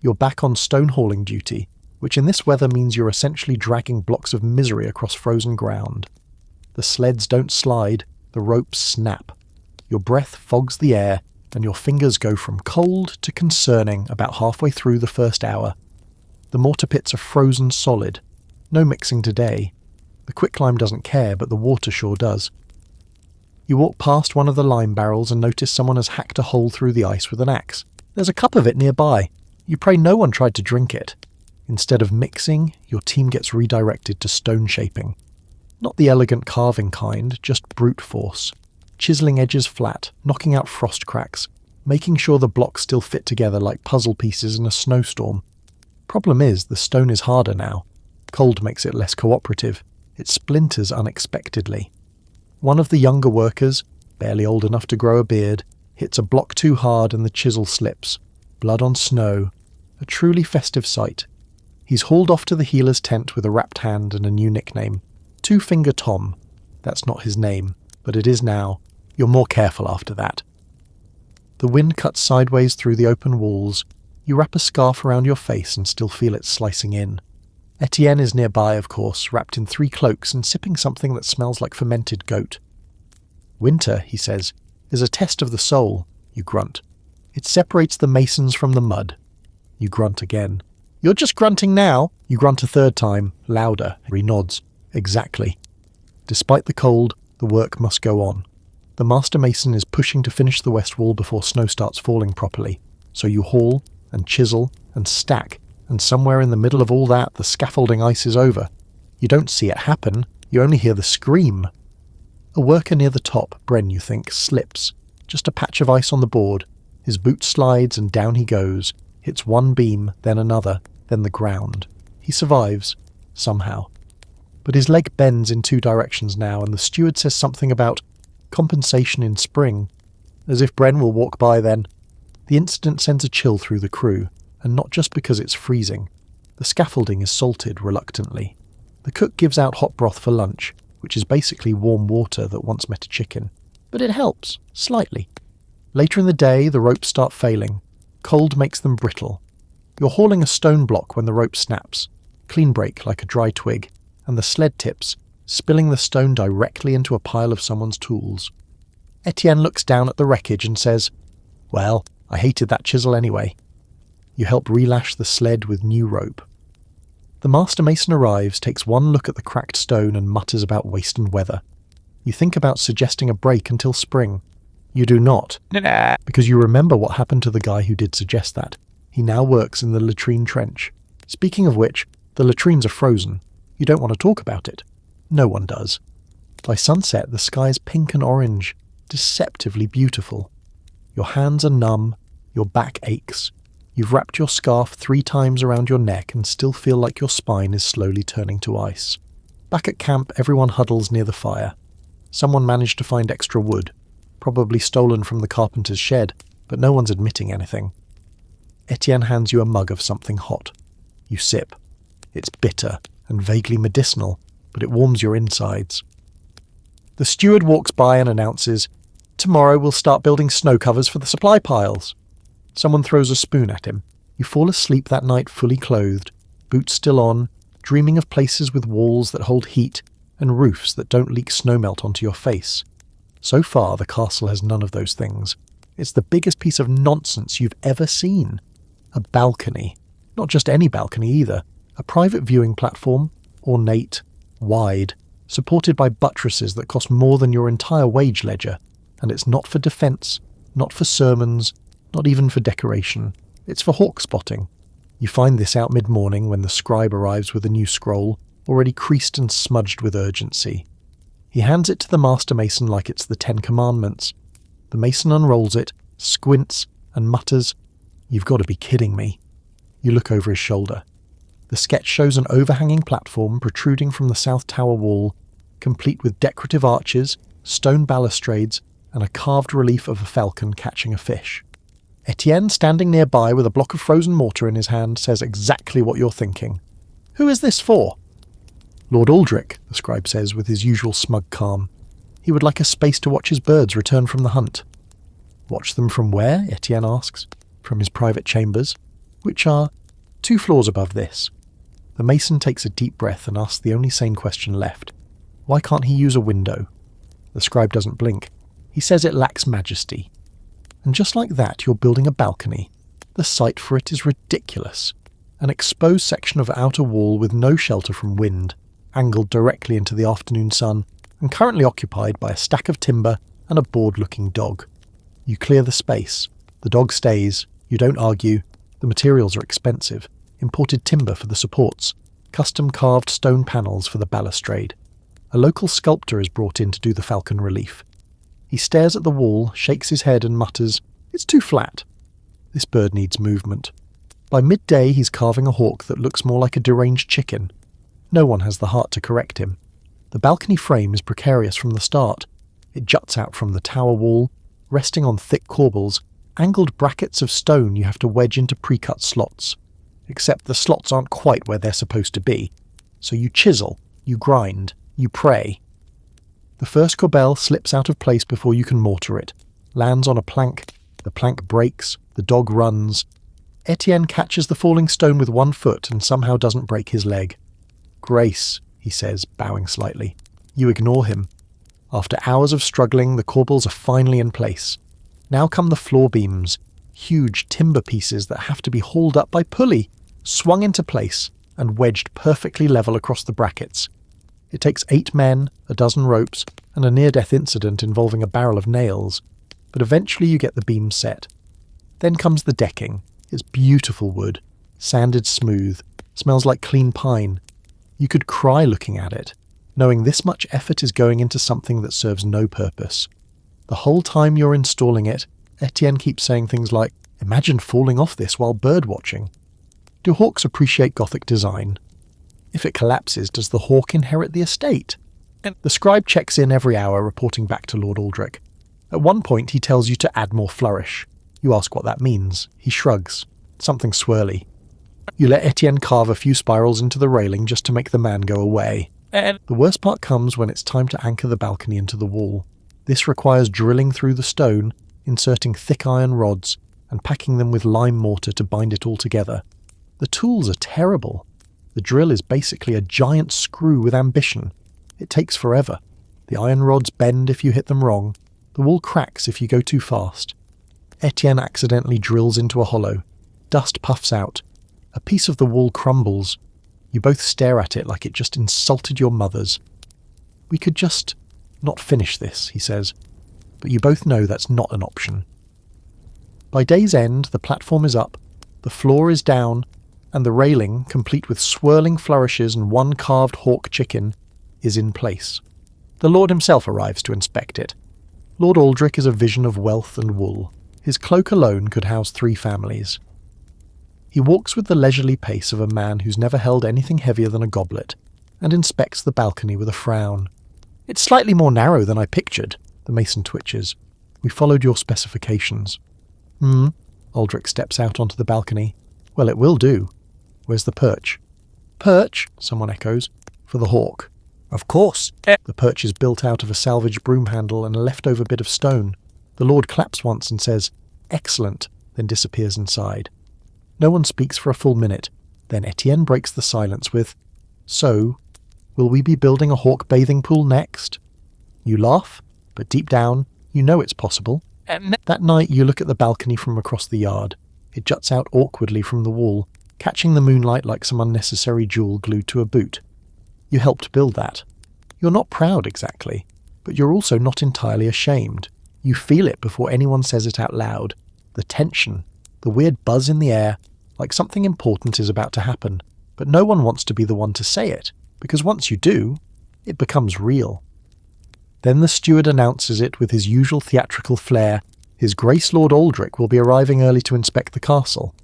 You're back on stone hauling duty, which in this weather means you're essentially dragging blocks of misery across frozen ground. The sleds don't slide, the ropes snap. Your breath fogs the air, and your fingers go from cold to concerning about halfway through the first hour. The mortar pits are frozen solid. No mixing today. The quicklime doesn't care, but the water sure does. You walk past one of the lime barrels and notice someone has hacked a hole through the ice with an axe. There's a cup of it nearby. You pray no one tried to drink it. Instead of mixing, your team gets redirected to stone shaping. Not the elegant carving kind, just brute force. Chiseling edges flat, knocking out frost cracks, making sure the blocks still fit together like puzzle pieces in a snowstorm. Problem is, the stone is harder now. Cold makes it less cooperative. It splinters unexpectedly. One of the younger workers, barely old enough to grow a beard, hits a block too hard and the chisel slips. Blood on snow. A truly festive sight. He's hauled off to the healer's tent with a wrapped hand and a new nickname. Two-Finger Tom. That's not his name, but it is now. You're more careful after that. The wind cuts sideways through the open walls. You wrap a scarf around your face and still feel it slicing in. Etienne is nearby, of course, wrapped in 3 cloaks and sipping something that smells like fermented goat. Winter, he says, is a test of the soul, you grunt. It separates the masons from the mud. You grunt again. You're just grunting now. You grunt a third time, louder. He nods. Exactly. Despite the cold, the work must go on. The master mason is pushing to finish the west wall before snow starts falling properly, so you haul and chisel and stack, and somewhere in the middle of all that the scaffolding ice is over. You don't see it happen, you only hear the scream. A worker near the top, Bren, you think, slips. Just a patch of ice on the board. His boot slides and down he goes, hits one beam, then another, then the ground. He survives, somehow. But his leg bends in 2 directions now, and the steward says something about compensation in spring, as if Bren will walk by then. The incident sends a chill through the crew, and not just because it's freezing. The scaffolding is salted reluctantly. The cook gives out hot broth for lunch, which is basically warm water that once met a chicken. But it helps, slightly. Later in the day, the ropes start failing. Cold makes them brittle. You're hauling a stone block when the rope snaps. Clean break like a dry twig, and the sled tips, spilling the stone directly into a pile of someone's tools. Etienne looks down at the wreckage and says, "Well, I hated that chisel anyway." You help relash the sled with new rope. The master mason arrives, takes one look at the cracked stone and mutters about waste and weather. You think about suggesting a break until spring. You do not, because you remember what happened to the guy who did suggest that. He now works in the latrine trench. Speaking of which, the latrines are frozen. You don't want to talk about it. No one does. By sunset, the sky is pink and orange, deceptively beautiful. Your hands are numb, your back aches. You've wrapped your scarf 3 times around your neck and still feel like your spine is slowly turning to ice. Back at camp, everyone huddles near the fire. Someone managed to find extra wood, probably stolen from the carpenter's shed, but no one's admitting anything. Etienne hands you a mug of something hot. You sip. It's bitter and vaguely medicinal, but it warms your insides. The steward walks by and announces, "Tomorrow we'll start building snow covers for the supply piles." Someone throws a spoon at him. You fall asleep that night fully clothed, boots still on, dreaming of places with walls that hold heat and roofs that don't leak snowmelt onto your face. So far, the castle has none of those things. It's the biggest piece of nonsense you've ever seen. A balcony. Not just any balcony either. A private viewing platform, ornate, wide, supported by buttresses that cost more than your entire wage ledger. And it's not for defence, not for sermons, not even for decoration. It's for hawk spotting. You find this out mid-morning when the scribe arrives with a new scroll, already creased and smudged with urgency. He hands it to the master mason like it's the 10 Commandments. The mason unrolls it, squints, and mutters, "You've got to be kidding me." You look over his shoulder. The sketch shows an overhanging platform protruding from the south tower wall, complete with decorative arches, stone balustrades, and a carved relief of a falcon catching a fish. Etienne, standing nearby with a block of frozen mortar in his hand, says exactly what you're thinking. "Who is this for?" "Lord Aldrich," the scribe says with his usual smug calm. "He would like a space to watch his birds return from the hunt." "Watch them from where?" Etienne asks. "From his private chambers, which are 2 floors above this." The mason takes a deep breath and asks the only sane question left. Why can't he use a window? The scribe doesn't blink. He says it lacks majesty. And just like that, you're building a balcony. The site for it is ridiculous. An exposed section of outer wall with no shelter from wind, angled directly into the afternoon sun, and currently occupied by a stack of timber and a bored-looking dog. You clear the space. The dog stays. You don't argue. The materials are expensive. Imported timber for the supports. Custom-carved stone panels for the balustrade. A local sculptor is brought in to do the falcon relief. He stares at the wall, shakes his head and mutters, "It's too flat." This bird needs movement. By midday he's carving a hawk that looks more like a deranged chicken. No one has the heart to correct him. The balcony frame is precarious from the start. It juts out from the tower wall, resting on thick corbels, angled brackets of stone you have to wedge into pre-cut slots. Except the slots aren't quite where they're supposed to be. So you chisel, you grind, you pray. The first corbel slips out of place before you can mortar it, lands on a plank, the plank breaks, the dog runs. Etienne catches the falling stone with one foot and somehow doesn't break his leg. "Grace," he says, bowing slightly. You ignore him. After hours of struggling, the corbels are finally in place. Now come the floor beams, huge timber pieces that have to be hauled up by pulley, swung into place, and wedged perfectly level across the brackets. It takes 8 men, a dozen ropes, and a near-death incident involving a barrel of nails, but eventually you get the beams set. Then comes the decking. It's beautiful wood, sanded smooth, smells like clean pine. You could cry looking at it, knowing this much effort is going into something that serves no purpose. The whole time you're installing it, Etienne keeps saying things like, "Imagine falling off this while bird watching." Do hawks appreciate Gothic design? If it collapses, does the hawk inherit the estate? The scribe checks in every hour, reporting back to Lord Aldrich. At one point he tells you to add more flourish. You ask what that means. He shrugs. Something swirly. You let Etienne carve a few spirals into the railing just to make the man go away. The worst part comes when it's time to anchor the balcony into the wall. This requires drilling through the stone, inserting thick iron rods, and packing them with lime mortar to bind it all together. The tools are terrible. The drill is basically a giant screw with ambition. It takes forever. The iron rods bend if you hit them wrong. The wall cracks if you go too fast. Etienne accidentally drills into a hollow. Dust puffs out. A piece of the wall crumbles. You both stare at it like it just insulted your mothers. "We could just not finish this," he says, but you both know that's not an option. By day's end, the platform is up, the floor is down, and the railing, complete with swirling flourishes and one carved hawk chicken, is in place. The Lord himself arrives to inspect it. Lord Aldrich is a vision of wealth and wool. His cloak alone could house 3 families. He walks with the leisurely pace of a man who's never held anything heavier than a goblet, and inspects the balcony with a frown. "It's slightly more narrow than I pictured," the mason twitches. "We followed your specifications." Aldrich steps out onto the balcony. "Well, it will do. Where's the perch?" "Perch?" someone echoes. "For the hawk." "Of course." The perch is built out of a salvaged broom handle and a leftover bit of stone. The Lord claps once and says, "Excellent," then disappears inside. No one speaks for a full minute. Then Etienne breaks the silence with, "So, will we be building a hawk bathing pool next?" You laugh, but deep down, you know it's possible. That night you look at the balcony from across the yard. It juts out awkwardly from the wall, catching the moonlight like some unnecessary jewel glued to a boot. You helped build that. You're not proud exactly, but you're also not entirely ashamed. You feel it before anyone says it out loud. The tension, the weird buzz in the air, like something important is about to happen, but no one wants to be the one to say it, because once you do, it becomes real. Then the steward announces it with his usual theatrical flair. His Grace Lord Aldrich will be arriving early to inspect the castle.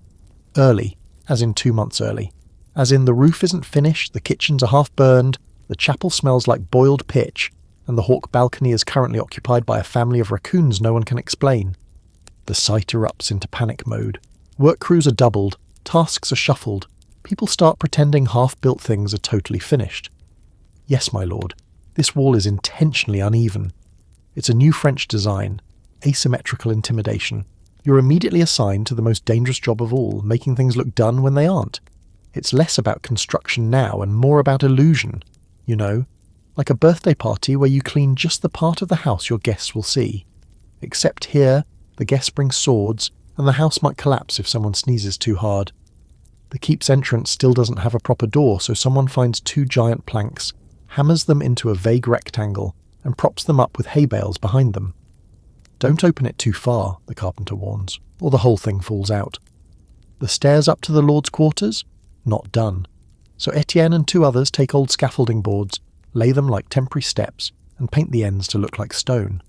Early, as in 2 months early. As in the roof isn't finished, the kitchens are half burned, the chapel smells like boiled pitch, and the hawk balcony is currently occupied by a family of raccoons no one can explain. The site erupts into panic mode. Work crews are doubled, tasks are shuffled, people start pretending half-built things are totally finished. Yes, my lord, this wall is intentionally uneven. It's a new French design, asymmetrical intimidation. You're immediately assigned to the most dangerous job of all, making things look done when they aren't. It's less about construction now and more about illusion, you know, like a birthday party where you clean just the part of the house your guests will see. Except here, the guests bring swords, and the house might collapse if someone sneezes too hard. The keep's entrance still doesn't have a proper door, so someone finds 2 giant planks, hammers them into a vague rectangle, and props them up with hay bales behind them. Don't open it too far, the carpenter warns, or the whole thing falls out. The stairs up to the Lord's quarters? Not done. So Etienne and 2 others take old scaffolding boards, lay them like temporary steps, and paint the ends to look like stone.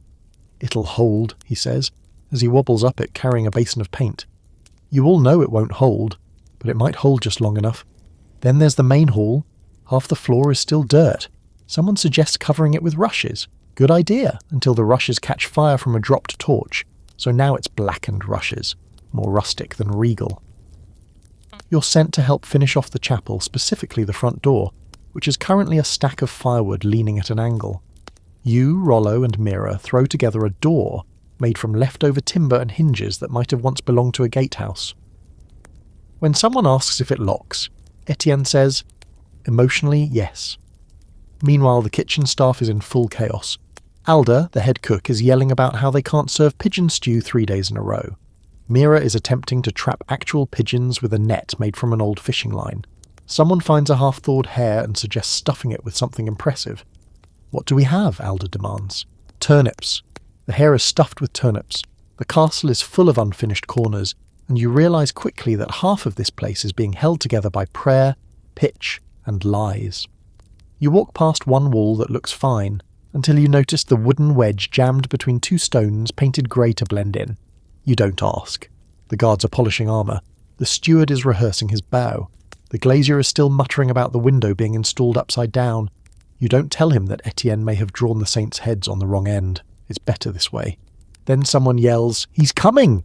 "It'll hold," he says, as he wobbles up it carrying a basin of paint. You all know it won't hold, but it might hold just long enough. Then there's the main hall. Half the floor is still dirt. Someone suggests covering it with rushes. Good idea, until the rushes catch fire from a dropped torch, so now it's blackened rushes, more rustic than regal. You're sent to help finish off the chapel, specifically the front door, which is currently a stack of firewood leaning at an angle. You, Rollo, and Mira throw together a door made from leftover timber and hinges that might have once belonged to a gatehouse. When someone asks if it locks, Etienne says, emotionally, yes. Meanwhile, the kitchen staff is in full chaos. Alda, the head cook, is yelling about how they can't serve pigeon stew 3 days in a row. Mira is attempting to trap actual pigeons with a net made from an old fishing line. Someone finds a half-thawed hare and suggests stuffing it with something impressive. "What do we have?" Alda demands. "Turnips." The hare is stuffed with turnips. The castle is full of unfinished corners, and you realise quickly that half of this place is being held together by prayer, pitch, and lies. You walk past one wall that looks fine, until you notice the wooden wedge jammed between 2 stones painted grey to blend in. You don't ask. The guards are polishing armour. The steward is rehearsing his bow. The glazier is still muttering about the window being installed upside down. You don't tell him that Etienne may have drawn the saints' heads on the wrong end. It's better this way. Then someone yells, "He's coming!"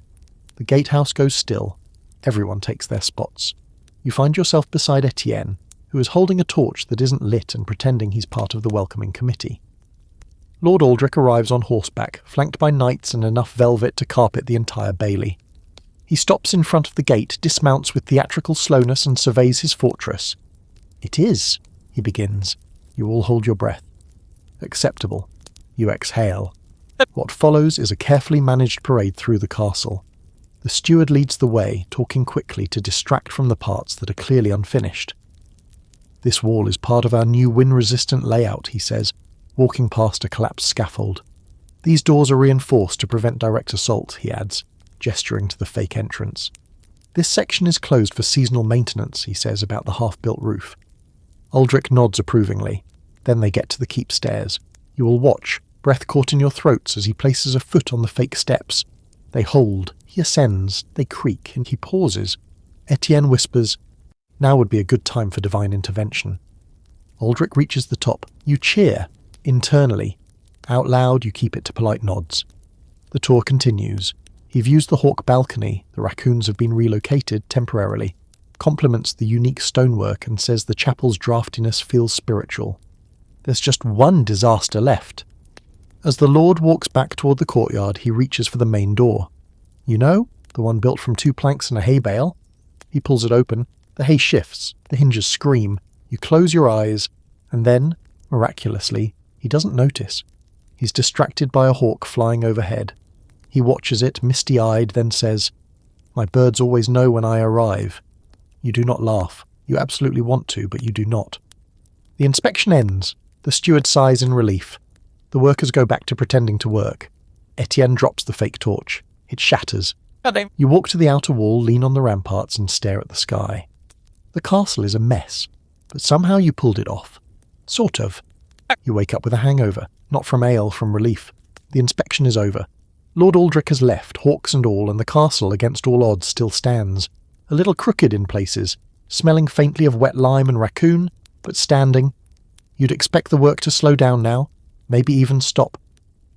The gatehouse goes still. Everyone takes their spots. You find yourself beside Etienne, who is holding a torch that isn't lit and pretending he's part of the welcoming committee. Lord Aldrich arrives on horseback, flanked by knights and enough velvet to carpet the entire bailey. He stops in front of the gate, dismounts with theatrical slowness and surveys his fortress. "It is," he begins. You all hold your breath. "Acceptable." You exhale. What follows is a carefully managed parade through the castle. The steward leads the way, talking quickly to distract from the parts that are clearly unfinished. This wall is part of our new wind-resistant layout, he says, walking past a collapsed scaffold. These doors are reinforced to prevent direct assault, he adds, gesturing to the fake entrance. This section is closed for seasonal maintenance, he says about the half-built roof. Aldrich nods approvingly. Then they get to the keep stairs. You will watch, breath caught in your throats as he places a foot on the fake steps. They hold, he ascends, they creak, and he pauses. Etienne whispers, "Now would be a good time for divine intervention." Aldrich reaches the top. You cheer, internally. Out loud, you keep it to polite nods. The tour continues. He views the hawk balcony, the raccoons have been relocated temporarily, compliments the unique stonework and says the chapel's draftiness feels spiritual. There's just one disaster left. As the Lord walks back toward the courtyard, he reaches for the main door. You know, the one built from 2 planks and a hay bale? He pulls it open. The hay shifts. The hinges scream. You close your eyes, and then, miraculously, he doesn't notice. He's distracted by a hawk flying overhead. He watches it, misty-eyed, then says, "My birds always know when I arrive." You do not laugh. You absolutely want to, but you do not. The inspection ends. The steward sighs in relief. The workers go back to pretending to work. Etienne drops the fake torch. It shatters. You walk to the outer wall, lean on the ramparts, and stare at the sky. The castle is a mess, but somehow you pulled it off. Sort of. You wake up with a hangover, not from ale, from relief. The inspection is over. Lord Aldrich has left, hawks and all, and the castle, against all odds, still stands. A little crooked in places, smelling faintly of wet lime and raccoon, but standing. You'd expect the work to slow down now, maybe even stop.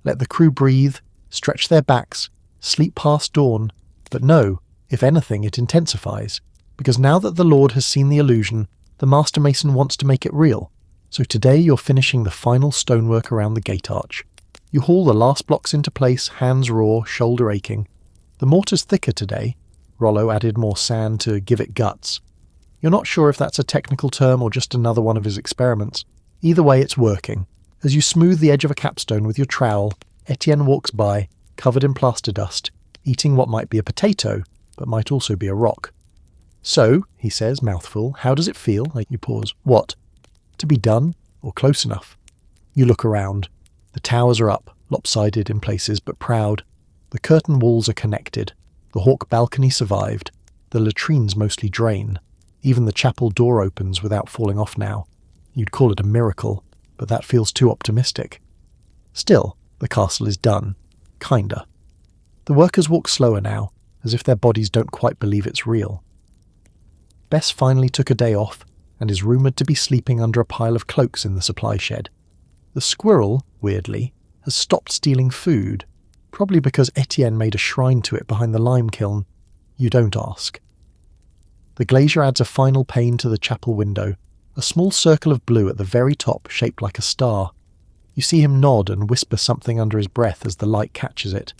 Let the crew breathe, stretch their backs, sleep past dawn. But no, if anything, it intensifies. Because now that the Lord has seen the illusion, the master mason wants to make it real. So today you're finishing the final stonework around the gate arch. You haul the last blocks into place, hands raw, shoulder aching. The mortar's thicker today. Rollo added more sand to give it guts. You're not sure if that's a technical term or just another one of his experiments. Either way, it's working. As you smooth the edge of a capstone with your trowel, Etienne walks by, covered in plaster dust, eating what might be a potato, but might also be a rock. "So," he says, mouthful, "how does it feel?" You pause. "What?" "To be done, or close enough." You look around. The towers are up, lopsided in places, but proud. The curtain walls are connected. The hawk balcony survived. The latrines mostly drain. Even the chapel door opens without falling off now. You'd call it a miracle, but that feels too optimistic. Still, the castle is done. Kinda. The workers walk slower now, as if their bodies don't quite believe it's real. Bess finally took a day off, and is rumoured to be sleeping under a pile of cloaks in the supply shed. The squirrel, weirdly, has stopped stealing food, probably because Etienne made a shrine to it behind the lime kiln. You don't ask. The glazier adds a final pane to the chapel window, a small circle of blue at the very top shaped like a star. You see him nod and whisper something under his breath as the light catches it.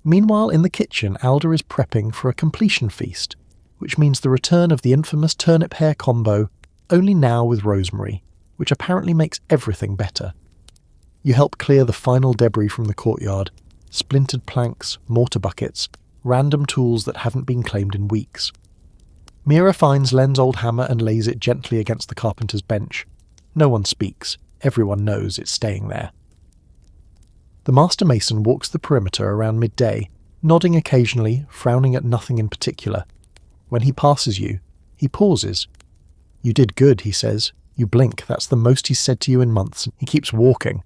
Meanwhile, in the kitchen, Alda is prepping for a completion feast, which means the return of the infamous turnip hair combo, only now with rosemary, which apparently makes everything better. You help clear the final debris from the courtyard, splintered planks, mortar buckets, random tools that haven't been claimed in weeks. Mira finds Len's old hammer and lays it gently against the carpenter's bench. No one speaks. Everyone knows it's staying there. The master mason walks the perimeter around midday, nodding occasionally, frowning at nothing in particular. When he passes you, he pauses. "You did good," he says. You blink. That's the most he's said to you in months. He keeps walking.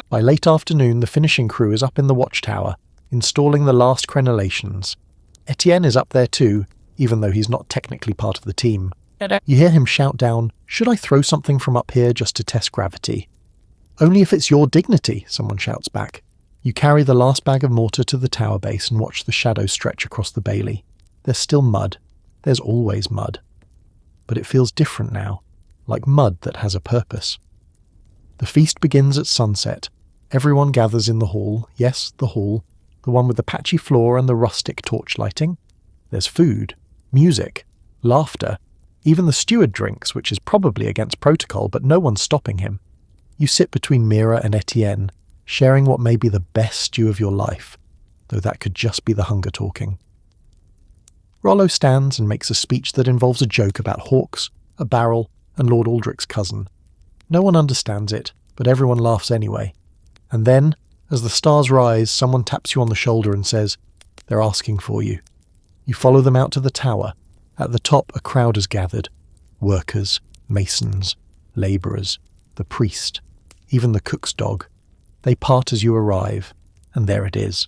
By late afternoon, the finishing crew is up in the watchtower, installing the last crenellations. Etienne is up there too, even though he's not technically part of the team. You hear him shout down, "Should I throw something from up here just to test gravity?" "Only if it's your dignity," someone shouts back. You carry the last bag of mortar to the tower base and watch the shadows stretch across the bailey. There's still mud. There's always mud. But it feels different now, like mud that has a purpose. The feast begins at sunset. Everyone gathers in the hall. Yes, the hall. The one with the patchy floor and the rustic torch lighting. There's food, music, laughter. Even the steward drinks, which is probably against protocol, but no one's stopping him. You sit between Mira and Etienne, sharing what may be the best stew of your life, though that could just be the hunger talking. Rollo stands and makes a speech that involves a joke about hawks, a barrel, and Lord Aldrich's cousin. No one understands it, but everyone laughs anyway. And then, as the stars rise, someone taps you on the shoulder and says, "They're asking for you." You follow them out to the tower. At the top, a crowd has gathered. Workers, masons, labourers, the priest, even the cook's dog. They part as you arrive, and there it is.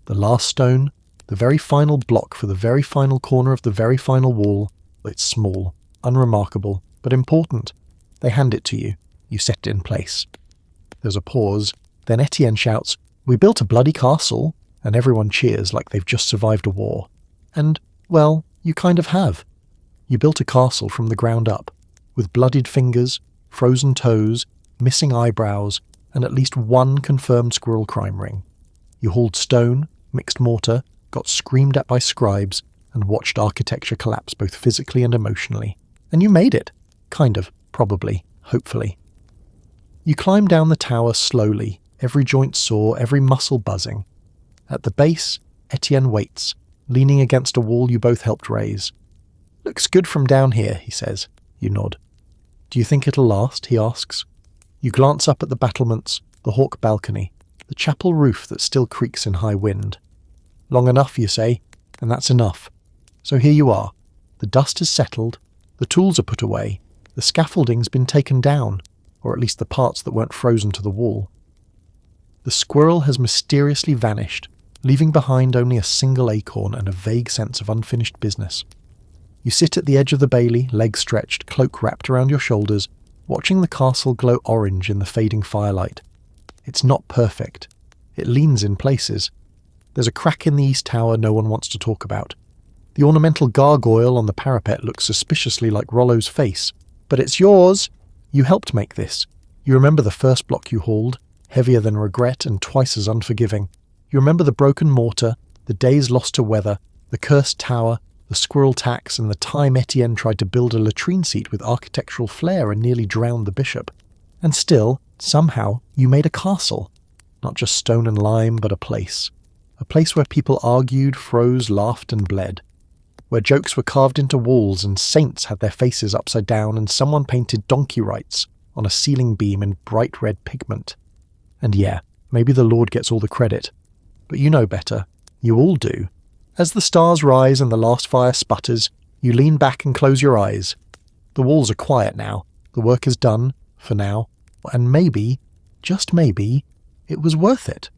The last stone, the very final block for the very final corner of the very final wall. It's small, unremarkable, but important. They hand it to you. You set it in place. There's a pause. Then Etienne shouts, "We built a bloody castle," and everyone cheers like they've just survived a war. And, well, you kind of have. You built a castle from the ground up, with bloodied fingers, frozen toes, missing eyebrows, and at least one confirmed squirrel crime ring. You hauled stone, mixed mortar, got screamed at by scribes, and watched architecture collapse both physically and emotionally. And you made it. Kind of, probably, hopefully. You climb down the tower slowly, every joint sore, every muscle buzzing. At the base, Etienne waits, leaning against a wall you both helped raise. "Looks good from down here," he says. You nod. "Do you think it'll last?" he asks. You glance up at the battlements, the hawk balcony, the chapel roof that still creaks in high wind. "Long enough," you say, and that's enough. So here you are. The dust has settled, the tools are put away, the scaffolding's been taken down, or at least the parts that weren't frozen to the wall. The squirrel has mysteriously vanished, leaving behind only a single acorn and a vague sense of unfinished business. You sit at the edge of the bailey, legs stretched, cloak wrapped around your shoulders, watching the castle glow orange in the fading firelight. It's not perfect. It leans in places. There's a crack in the east tower no one wants to talk about. The ornamental gargoyle on the parapet looks suspiciously like Rollo's face. But it's yours! You helped make this. You remember the first block you hauled, heavier than regret and twice as unforgiving. You remember the broken mortar, the days lost to weather, the cursed tower, the squirrel tax, and the time Etienne tried to build a latrine seat with architectural flair and nearly drowned the bishop. And still, somehow, you made a castle. Not just stone and lime, but a place. A place where people argued, froze, laughed, and bled. Where jokes were carved into walls and saints had their faces upside down and someone painted donkey rights on a ceiling beam in bright red pigment. And yeah, maybe the Lord gets all the credit. But you know better. You all do. As the stars rise and the last fire sputters, you lean back and close your eyes. The walls are quiet now. The work is done, for now. And maybe, just maybe, it was worth it.